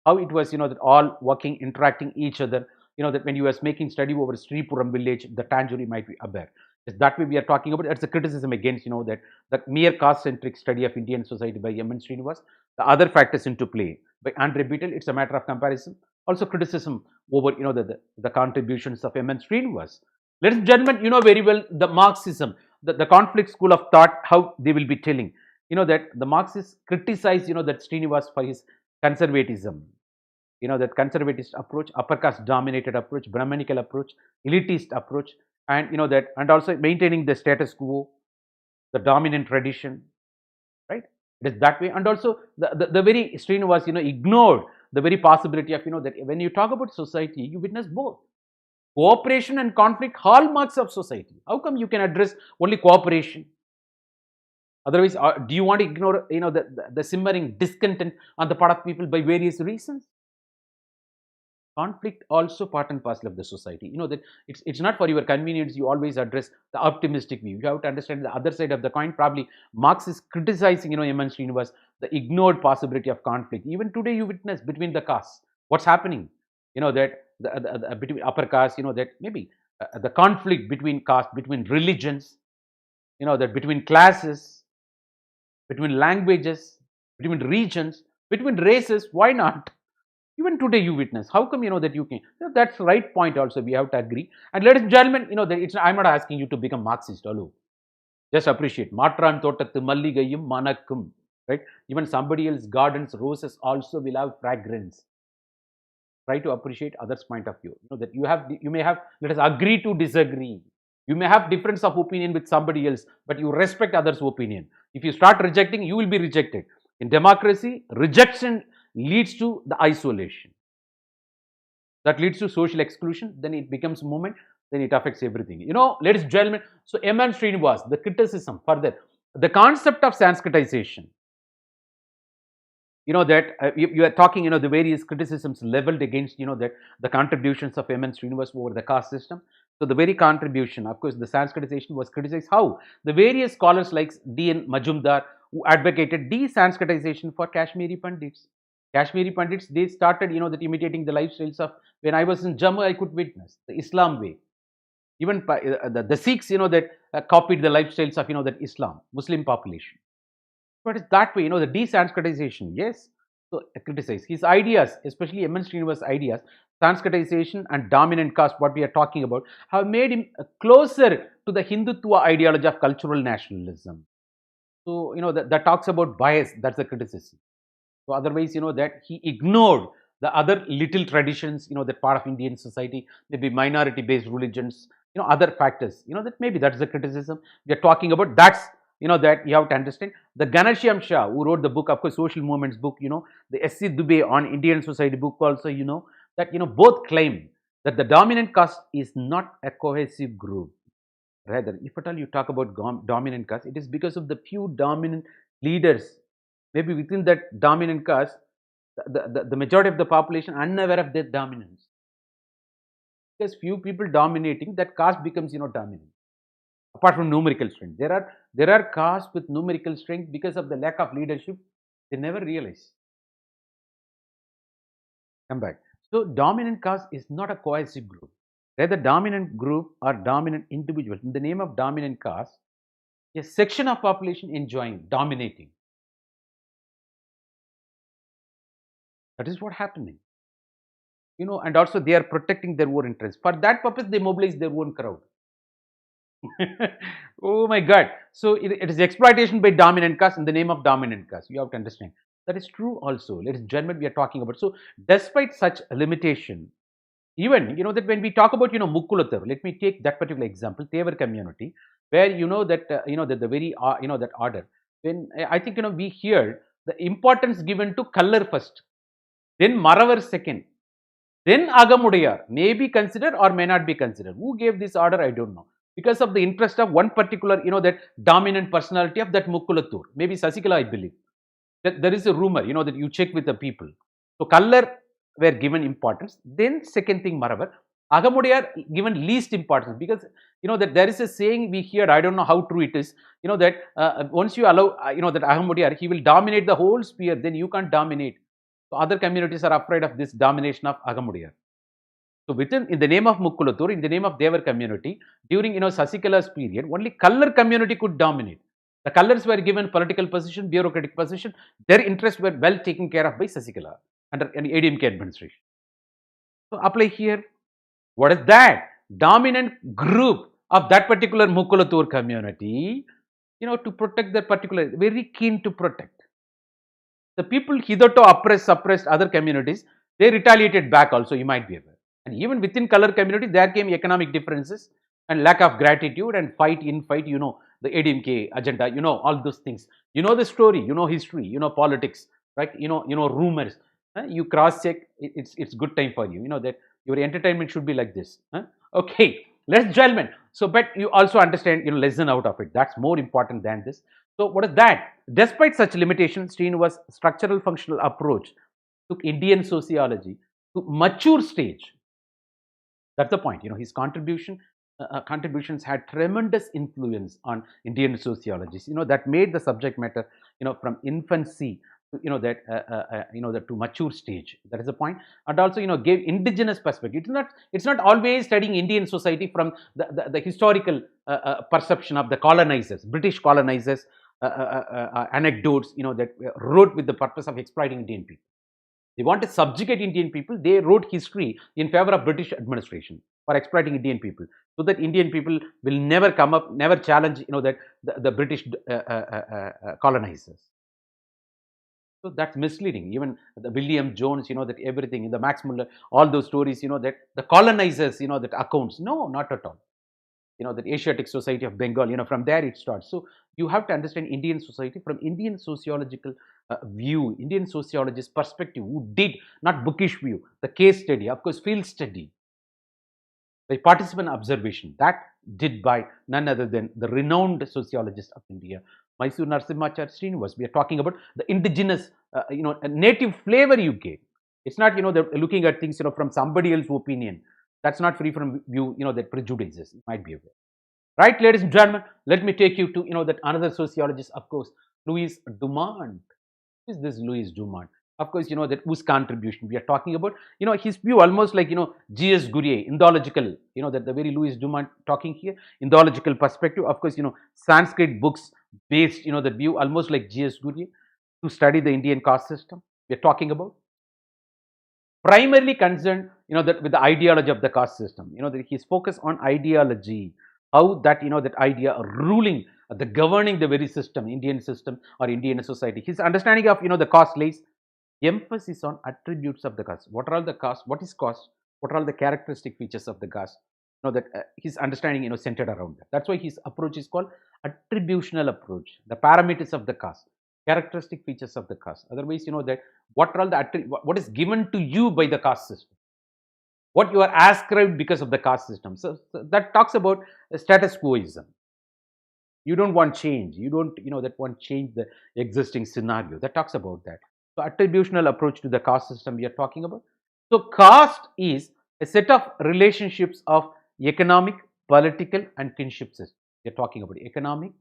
how it was, that all working, interacting each other, that when you was making study over Sripuram village, the Tanjore might be aware. It's that way we are talking about. It's a criticism against, that the mere caste-centric study of Indian society by M.N. Srinivas. The other factors into play by Andre Betail. It's a matter of comparison. Also criticism over, the contributions of M.N. Srinivas. Ladies and gentlemen, very well the Marxism, the conflict school of thought, how they will be telling. That the Marxists criticize, that Srinivas for his conservatism. That conservatist approach, upper caste dominated approach, Brahmanical approach, elitist approach, and that, and also maintaining the status quo, the dominant tradition, right? It is that way. And also the very Srinivas, ignored the very possibility of, that when you talk about society, you witness both cooperation and conflict, hallmarks of society. How come you can address only cooperation? Otherwise, do you want to ignore, the simmering discontent on the part of people by various reasons? Conflict also part and parcel of the society. That it's not for your convenience. You always address the optimistic view. You have to understand the other side of the coin. Probably Marx is criticizing, M.N. Srinivas, the ignored possibility of conflict. Even today, you witness between the castes. What's happening? That the between upper caste. That maybe the conflict between castes, between religions. That between classes, between languages, between regions, between races. Why not? Even today you witness. How come that you can? That's the right point also. We have to agree. And ladies and gentlemen, that I'm not asking you to become Marxist. Hello. Just appreciate. Matran thotattu malligayum manakkum. Right? Even somebody else's gardens, roses also will have fragrance. Try to appreciate others' point of view. That you may have, let us agree to disagree. You may have difference of opinion with somebody else, but you respect others' opinion. If you start rejecting, you will be rejected. In democracy, rejection leads to the isolation. That leads to social exclusion. Then it becomes movement. Then it affects everything. Ladies and gentlemen. So M.N. Srinivas, the criticism further, the concept of Sanskritization. That you are talking, the various criticisms leveled against, that the contributions of M.N. Srinivas over the caste system. So the very contribution, of course, the Sanskritization was criticized. How? The various scholars like D.N. Majumdar, who advocated de-Sanskritization for Kashmiri Pandits. Kashmiri Pandits, they started, that imitating the lifestyles of, when I was in Jammu, I could witness the Islam way. Even the Sikhs, that copied the lifestyles of, that Islam, Muslim population. But it's that way, the de-Sanskritization, yes. So criticize his ideas, especially M.N. Srinivas' ideas, Sanskritization and dominant caste, what we are talking about, have made him closer to the Hindutva ideology of cultural nationalism. So, that talks about bias, that's the criticism. So otherwise, that he ignored the other little traditions, that part of Indian society, maybe minority-based religions, other factors, that maybe that's the criticism we are talking about. That's, that you have to understand. The Ganashyam Shah, who wrote the book, of course, Social Movements book, the S.C. Dubey on Indian society book also, that, both claim that the dominant caste is not a cohesive group. Rather, if at all you talk about dominant caste, it is because of the few dominant leaders. Maybe within that dominant caste, the majority of the population unaware of their dominance. Because few people dominating, that caste becomes, dominant. Apart from numerical strength, there are castes with numerical strength because of the lack of leadership. They never realize. Come back. So dominant caste is not a cohesive group. Rather, dominant group or dominant individual. In the name of dominant caste, a section of population enjoying, dominating. That is what happening. And also they are protecting their own interests. For that purpose, they mobilize their own crowd. Oh my God. So it is exploitation by dominant caste in the name of dominant caste. You have to understand. That is true also. Ladies and gentlemen, we are talking about. So despite such a limitation, even, that when we talk about, Mukkulathur, let me take that particular example, Tevar community, where, that, that the very, that order. When I think, we hear the importance given to color first, then Maravar second, then Agamudayar may be considered or may not be considered. Who gave this order? I don't know. Because of the interest of one particular, that dominant personality of that Mukkulathur. Maybe Sasikala, I believe. That there is a rumor, that you check with the people. So color were given importance. Then second thing, Maravar. Agamudayar given least importance because, that there is a saying we hear, I don't know how true it is, that once you allow, that Agamudayar, he will dominate the whole sphere, then you can't dominate. So other communities are afraid of this domination of Agamudayar. So in the name of Mukkulathur, in the name of Devar community, during, Sasikala's period, only color community could dominate. The colors were given political position, bureaucratic position. Their interests were well taken care of by Sasikala under an ADMK administration. So apply here. What is that? Dominant group of that particular Mukkulathur community, to protect that particular, very keen to protect. The people hitherto suppressed other communities, they retaliated back also, you might be aware. And even within color community, there came economic differences and lack of gratitude and fight, the ADMK agenda, all those things. The story, history, politics, right? Rumors. You cross check, it's good time for you. That your entertainment should be like this. Okay, ladies and gentlemen. So, but you also understand, lesson out of it. That's more important than this. So, what is that? Despite such limitations, Srinivas' structural functional approach took Indian sociology to mature stage. That's the point. His contributions had tremendous influence on Indian sociologists. That made the subject matter, from infancy to, that to mature stage. That is the point. And also, gave indigenous perspective. It's not always studying Indian society from the historical perception of the colonizers, British colonizers, anecdotes, that wrote with the purpose of exploiting Indian people. They want to subjugate Indian people. They wrote history in favor of British administration for exploiting Indian people, so that Indian people will never come up, never challenge, that the British colonizers. So that's misleading. Even the William Jones, that everything in the Max Muller, all those stories, that the colonizers, that accounts. No, not at all. That Asiatic Society of Bengal, from there it starts. So you have to understand Indian society from Indian sociological view, Indian sociologist perspective, who did not bookish view, the case study, of course, field study, by participant observation, that did by none other than the renowned sociologist of India, Mysore Narasimhachar Srinivas. We are talking about the indigenous, a native flavor you gave. It's not, looking at things, from somebody else's opinion. That's not free from view, that prejudices. It might be aware. Right, ladies and gentlemen, let me take you to, that another sociologist, of course, Louis Dumont. Who is this Louis Dumont? Of course, that whose contribution we are talking about. His view almost like, G.S. Gurye, Indological, that the very Louis Dumont talking here, Indological perspective. Of course, Sanskrit books based, the view almost like G.S. Gurye to study the Indian caste system. We are talking about primarily concerned, that with the ideology of the caste system. That his focus on ideology, how that, that idea of ruling, the governing the very system, Indian system or Indian society. His understanding of, the caste lays emphasis on attributes of the caste. What are all the caste? What is caste? What are all the characteristic features of the caste? That his understanding, centered around that. That's why his approach is called attributional approach. The parameters of the caste, characteristic features of the caste. Otherwise, that what are all the what is given to you by the caste system, what you are ascribed because of the caste system. So that talks about status quoism. You don't want change. You don't, that want change the existing scenario. That talks about that. So attributional approach to the caste system we are talking about. So caste is a set of relationships of economic, political, and kinship system. We are talking about economic,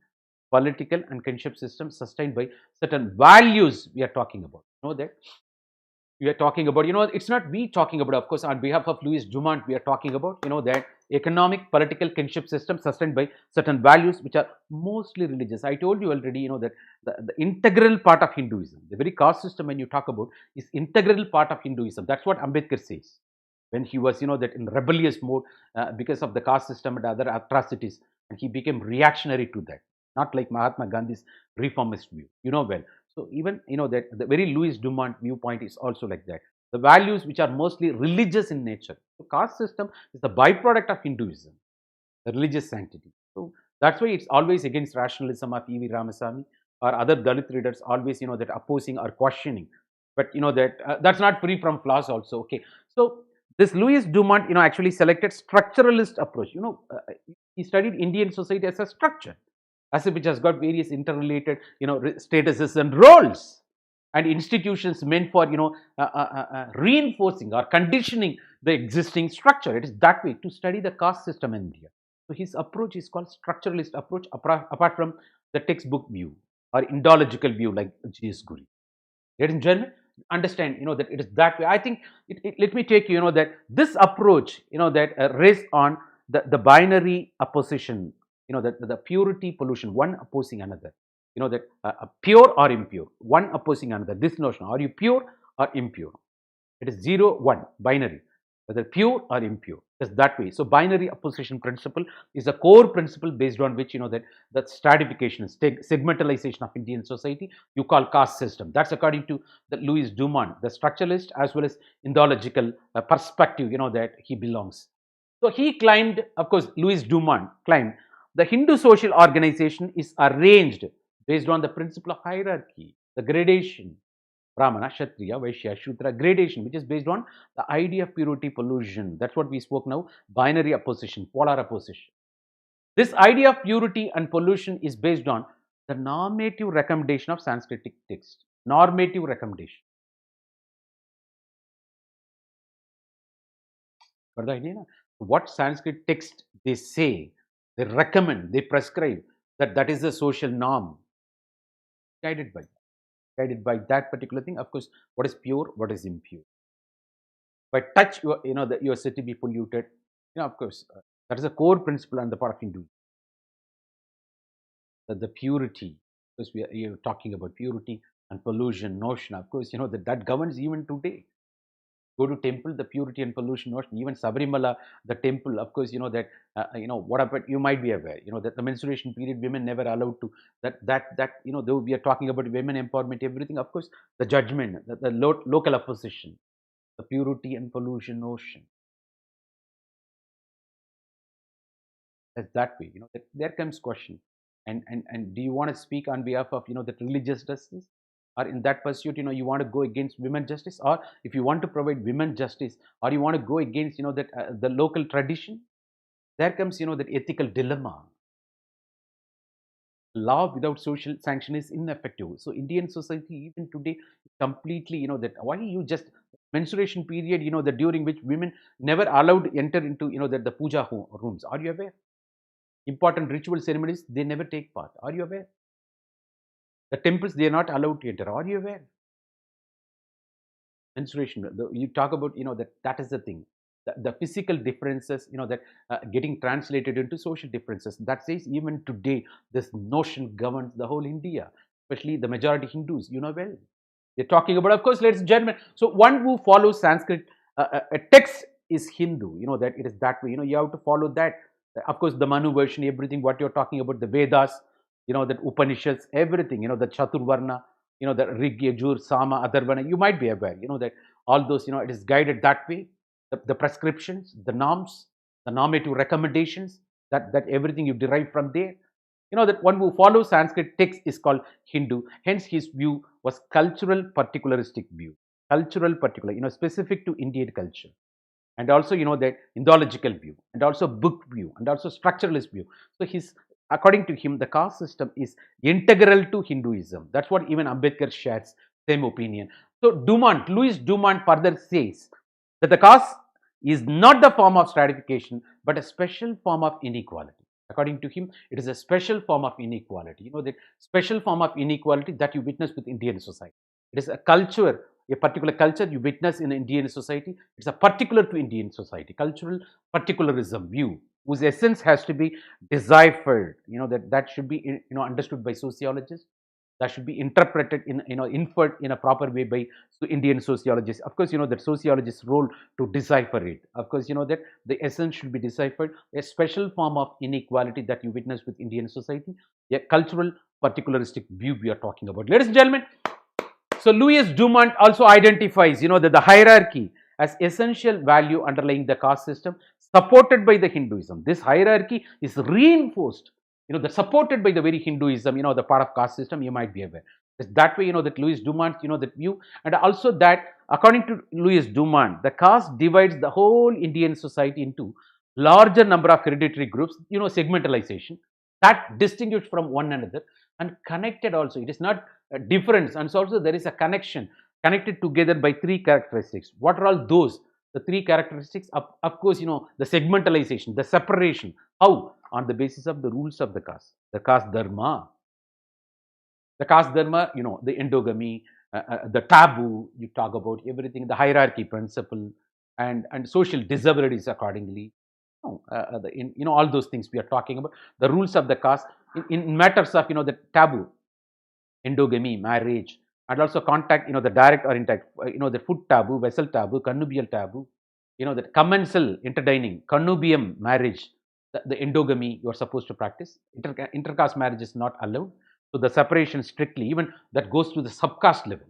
political, and kinship system sustained by certain values. We are talking about. That we are talking about, it's not we talking about, of course, on behalf of Louis Dumont, we are talking about, that economic, political kinship system sustained by certain values which are mostly religious. I told you already, that the integral part of Hinduism, the very caste system when you talk about is integral part of Hinduism. That's what Ambedkar says when he was, that in rebellious mode because of the caste system and other atrocities, and he became reactionary to that, not like Mahatma Gandhi's reformist view, well. So even, that the very Louis Dumont viewpoint is also like that. The values which are mostly religious in nature. So caste system is the byproduct of Hinduism, the religious sanctity. So that's why it's always against rationalism of E.V. Ramasamy or other Dalit readers, always, that opposing or questioning. But, that that's not free from flaws also. Okay. So this Louis Dumont, actually selected structuralist approach. He studied Indian society as a structure, as if it has got various interrelated, statuses and roles and institutions meant for, reinforcing or conditioning the existing structure. It is that way to study the caste system in India. So his approach is called structuralist approach, apart from the textbook view or Indological view like G.S. Guri. Ladies and gentlemen, understand, that it is that way. I think, let me take you, that this approach, that rests on the binary opposition, that the purity pollution, one opposing another, that pure or impure, one opposing another. This notion, are you pure or impure? It is 0, 1, binary, whether pure or impure. It's that way. So binary opposition principle is a core principle based on which, that stratification, segmentalization of Indian society, you call caste system. That's according to the Louis Dumont, the structuralist as well as Indological perspective, that he belongs. So he claimed, of course, Louis Dumont claimed the Hindu social organization is arranged based on the principle of hierarchy, the gradation, Brahmana, Kshatriya, Vaishya, Shudra, gradation, which is based on the idea of purity pollution. That's what we spoke now, binary opposition, polar opposition. This idea of purity and pollution is based on the normative recommendation of Sanskritic text. Normative recommendation. Got the idea? What Sanskrit text they say, they recommend, they prescribe, that is the social norm, guided by that. Guided by that particular thing. Of course, what is pure, what is impure. By touch, your city be polluted. Of course, that is a core principle on the part of Hindu. That the purity, because we are talking about purity and pollution notion. Of course, that governs even today. Go to temple, the purity and pollution notion. Even Sabrimala, the temple, of course, that what about, you might be aware, that the menstruation period, women never allowed to, though we are talking about women empowerment, everything, of course, the judgment, the local opposition, the purity and pollution notion. As that way, that there comes question, and do you want to speak on behalf of that religious justice, or in that pursuit, you want to go against women justice, or if you want to provide women justice, or you want to go against that the local tradition, there comes that ethical dilemma. Law without social sanction is ineffective. So Indian society even today completely, that why you just menstruation period, that during which women never allowed to enter into the puja rooms. Are you aware? Important ritual ceremonies, they never take part. Are you aware? The temples, they are not allowed to enter. Are you aware? Menstruation, you talk about, that is the thing. The physical differences, that getting translated into social differences. That says even today, this notion governs the whole India, especially the majority Hindus, well. They're talking about, of course, ladies and gentlemen. So one who follows Sanskrit, a text is Hindu, that it is that way. You have to follow that. Of course, the Manu version, everything, what you're talking about, the Vedas, that Upanishads, everything, the Chaturvarna, the Rig, Yajur, Sama, Atharvana, you might be aware, that all those, it is guided that way. The prescriptions, the norms, the normative recommendations, that everything you derive from there. That one who follows Sanskrit text is called Hindu. Hence, his view was cultural particularistic view. Cultural particular, specific to Indian culture. And also, that Indological view, and also book view, and also structuralist view. So according to him, the caste system is integral to Hinduism. That's what even Ambedkar shares same opinion. So Louis Dumont further says that the caste is not the form of stratification, but a special form of inequality. According to him, it is a special form of inequality. That special form of inequality that you witness with Indian society. It is a culture, a particular culture you witness in Indian society. It's a particular to Indian society, cultural particularism view, whose essence has to be deciphered. That should be understood by sociologists. That should be interpreted inferred in a proper way by Indian sociologists. Of course, that sociologists' role to decipher it. Of course, that the essence should be deciphered. A special form of inequality that you witness with Indian society, a cultural particularistic view we are talking about. Ladies and gentlemen, so Louis Dumont also identifies, that the hierarchy as essential value underlying the caste system supported by the Hinduism. This hierarchy is reinforced, the supported by the very Hinduism, the part of caste system, you might be aware. It's that way, that Louis Dumont, that view, and also that according to Louis Dumont, the caste divides the whole Indian society into larger number of hereditary groups, segmentalization, that distinguished from one another and connected also. It is not a difference, and so also there is a connection, connected together by three characteristics. What are all those? The three characteristics, of course, the segmentalization, the separation. How? On the basis of the rules of the caste dharma. The caste dharma, the endogamy, the taboo, you talk about everything, the hierarchy principle, and social disabilities accordingly. All those things we are talking about. The rules of the caste in matters of, the taboo, endogamy, marriage, and also contact, the direct or indirect, the food taboo, vessel taboo, connubial taboo, the commensal interdining, connubium marriage, the endogamy you are supposed to practice. Intercaste marriage is not allowed. So the separation strictly, even that goes to the subcaste level.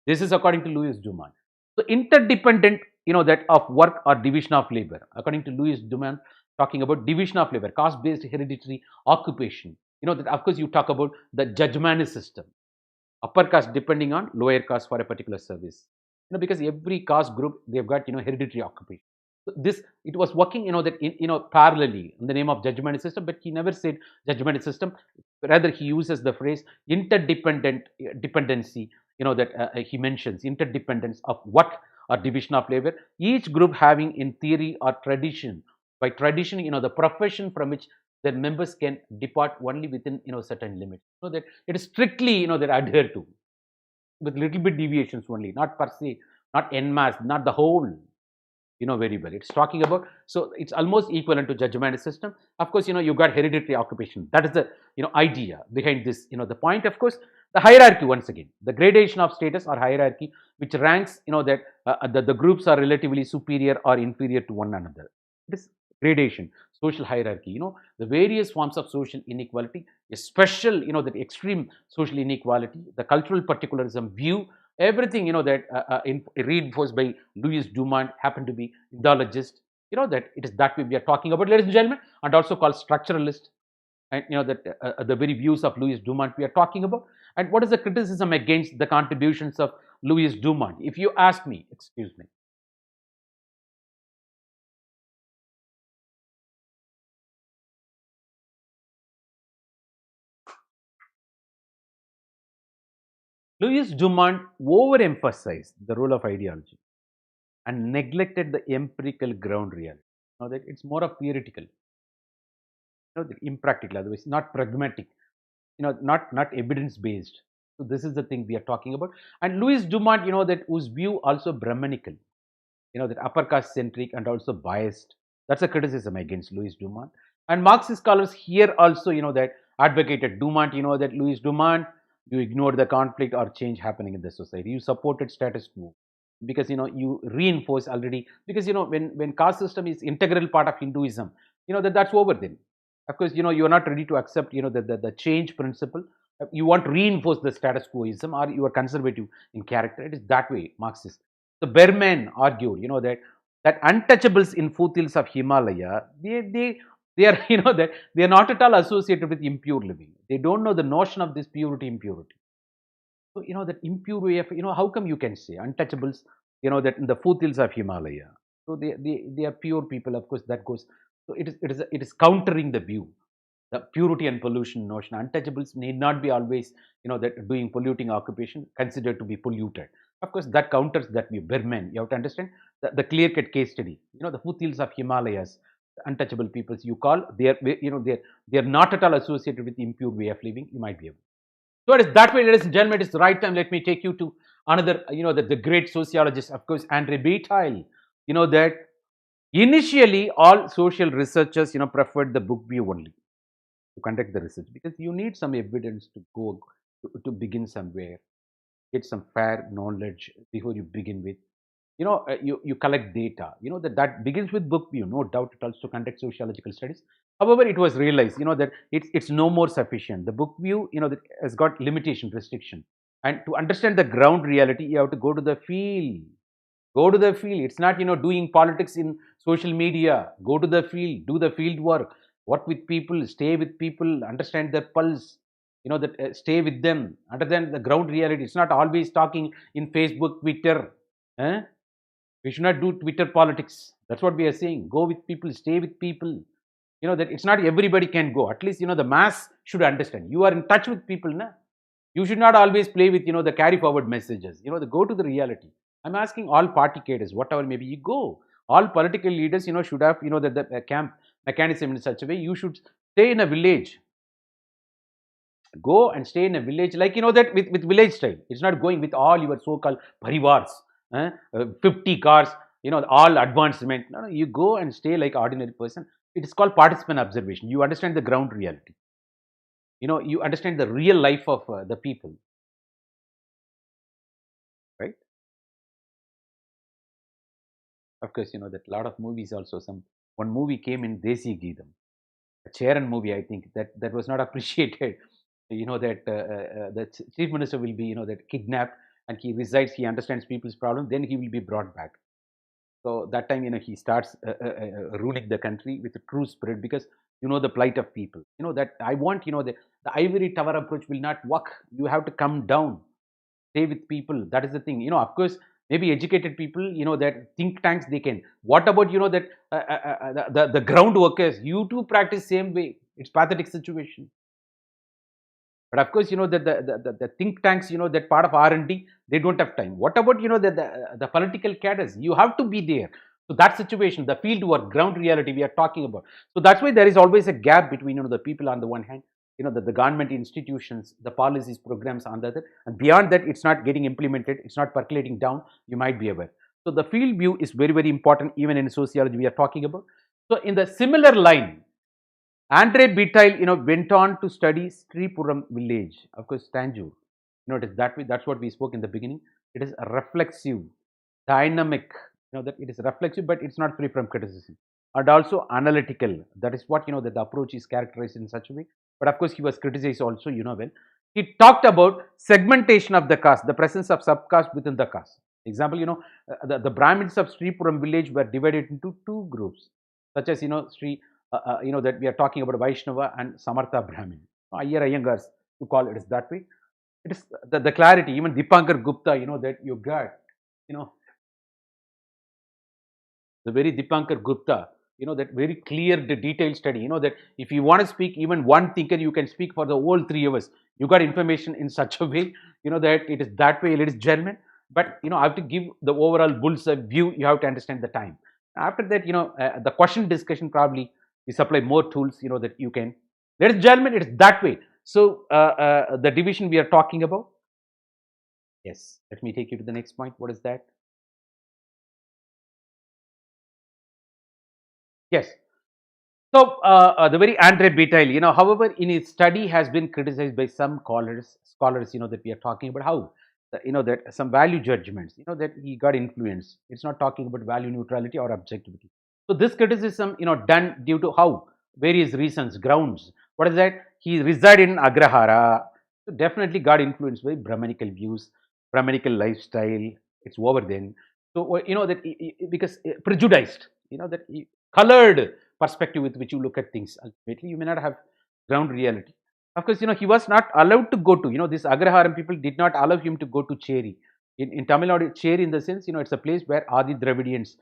This is according to Louis Dumont. So interdependent, that of work or division of labor. According to Louis Dumont, talking about division of labor, caste-based hereditary occupation. That of course you talk about the judgment system. Upper caste depending on lower caste for a particular service. Because every caste group, they've got, hereditary occupation. So this, it was working, that parallelly in the name of judgment system, but he never said judgment system. Rather, he uses the phrase interdependent dependency, that he mentions interdependence of work or division of labor. Each group having in theory or tradition, by tradition, the profession from which their members can depart only within, certain limits. That it is strictly, that adhere to, with little bit deviations only, not per se, not en masse, not the whole. Very well. It's talking about, so it's almost equivalent to judgment system. Of course, you got hereditary occupation. That is the, idea behind this. The point, of course, The hierarchy, once again, the gradation of status or hierarchy, which ranks, that the groups are relatively superior or inferior to one another. It is gradation, social hierarchy, the various forms of social inequality, a special, the extreme social inequality, the cultural particularism view, everything, that reinforced by Louis Dumont, happened to be Indologist, that it is that we are talking about, ladies and gentlemen, and also called structuralist, and that the very views of Louis Dumont we are talking about. And what is the criticism against the contributions of Louis Dumont? If you ask me, excuse me, Louis Dumont overemphasized the role of ideology and neglected the empirical ground reality. That it's more of theoretical, the impractical, otherwise not pragmatic, not evidence based. So this is the thing we are talking about. And Louis Dumont, that whose view also Brahmanical, that upper caste centric and also biased. That's a criticism against Louis Dumont. And Marxist scholars here also, that advocated Dumont, that Louis Dumont, you ignored the conflict or change happening in the society. You supported status quo because you reinforce already, because when caste system is integral part of Hinduism, that's over then. Of course, you are not ready to accept, the change principle. You want to reinforce the status quoism, or you are conservative in character. It is that way, Marxist. The Berman argued, that untouchables in foothills of Himalaya, they are, that they are not at all associated with impure living. They don't know the notion of this purity, impurity. So, that impure way of, how come you can say untouchables, that in the foothills of Himalaya. So they are pure people, of course, that goes. So it is countering the view, the purity and pollution notion. Untouchables need not be always, that doing polluting occupation considered to be polluted. Of course, that counters that view. Berman, you have to understand the clear-cut case study. The foothills of Himalayas, the untouchable peoples you call, they are, they are not at all associated with impure way of living. You might be able. So it is that way, ladies and gentlemen. It's the right time. Let me take you to another, the great sociologist, of course, Andre Bataille. That initially all social researchers, preferred the book view only to conduct the research, because you need some evidence to go to begin somewhere, get some fair knowledge before you begin with. You collect data. That begins with book view, no doubt. It also conduct sociological studies. However, it was realized, that it's no more sufficient. The book view, that has got limitation, restriction, and to understand the ground reality, you have to go to the field. Go to the field. It's not, doing politics in social media. Go to the field, do the field work, work with people, stay with people, understand their pulse, that stay with them, understand the ground reality. It's not always talking in Facebook, Twitter. Eh? We should not do Twitter politics. That's what we are saying. Go with people, stay with people. That it's not everybody can go. At least, the mass should understand. You are in touch with people, na? You should not always play with, the carry forward messages. Go to the reality. I'm asking all party cadres, whatever maybe you go. All political leaders, should have, the camp mechanism in such a way. You should stay in a village. Go and stay in a village, like, that with village style. It's not going with all your so-called parivars, 50 cars, all advancement. No, you go and stay like ordinary person. It is called participant observation. You understand the ground reality. You understand the real life of the people, right? Of course, that a lot of movies also. One movie came in Desi Geetam, a Charan movie, I think, that was not appreciated. That the chief minister will be, that kidnapped, and he resides, he understands people's problem, then he will be brought back. So that time, he starts ruling the country with a true spirit, because the plight of people. That I want, the ivory tower approach will not work. You have to come down, stay with people. That is the thing. Of course, maybe educated people, that think tanks, they can. What about, that the ground workers? You too practice same way. It's pathetic situation. But of course, the think tanks, that part of R&D, they don't have time. What about, the political cadres? You have to be there. So that situation, the field work, ground reality we are talking about. So that's why there is always a gap between, the people on the one hand, the government institutions, the policies, programs on the other. And beyond that, it's not getting implemented. It's not percolating down. You might be aware. So the field view is very, very important, even in sociology we are talking about. So in the similar line, Andre Bataille, went on to study Sripuram village, of course, Tanjore. It is that way. That's what we spoke in the beginning. It is a reflexive, dynamic. That it is reflexive, but it's not free from criticism, and also analytical. That is what that the approach is characterized in such a way. But of course, he was criticized also. Well, he talked about segmentation of the caste, the presence of subcaste within the caste. Example, the Brahmins of Sripuram village were divided into two groups, such as Sri, that we are talking about Vaishnava and Samartha Brahmin. Ayyar Iyangars, to call it is that way. It is the clarity. Even Dipankar Gupta, that you got, you know, the very Dipankar Gupta, that very clear, the detailed study, that if you want to speak even one thinker, you can speak for the whole 3 hours. You got information in such a way, that it is that way, it is German. But, I have to give the overall bull's view, you have to understand the time. After that, the question discussion probably, we supply more tools, that you can. That is German, it is that way. So, the division we are talking about, yes, let me take you to the next point. What is that? Yes. So the very Andre Betail, however, in his study has been criticized by some scholars, that we are talking about how, that some value judgments, that he got influenced. It's not talking about value neutrality or objectivity. So this criticism, done due to how various reasons, grounds. What is that? He resided in Agrahara, so definitely got influenced by Brahmanical views, Brahmanical lifestyle. It's over then. So that because prejudiced, that colored perspective with which you look at things. Ultimately, you may not have ground reality. Of course, he was not allowed to go to, this Agraharam people did not allow him to go to Cheri. In Tamil Nadu, Cheri in the sense, it's a place where Adi Dravidians,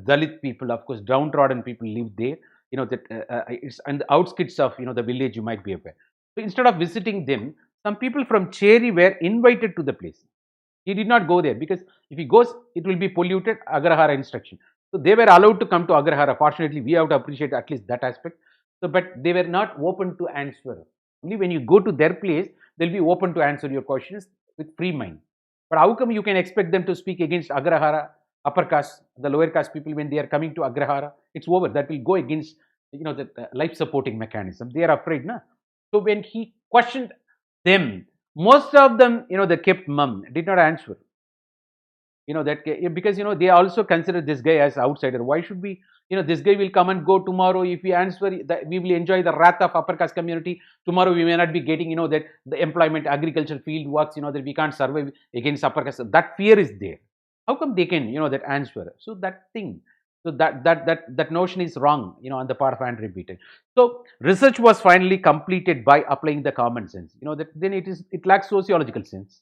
Dalit people, of course, downtrodden people live there. That it's on the outskirts of, the village, you might be aware. So instead of visiting them, some people from Cheri were invited to the place. He did not go there because if he goes, it will be polluted, Agrahara instruction. So they were allowed to come to Agrahara. Fortunately, we have to appreciate at least that aspect. So, but they were not open to answer. Only when you go to their place, they'll be open to answer your questions with free mind. But how come you can expect them to speak against Agrahara, upper caste, the lower caste people when they are coming to Agrahara? It's over. That will go against the life supporting mechanism. They are afraid, na. So when he questioned them, most of them, they kept mum, did not answer. That because they also consider this guy as outsider. Why should we, this guy will come and go tomorrow. If we answer that, we will enjoy the wrath of upper caste community. Tomorrow we may not be getting, that the employment, agriculture field works, that we can't survive against upper caste. That fear is there. How come they can, that answer? So that thing, so that notion is wrong, on the part of Andre Beaton. So research was finally completed by applying the common sense. That then it lacks sociological sense.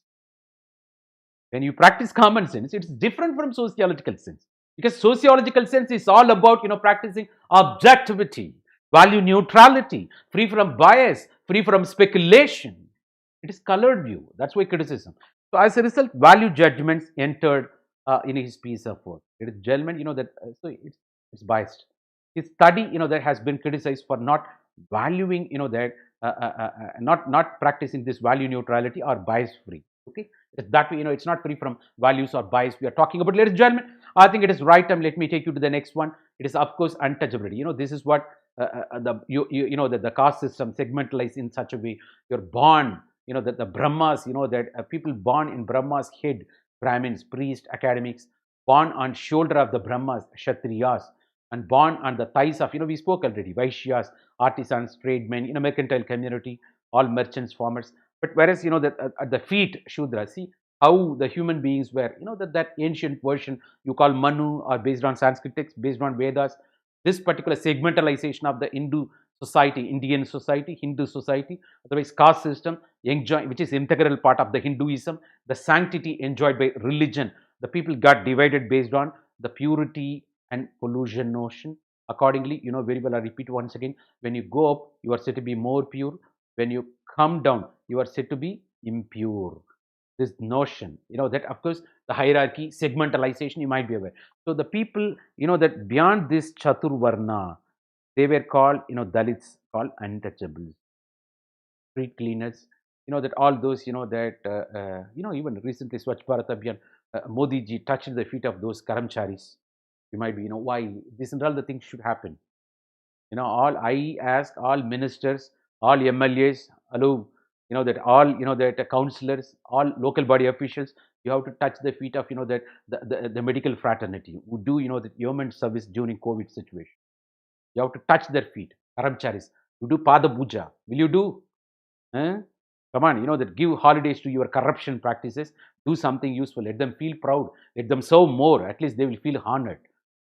When you practice common sense, it's different from sociological sense, because sociological sense is all about practicing objectivity, value neutrality, free from bias, free from speculation. It is colored view. That's why criticism. So as a result, value judgments entered in his piece of work. It is judgment, that so it's biased. His study, that has been criticized for not valuing, that not practicing this value neutrality or bias free. Okay, it's that way, it's not free from values or bias. We are talking about, ladies and gentlemen. I think it is right time. Let me take you to the next one. It is, of course, untouchability. This is what the caste system segmentalized in such a way. You're born, that the Brahmas, that people born in Brahma's head, Brahmins, priests, academics, born on shoulder of the Brahmas, Kshatriyas, and born on the thighs of, we spoke already, Vaishyas, artisans, tradesmen, in a mercantile community, all merchants, farmers. But whereas, that at the feet, Shudra, see how the human beings were, that ancient version you call Manu, or based on Sanskrit text, based on Vedas, this particular segmentalization of the Hindu society, Indian society, Hindu society, otherwise caste system, which is integral part of the Hinduism, the sanctity enjoyed by religion. The people got divided based on the purity and pollution notion. Accordingly, very well, I repeat once again, when you go up, you are said to be more pure. When you come down, you are said to be impure. This notion, that of course the hierarchy, segmentalization, you might be aware. So the people, that beyond this Chaturvarna, they were called, Dalits, called untouchables, street cleaners, that all those, that, even recently Swachh Bharat Abhiyan, Modi ji touched the feet of those karamcharis. You might be, why? This and all the things should happen. All I ask all ministers, all MLAs, hello, that all, that councillors, all local body officials, you have to touch the feet of, that the medical fraternity who do, the yeoman service during COVID situation. You have to touch their feet, karamcharis. You do pada puja. Will you do? Huh? Come on, that give holidays to your corruption practices. Do something useful. Let them feel proud. Let them serve more. At least they will feel honored.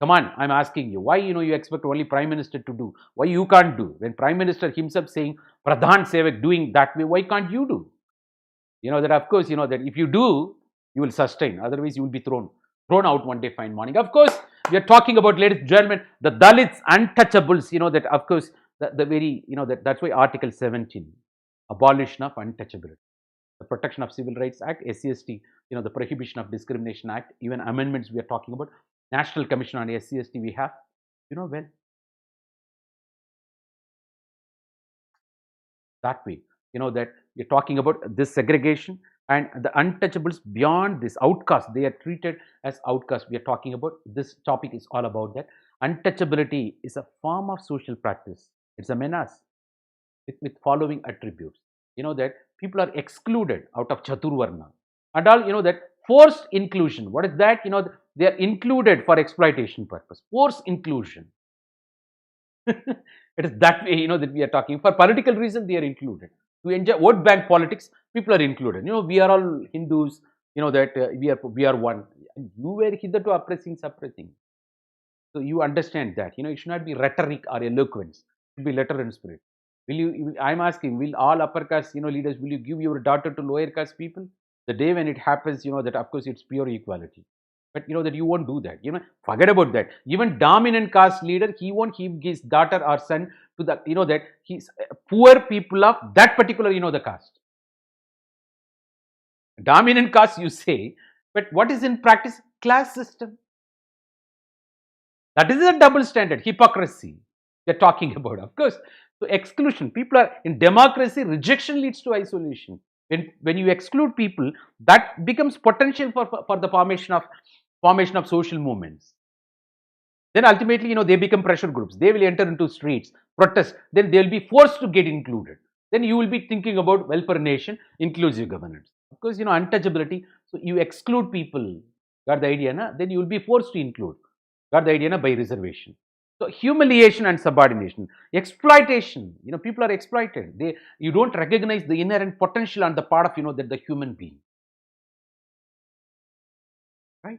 Come on, I'm asking you. Why, you expect only Prime Minister to do? Why you can't do? When Prime Minister himself saying, Pradhan Sevak doing that way, why can't you do? That of course, that if you do, you will sustain. Otherwise, you will be thrown out one day fine morning. Of course, we are talking about, ladies and gentlemen, the Dalits, untouchables, that of course, the very, that's why Article 17, abolition of untouchability, the Protection of Civil Rights Act, SCST, the Prohibition of Discrimination Act, even amendments we are talking about, National Commission on SCST we have, well, that way, that we're talking about this segregation and the untouchables beyond this outcast, they are treated as outcasts. We are talking about, this topic is all about that. Untouchability is a form of social practice. It's a menace with following attributes. That people are excluded out of Chaturvarna. And all, that forced inclusion. What is that? They are included for exploitation purpose. Forced inclusion. It is that way, that we are talking. For political reason, they are included. To enjoy vote bank politics, people are included. We are all Hindus, that we are one. You were hitherto oppressing, suppressing. So you understand that. It should not be rhetoric or eloquence. It should be letter and spirit. I'm asking, will all upper caste, leaders, will you give your daughter to lower caste people? The day when it happens, that of course it's pure equality. But that you won't do that. Forget about that. Even dominant caste leader, he won't give his daughter or son to the, that he's poor people of that particular, the caste. Dominant caste, you say, but what is in practice? Class system. That is a double standard, hypocrisy they're talking about, of course. So exclusion, people are in democracy, rejection leads to isolation. When you exclude people, that becomes potential for the formation of social movements. Then ultimately, they become pressure groups. They will enter into streets, protest. Then they will be forced to get included. Then you will be thinking about welfare nation, inclusive governance. Of course, untouchability. So you exclude people. Got the idea, na? Then you will be forced to include. Got the idea, na? By reservation. So humiliation and subordination, exploitation. People are exploited. You don't recognize the inherent potential on the part of the human being, right?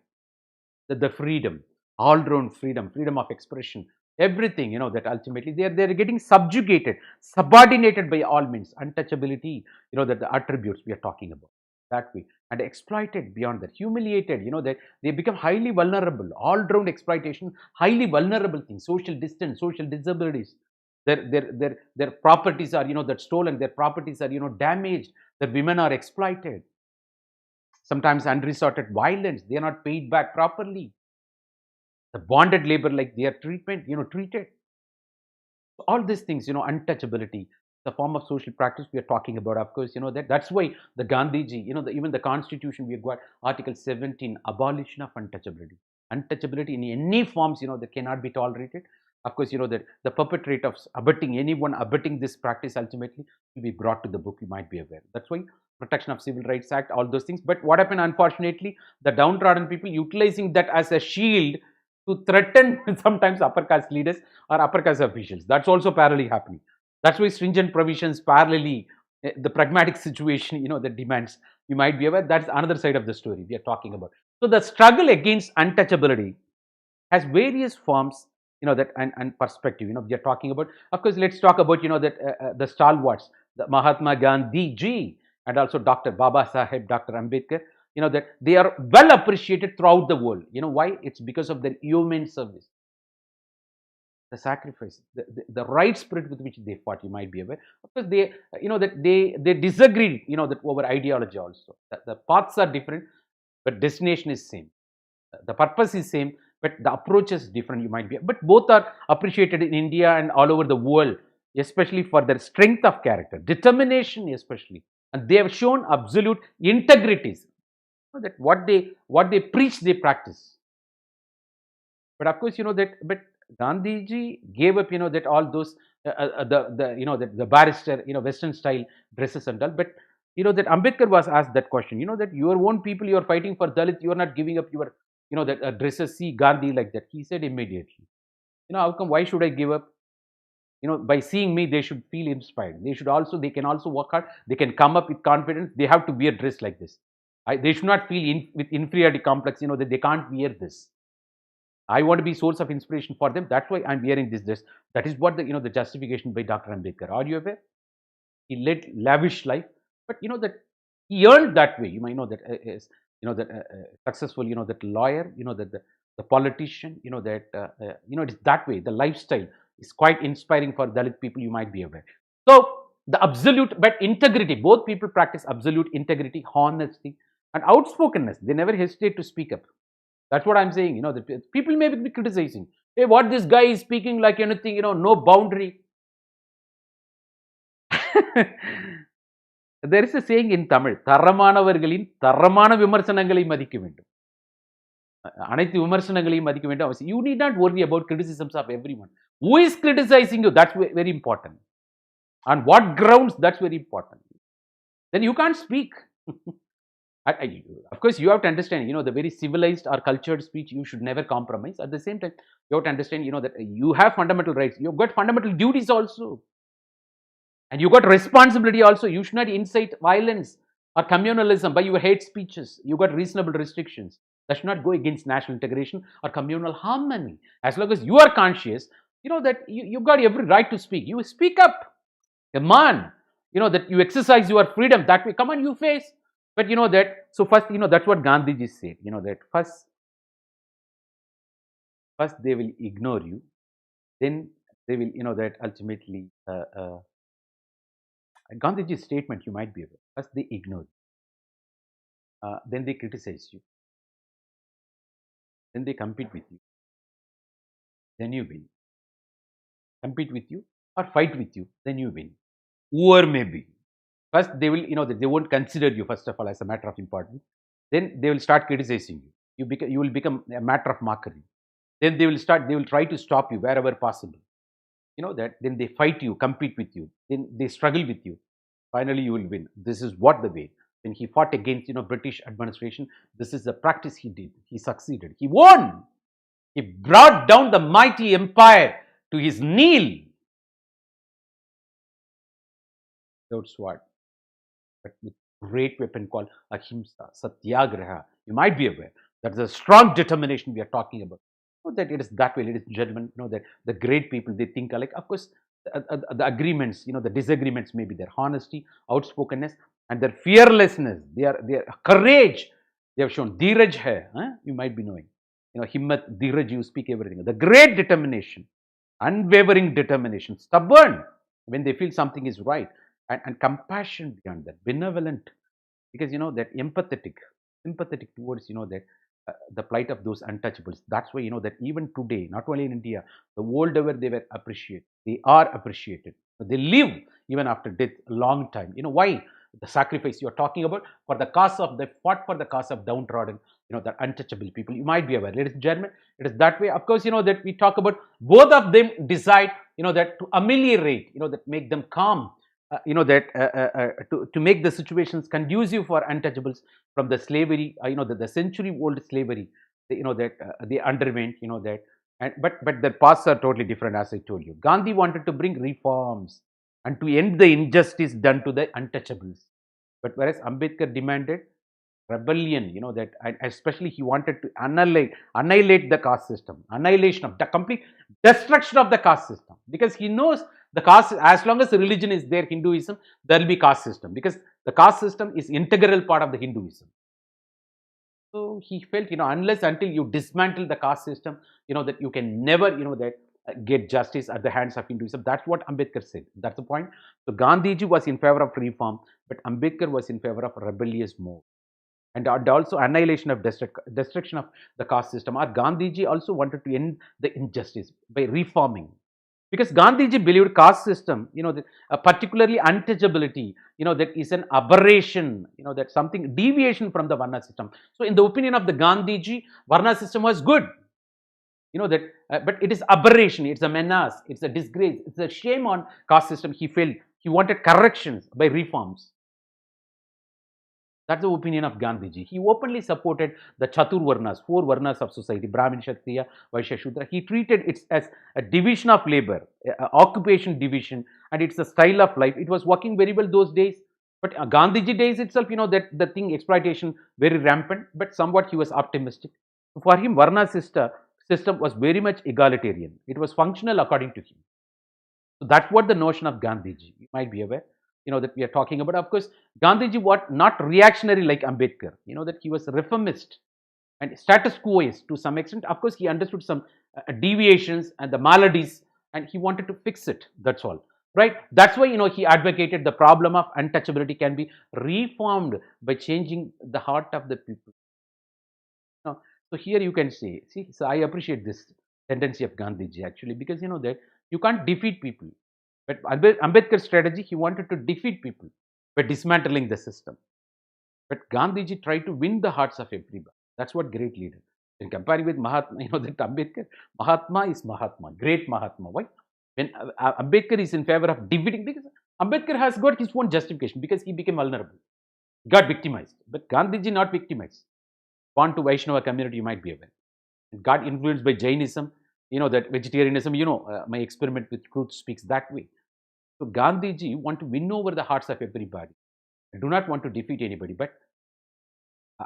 The freedom, all-round freedom of expression, everything. That ultimately they're getting subjugated, subordinated by all means. Untouchability. That the attributes we are talking about, that way, and exploited beyond that, humiliated, that they become highly vulnerable, all-round exploitation, highly vulnerable things, social distance, social disabilities. Their properties are, that stolen, their properties are, damaged, that women are exploited, sometimes unresorted violence, they are not paid back properly, the bonded labor, like they are treated. All these things, untouchability, the form of social practice we are talking about, of course, that's why the Gandhiji, even the constitution we have got, Article 17, abolition of untouchability. Untouchability in any forms, that cannot be tolerated. Of course, that the perpetrator of anyone abetting this practice ultimately will be brought to the book, you might be aware. That's why Protection of Civil Rights Act, all those things. But what happened, unfortunately, the downtrodden people utilizing that as a shield to threaten sometimes upper caste leaders or upper caste officials. That's also parallelly happening. That's why stringent provisions parallelly, the pragmatic situation, that demands, you might be aware, that's another side of the story we are talking about. So the struggle against untouchability has various forms, that and perspective, we are talking about. Of course, let's talk about, that the stalwarts, the Mahatma Gandhi ji, and also Dr. Baba Saheb, Dr. Ambedkar, that they are well appreciated throughout the world. Why? It's because of their human service, the sacrifice, the right spirit with which they fought, you might be aware. Of course, they, that they disagreed, that over ideology also. The paths are different, but destination is same. The purpose is same, but the approach is different, you might be. But both are appreciated in India and all over the world, especially for their strength of character, determination especially. And they have shown absolute integrities. That what they preach, they practice. But of course, that but Gandhiji gave up, that all those the barrister, Western style dresses and all. But that Ambedkar was asked that question. That your own people, you are fighting for Dalit, you are not giving up your, that dresses. See Gandhi like that. He said immediately, how come? Why should I give up? By seeing me, they should feel inspired. They can also work hard. They can come up with confidence. They have to wear dress like this. They should not feel with inferiority complex, that they can't wear this. I want to be source of inspiration for them. That's why I'm wearing this dress. That is what the justification by Dr. Ambedkar. Are you aware? He led lavish life, but that he earned that way. You might know that is that successful. That lawyer. That the politician. That it's that way. The lifestyle is quite inspiring for Dalit people. You might be aware. So the absolute, but integrity. Both people practice absolute integrity, honesty, and outspokenness. They never hesitate to speak up. That's what I'm saying. The people may be criticizing. Hey, what this guy is speaking like anything. No boundary. There is a saying in Tamil, தரமானவர்களின் தரமான விமர்சனங்களை மதிக்க வேண்டும். அனைத்து விமர்சனங்களையும் மதிக்க வேண்டும். You need not worry about criticisms of everyone. Who is criticizing you? That's very important. On what grounds? That's very important. Then you can't speak. Of course, you have to understand, the very civilized or cultured speech, you should never compromise. At the same time, you have to understand, that you have fundamental rights. You've got fundamental duties also. And you got responsibility also. You should not incite violence or communalism by your hate speeches. You got reasonable restrictions. That should not go against national integration or communal harmony. As long as you are conscious, that you got every right to speak. You speak up. Come on. That you exercise your freedom that way. Come on, you face. But that, so first, that's what Gandhiji said. That first they will ignore you. Then they will, that ultimately, Gandhiji's statement, you might be aware. First, they ignore you. Then they criticize you. Then they compete with you. Then you win. Compete with you or fight with you. Then you win. Whoever may be. First, they will, they won't consider you, first of all, as a matter of importance. Then they will start criticizing you. You will become a matter of mockery. Then they will try to stop you wherever possible. That then they fight you, compete with you, then they struggle with you. Finally, you will win. This is what the way. When he fought against British administration, this is the practice he did. He succeeded. He won. He brought down the mighty empire to his kneel. Without sword, but with great weapon called ahimsa, satyagraha. You might be aware that is a strong determination we are talking about. That it is that way, ladies and gentlemen. That the great people, they think alike. Of course, the agreements, the disagreements may be their honesty, outspokenness, and their fearlessness, their courage. They have shown dheeraj hai. You might be knowing. Himmat, dheeraj, you speak everything. The great determination, unwavering determination, stubborn when they feel something is right, and compassion beyond that, benevolent, because that sympathetic towards that. The plight of those untouchables. That's why that even today, not only in India, the world over, they were appreciated. They are appreciated. They live even after death a long time. Why? The sacrifice you are talking about for the cause of, they fought for the cause of downtrodden, the untouchable people. You might be aware, ladies and gentlemen, it is that way. Of course, that we talk about both of them decide, that to ameliorate, that make them calm. To make the situations conducive for untouchables from the slavery, the century-old slavery, that they underwent, that, but their paths are totally different, as I told you. Gandhi wanted to bring reforms and to end the injustice done to the untouchables, but whereas Ambedkar demanded rebellion, that, and especially he wanted to annihilate the caste system, annihilation of the complete destruction of the caste system, because he knows the caste, as long as the religion is there, Hinduism, there will be caste system, because the caste system is integral part of the Hinduism. So he felt, unless until you dismantle the caste system, that you can never, that get justice at the hands of Hinduism. That's what Ambedkar said. That's the point. So Gandhiji was in favor of reform, but Ambedkar was in favor of rebellious move. And also annihilation of destruction of the caste system. Or Gandhiji also wanted to end the injustice by reforming. Because Gandhiji believed caste system, particularly untouchability, that is an aberration, that something deviation from the Varna system. So in the opinion of the Gandhiji, Varna system was good. That but it is aberration, it's a menace, it's a disgrace, it's a shame on caste system. He failed. He wanted corrections by reforms. That's the opinion of Gandhiji. He openly supported the Chatur Varnas, four Varnas of society, Brahmin, Kshatriya, Vaishya, Shudra. He treated it as a division of labor, occupation division, and it's a style of life. It was working very well those days. But Gandhiji days itself, that the thing, exploitation, very rampant, but somewhat he was optimistic. For him, system was very much egalitarian. It was functional according to him. So that's what the notion of Gandhiji. You might be aware, that we are talking about. Of course, Gandhiji was not reactionary like Ambedkar. That he was reformist and status quoist to some extent. Of course, he understood some deviations and the maladies, and he wanted to fix it. That's all, right? That's why he advocated the problem of untouchability can be reformed by changing the heart of the people. So here you can see, so I appreciate this tendency of Gandhiji actually, because that you can't defeat people. But Ambedkar's strategy, he wanted to defeat people by dismantling the system. But Gandhiji tried to win the hearts of everybody. That's what great leader. In comparing with Mahatma, that Ambedkar, Mahatma is Mahatma, great Mahatma. Why? When Ambedkar is in favor of defeating, because Ambedkar has got his own justification because he became vulnerable, got victimized. But Gandhiji not victimized. Born to Vaishnava community, you might be aware. Got influenced by Jainism, that vegetarianism, my experiment with truth speaks that way. So Gandhiji want to win over the hearts of everybody. I do not want to defeat anybody, but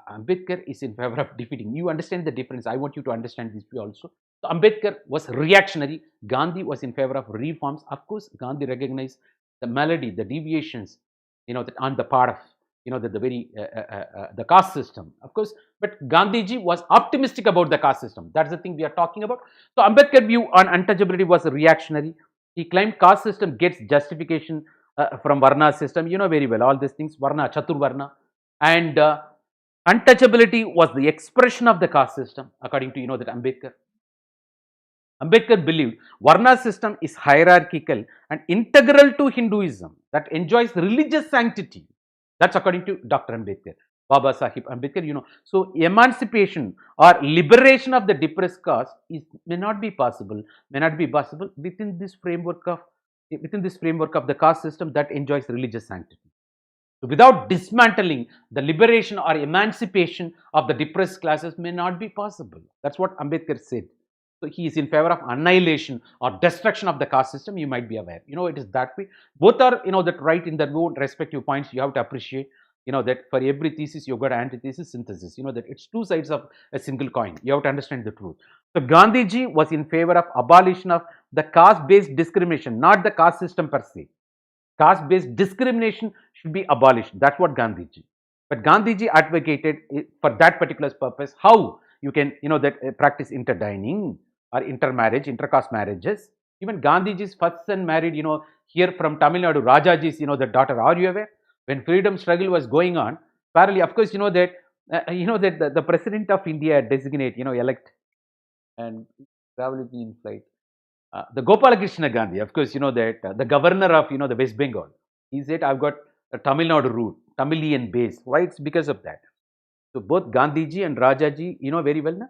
Ambedkar is in favor of defeating. You understand the difference. I want you to understand this way also. So Ambedkar was reactionary. Gandhi was in favor of reforms. Of course, Gandhi recognized the malady, the deviations, that on the part of, the caste system. Of course, but Gandhiji was optimistic about the caste system. That's the thing we are talking about. So Ambedkar's view on untouchability was reactionary. He claimed caste system gets justification from Varna system. Very well all these things, Varna, Chatur Varna, and untouchability was the expression of the caste system, according to that Ambedkar. Ambedkar believed Varna system is hierarchical and integral to Hinduism that enjoys religious sanctity. That's according to Dr. Ambedkar, Baba Sahib Ambedkar. So emancipation or liberation of the depressed caste may not be possible within this framework of the caste system that enjoys religious sanctity. So without dismantling, the liberation or emancipation of the depressed classes may not be possible. That's what Ambedkar said. So he is in favor of annihilation or destruction of the caste system. You might be aware. It is that way. Both are, that right in their own respective points. You have to appreciate, that for every thesis you've got antithesis, synthesis. That it's two sides of a single coin. You have to understand the truth. So Gandhiji was in favor of abolition of the caste-based discrimination, not the caste system per se. Caste-based discrimination should be abolished. That's what Gandhiji. But Gandhiji advocated for that particular purpose. How you can, practice interdining or intermarriage, intercaste marriages. Even Gandhiji's first son married, here from Tamil Nadu, Rajaji's, the daughter. Are you aware? When freedom struggle was going on, parallelly, of course, that the president of India designate, elect and travel in flight. The Gopalakrishna Gandhi, of course, that the governor of, the West Bengal, he said, I've got a Tamil Nadu root, Tamilian base. Why? It's because of that. So both Gandhiji and Rajaji, very well, na?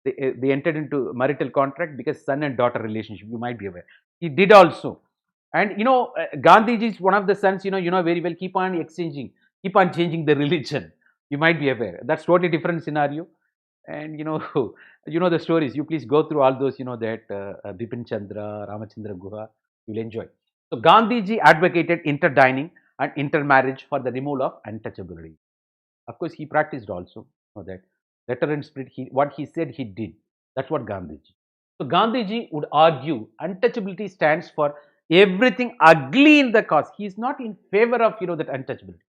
They entered into marital contract because son and daughter relationship, you might be aware. He did also. And, Gandhiji is one of the sons, very well, keep on exchanging, keep on changing the religion. You might be aware. That's totally different scenario. And, the stories. You please go through all those, that Bipin Chandra, Ramachandra Guha, you'll enjoy. So Gandhiji advocated interdining and intermarriage for the removal of untouchability. Of course, he practiced also, that letter and spirit. What he said, he did. That's what Gandhiji. So Gandhiji would argue untouchability stands for everything ugly in the caste. He is not in favor of, that untouchability.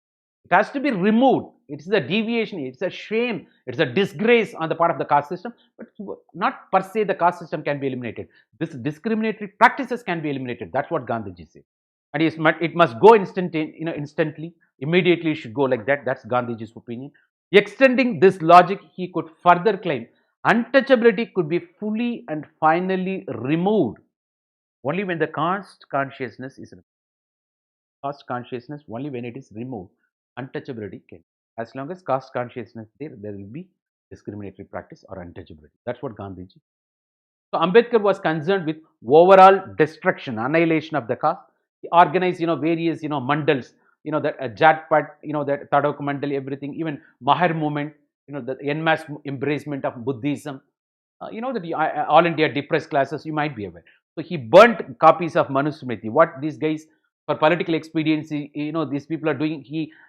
It has to be removed. It's a deviation. It's a shame. It's a disgrace on the part of the caste system. But not per se the caste system can be eliminated. This discriminatory practices can be eliminated. That's what Gandhiji said. And it must go instantly. Immediately it should go like that. That's Gandhiji's opinion. Extending this logic, he could further claim untouchability could be fully and finally removed only when the caste consciousness is removed. Caste consciousness, only when it is removed, untouchability can. As long as caste consciousness there will be discriminatory practice or untouchability. That's what Gandhiji. So Ambedkar was concerned with overall destruction, annihilation of the caste. He organized, various, mandals, that Jatpat, that Tadok Mandal, everything, even Mahar movement, the en masse embracement of Buddhism. That all India depressed classes, you might be aware. So he burnt copies of Manusmriti. What these guys for political expediency, these people are doing.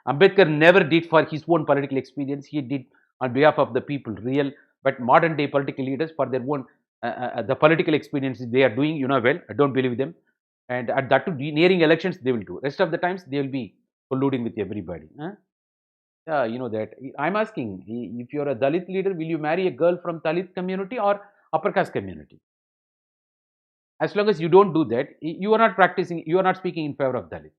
Ambedkar never did for his own political experience. He did on behalf of the people, real. But modern day political leaders for their own the political experiences they are doing, well. I don't believe them, and at that too, nearing elections they will do. Rest of the times they will be colluding with everybody. Huh? Yeah, that. I'm asking, if you're a Dalit leader, will you marry a girl from Dalit community or upper caste community? As long as you don't do that, you are not practicing, you are not speaking in favor of Dalit.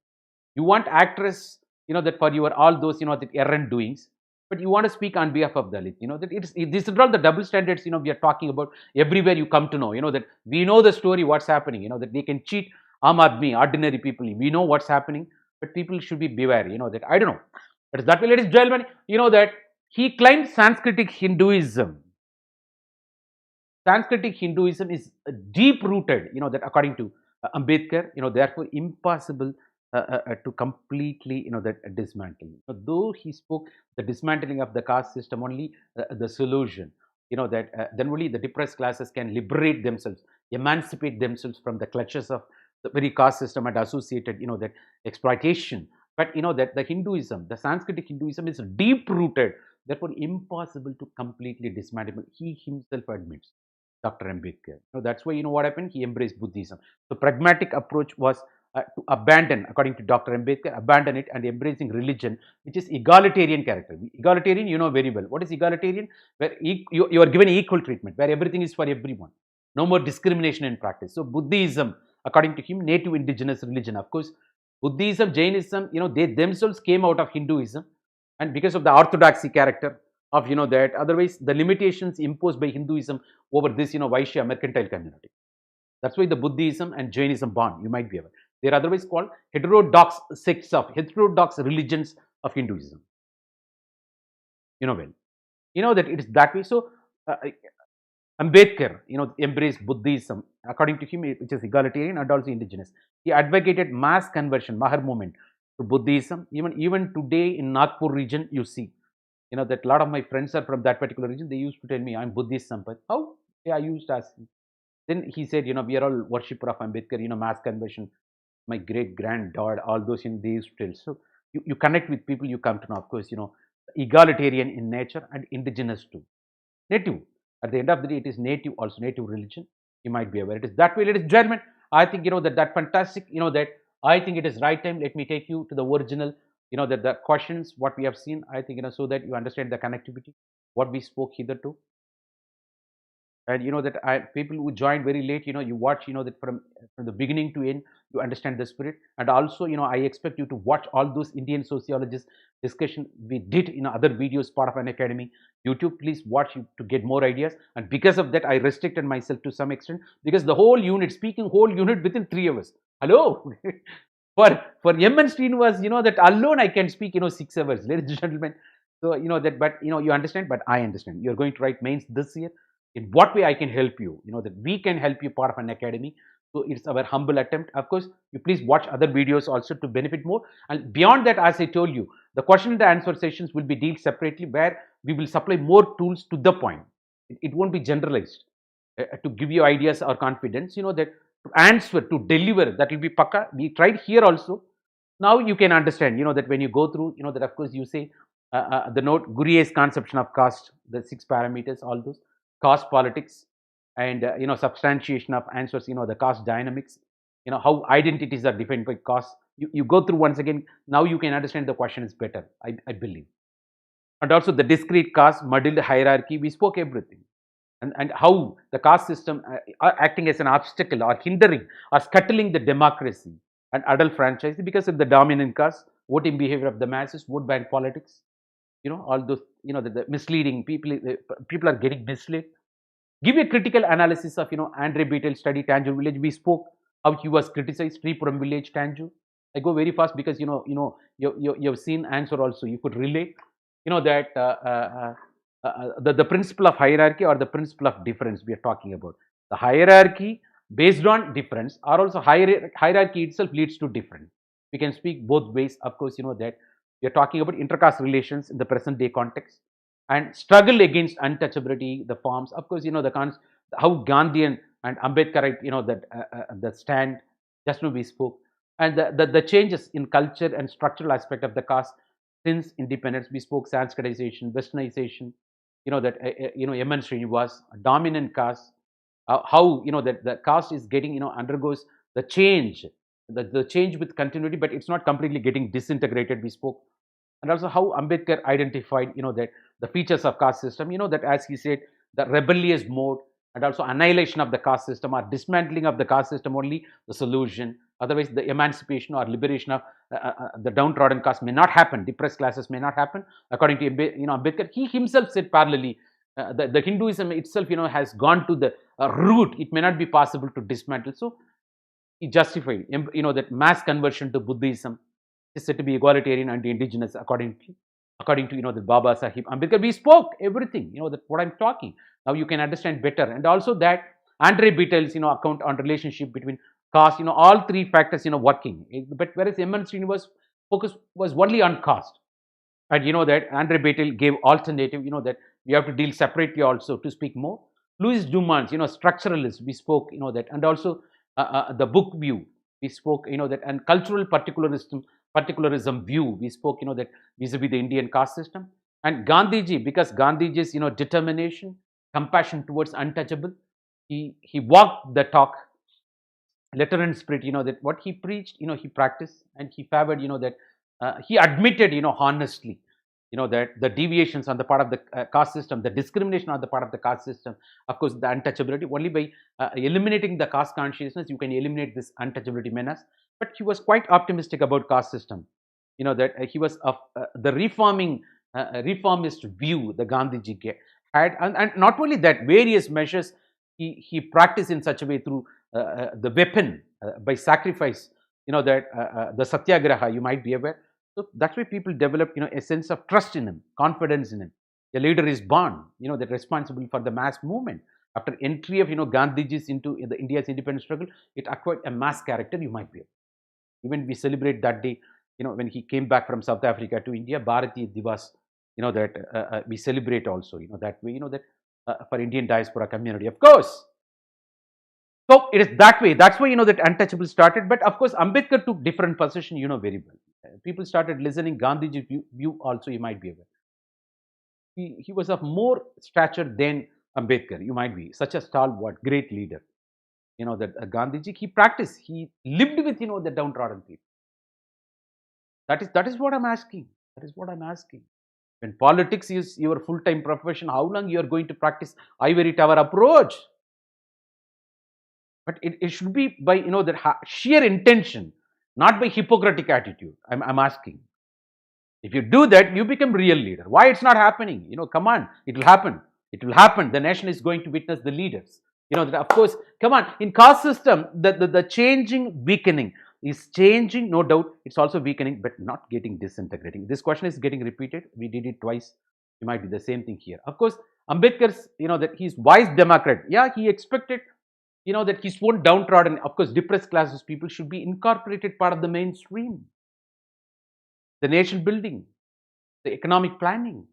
You want actress, that for your all those, the errant doings, but you want to speak on behalf of Dalit. That this is all the double standards, we are talking about everywhere you come to know, that we know the story, what's happening, that they can cheat Aam Aadmi, ordinary people. We know what's happening, but people should be beware, that I don't know. But that way, ladies and gentlemen, that he claimed Sanskritic Hinduism. Sanskritic Hinduism is deep rooted, that according to Ambedkar, therefore impossible to completely, that dismantle. So though he spoke the dismantling of the caste system only the solution, that then only the depressed classes can liberate themselves, emancipate themselves from the clutches of the very caste system and associated, that exploitation. But that the Hinduism, the Sanskritic Hinduism is deep rooted, therefore impossible to completely dismantle. He himself admits. Dr. Ambedkar. That's why, what happened? He embraced Buddhism. The pragmatic approach was to abandon, according to Dr. Ambedkar, abandon it and embracing religion, which is egalitarian character. Egalitarian, you know very well. What is egalitarian? Where you are given equal treatment, where everything is for everyone. No more discrimination in practice. So Buddhism, according to him, native indigenous religion. Of course, Buddhism, Jainism, they themselves came out of Hinduism, and because of the orthodoxy character of that, otherwise the limitations imposed by Hinduism over this Vaishya mercantile community. That's why the Buddhism and Jainism born, you might be aware. They are otherwise called heterodox sects of heterodox religions of Hinduism. Well, that it is that way. So Ambedkar, embraced Buddhism, according to him, which is egalitarian and also indigenous. He advocated mass conversion, Mahar movement, to Buddhism. Even today in Nagpur region, you see, that a lot of my friends are from that particular region. They used to tell me, I'm Buddhist, Sampath. How? Yeah, I used to ask him. Then he said, we are all worshipper of Ambedkar, mass conversion. My great granddad, all those they used to tell. So you connect with people, you come to know, of course, egalitarian in nature and indigenous too. Native. At the end of the day, it is native, also native religion. You might be aware. It is that way, ladies and gentlemen. I think, that fantastic, that I think it is right time. Let me take you to the original, that the questions, what we have seen, I think, so that you understand the connectivity, what we spoke hitherto. And that people who joined very late, you watch, that from the beginning to end, you understand the spirit. And also, I expect you to watch all those Indian sociologists discussion we did in other videos, part of Unacademy YouTube. Please watch to get more ideas. And because of that, I restricted myself to some extent, because the whole unit, speaking whole unit within 3 hours. Hello. for MN Srinivas, that alone I can speak, 6 hours, ladies and gentlemen. So, that, but, you understand, but I understand. You're going to write mains this year. In what way I can help you, that we can help you, part of Unacademy. So it's our humble attempt. Of course, you please watch other videos also to benefit more. And beyond that, as I told you, the question and the answer sessions will be dealt separately, where we will supply more tools to the point. It won't be generalized to give you ideas or confidence, that to answer, to deliver, that will be pakka. We tried here also. Now you can understand, that when you go through, that of course you say the note, Gurier's conception of caste, the 6 parameters, all those. Caste politics, and substantiation of answers, the caste dynamics, how identities are defined by caste. You go through once again. Now you can understand the question is better, I believe. And also the discrete caste, muddled hierarchy, we spoke everything. And how the caste system are acting as an obstacle or hindering or scuttling the democracy and adult franchise because of the dominant caste, voting behavior of the masses, vote bank politics, all those, the misleading people are getting misled. Give a critical analysis of, Andre Beetle study, Tanjore village. We spoke how he was criticized, Tripuram village, Tanjore. I go very fast because, you've seen answer also. You could relate, that the principle of hierarchy or the principle of difference we are talking about. The hierarchy based on difference, or also hierarchy itself leads to difference. We can speak both ways. Of course, that we are talking about intercaste relations in the present day context and struggle against untouchability, the forms. Of course, how Gandhian and Ambedkarite, that the stand just now we spoke, and the changes in culture and structural aspect of the caste since independence. We spoke Sanskritization, Westernization. That MN Srinivas, dominant caste, how that the caste is getting undergoes the change, the change with continuity, but it's not completely getting disintegrated. We spoke, and also how Ambedkar identified that the features of caste system. That, as he said, the rebellious mode and also annihilation of the caste system or dismantling of the caste system only the solution. Otherwise, the emancipation or liberation of the downtrodden caste may not happen. Depressed classes may not happen. According to Ambedkar, he himself said parallelly, the Hinduism itself, has gone to the root. It may not be possible to dismantle. So he justified, that mass conversion to Buddhism is said to be egalitarian and indigenous, according to the Baba Sahib Ambedkar. We spoke everything. That what I'm talking. Now you can understand better, and also that Andre Beatel's account on relationship between caste. All three factors working. But whereas MN Srinivas focus was only on caste, and that Andre Beatel gave alternative. That we have to deal separately also to speak more. Louis Dumont, structuralist. We spoke, that, and also the book view. We spoke, that, and cultural particularism view. We spoke, that vis-a-vis the Indian caste system. And Gandhiji, because Gandhiji's, determination, compassion towards untouchable, he walked the talk, letter and spirit, that what he preached, he practiced, and he favored, that he admitted, honestly, that the deviations on the part of the caste system, the discrimination on the part of the caste system, of course, the untouchability, only by eliminating the caste consciousness, you can eliminate this untouchability menace. But he was quite optimistic about caste system, that he was of the reformist view the Gandhiji had, and not only that, various measures he practiced in such a way through the weapon, by sacrifice, that the satyagraha, you might be aware. So that's why people developed, a sense of trust in him, confidence in him. A leader is born, that responsible for the mass movement. After entry of, Gandhiji's into the India's independence struggle, it acquired a mass character, you might be aware. Even we celebrate that day, when he came back from South Africa to India, Bharatiya Divas, that we celebrate also, that way, that for Indian diaspora community, of course. So it is that way. That's why, that untouchable started. But of course, Ambedkar took different position, very well. People started listening Gandhiji's view also, you might be aware. He was of more stature than Ambedkar, you might be. Such a stalwart, great leader. That Gandhiji, he practiced, he lived with, the downtrodden people. That is what I'm asking. That is what I'm asking. When politics is your full-time profession, how long you are going to practice ivory tower approach? But it should be by, the sheer intention, not by Hippocratic attitude. I'm asking. If you do that, you become real leader. Why it's not happening? Come on, it will happen. It will happen. The nation is going to witness the leaders. That of course, come on, in caste system, the changing, weakening is changing, no doubt. It's also weakening, but not getting disintegrating. This question is getting repeated. We did it twice. It might be the same thing here. Of course, Ambedkar's, that he's wise Democrat. Yeah, he expected, that his own downtrodden, of course, depressed classes people should be incorporated part of the mainstream. The nation building, the economic planning.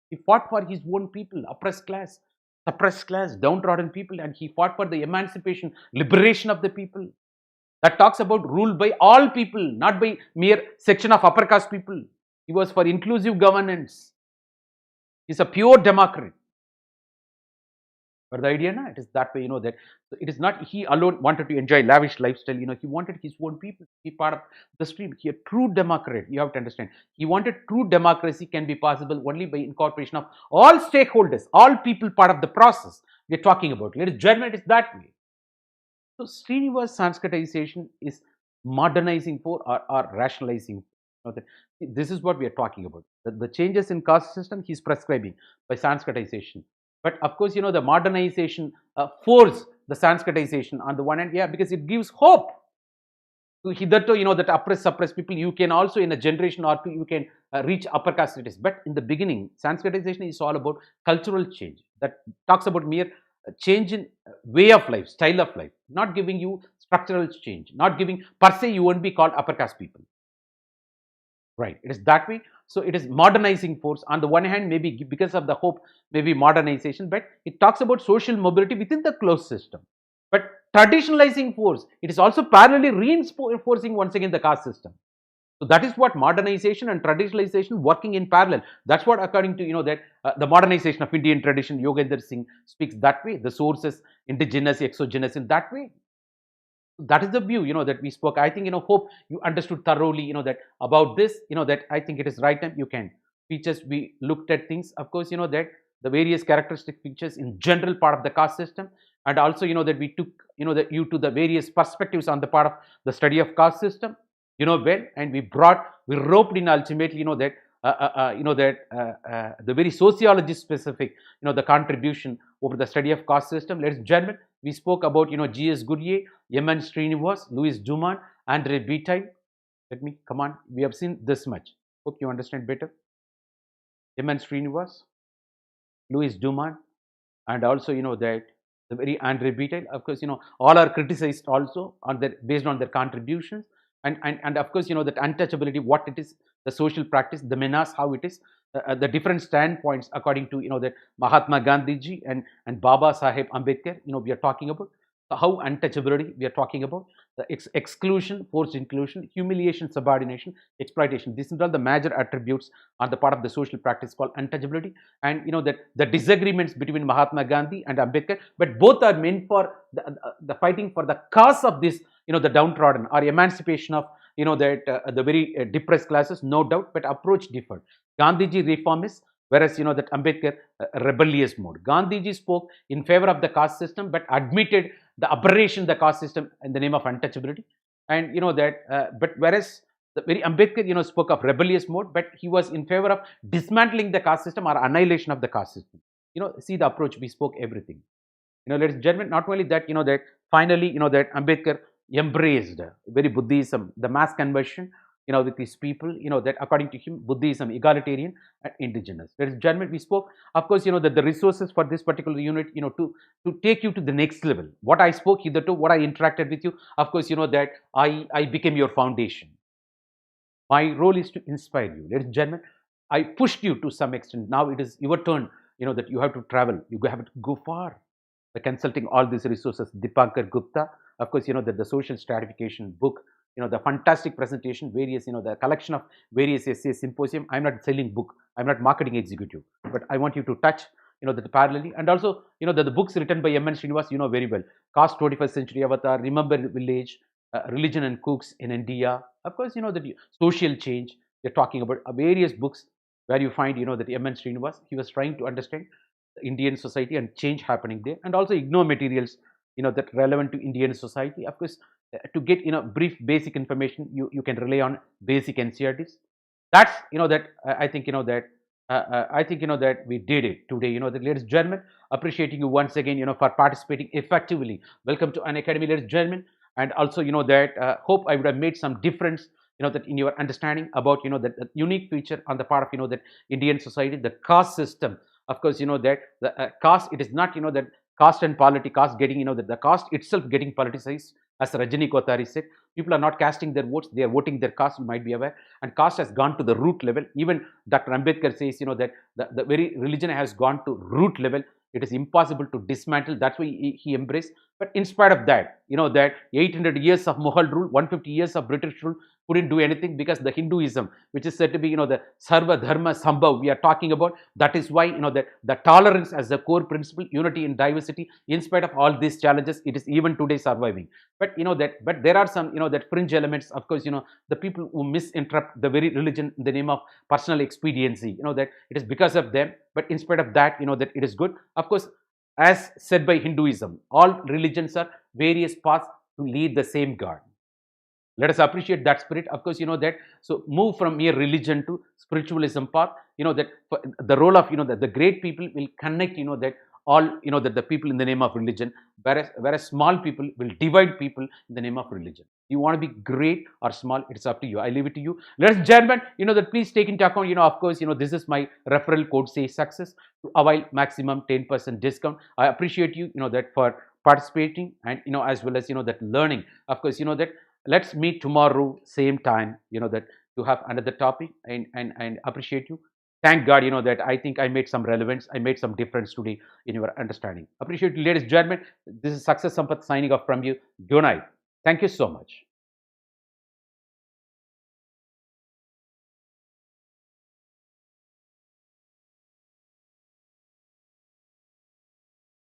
He fought for his own people, oppressed class, suppressed class, downtrodden people, and he fought for the emancipation, liberation of the people. That talks about rule by all people, not by mere section of upper caste people. He was for inclusive governance. He's a pure Democrat. But the idea, it is that way, that it is not he alone wanted to enjoy lavish lifestyle, he wanted his own people to be part of the stream. He a true Democrat, you have to understand. He wanted true democracy can be possible only by incorporation of all stakeholders, all people part of the process we're talking about. It is German, it is that way. So Srinivas Sanskritization is modernizing for or rationalizing. This is what we are talking about. The changes in caste system he's prescribing by Sanskritization. But of course, the modernization force the Sanskritization on the one hand, yeah, because it gives hope to hitherto, that oppressed, suppressed people. You can also, in a generation or two, you can reach upper caste status. But in the beginning, Sanskritization is all about cultural change. That talks about mere a change in way of life, style of life, not giving you structural change, not giving per se you won't be called upper caste people. Right. It is that way. So it is modernizing force. On the one hand, maybe because of the hope, maybe modernization, but it talks about social mobility within the closed system. But traditionalizing force, it is also parallelly reinforcing once again the caste system. So that is what modernization and traditionalization working in parallel. That's what according to that the modernization of Indian tradition, Yogendra Singh speaks that way. The sources, indigenous, exogenous in that way. That is the view that we spoke. I think hope you understood thoroughly that about this that I think it is right time you can features we looked at things, of course that the various characteristic features in general part of the caste system, and also that we took that you to the various perspectives on the part of the study of caste system well, and we roped in ultimately the very sociology specific the contribution over the study of caste system. Ladies and gentlemen, we spoke about G.S. Goodyear, M.N. Srinivas, Louis Dumas, Andre Bataille. Let me come on. We have seen this much. Hope you understand better. M.N. Srinivas, Louis Dumas, and also that the very Andre Bataille. Of course, all are criticized also on their based on their contributions, and of course that untouchability, what it is, the social practice, the menace, how it is, the different standpoints according to that Mahatma Gandhiji and Baba Saheb Ambedkar. We are talking about how untouchability we are talking about, the exclusion, forced inclusion, humiliation, subordination, exploitation. These are all the major attributes on the part of the social practice called untouchability. And that the disagreements between Mahatma Gandhi and Ambedkar, but both are meant for the fighting for the cause of this the downtrodden or emancipation of that the very depressed classes, no doubt, but approach differed. Gandhiji reformist, whereas that Ambedkar rebellious mode. Gandhiji spoke in favor of the caste system, but admitted the aberration of the caste system in the name of untouchability. And that, but whereas the very Ambedkar spoke of rebellious mode, but he was in favor of dismantling the caste system or annihilation of the caste system. See the approach, we spoke everything. Ladies and gentlemen, not only that, that finally, that Ambedkar embraced very Buddhism, the mass conversion, with these people, that according to him, Buddhism, egalitarian and indigenous. Ladies and gentlemen, we spoke, of course, that the resources for this particular unit, to take you to the next level. What I spoke hitherto, what I interacted with you, of course, that I became your foundation. My role is to inspire you. Ladies and gentlemen, I pushed you to some extent. Now it is your turn, that you have to travel. You have to go far. By consulting all these resources, Dipankar Gupta, of course, that the social stratification book, the fantastic presentation, various, the collection of various essays, symposium. I'm not selling book. I'm not marketing executive, but I want you to touch, that parallelly. And also, the books written by M.N. Srinivas, very well. Caste 21st Century Avatar, Remember Village, Religion and Cooks in India. Of course, the social change. They're talking about various books where you find, that M.N. Srinivas, he was trying to understand the Indian society and change happening there, and also ignore materials, that relevant to Indian society. Of course, to get brief basic information, you can rely on basic NCRTs. That's that I think that I think that we did it today. The ladies and gentlemen, appreciating you once again for participating effectively. Welcome to Unacademy, ladies and gentlemen, and also that hope I would have made some difference that in your understanding about that unique feature on the part of that Indian society, the caste system. Of course, that the caste, it is not that caste and polity, caste getting that the caste itself getting politicized, as Rajani Kothari said. People are not casting their votes, they are voting their caste, you might be aware. And caste has gone to the root level. Even Dr. Ambedkar says that the very religion has gone to root level. It is impossible to dismantle. That's why he embraced. But in spite of that, that 800 years of Mughal rule, 150 years of British rule couldn't do anything, because the Hinduism, which is said to be, the Sarva Dharma Sambhav we are talking about, that is why, the tolerance as the core principle, unity in diversity, in spite of all these challenges, it is even today surviving. But, but there are some, that fringe elements, of course, the people who misinterpret the very religion in the name of personal expediency, that it is because of them. But in spite of that, that it is good. Of course, as said by Hinduism, all religions are various paths to lead the same God. Let us appreciate that spirit. Of course, that so move from mere religion to spiritualism path. That the role of that the great people will connect. That all that the people in the name of religion, whereas small people will divide people in the name of religion. You want to be great or small, it's up to you. I leave it to you. Ladies and gentlemen, that please take into account, of course, this is my referral code, say success, to avail maximum 10% discount. I appreciate you, that for participating, and as well as that learning. Of course, that let's meet tomorrow same time, that to have another topic, and appreciate you. Thank God, that I think I made some relevance, I made some difference today in your understanding. Appreciate you, ladies and gentlemen. This is Success Sampath signing off from you. Good night. Thank you so much.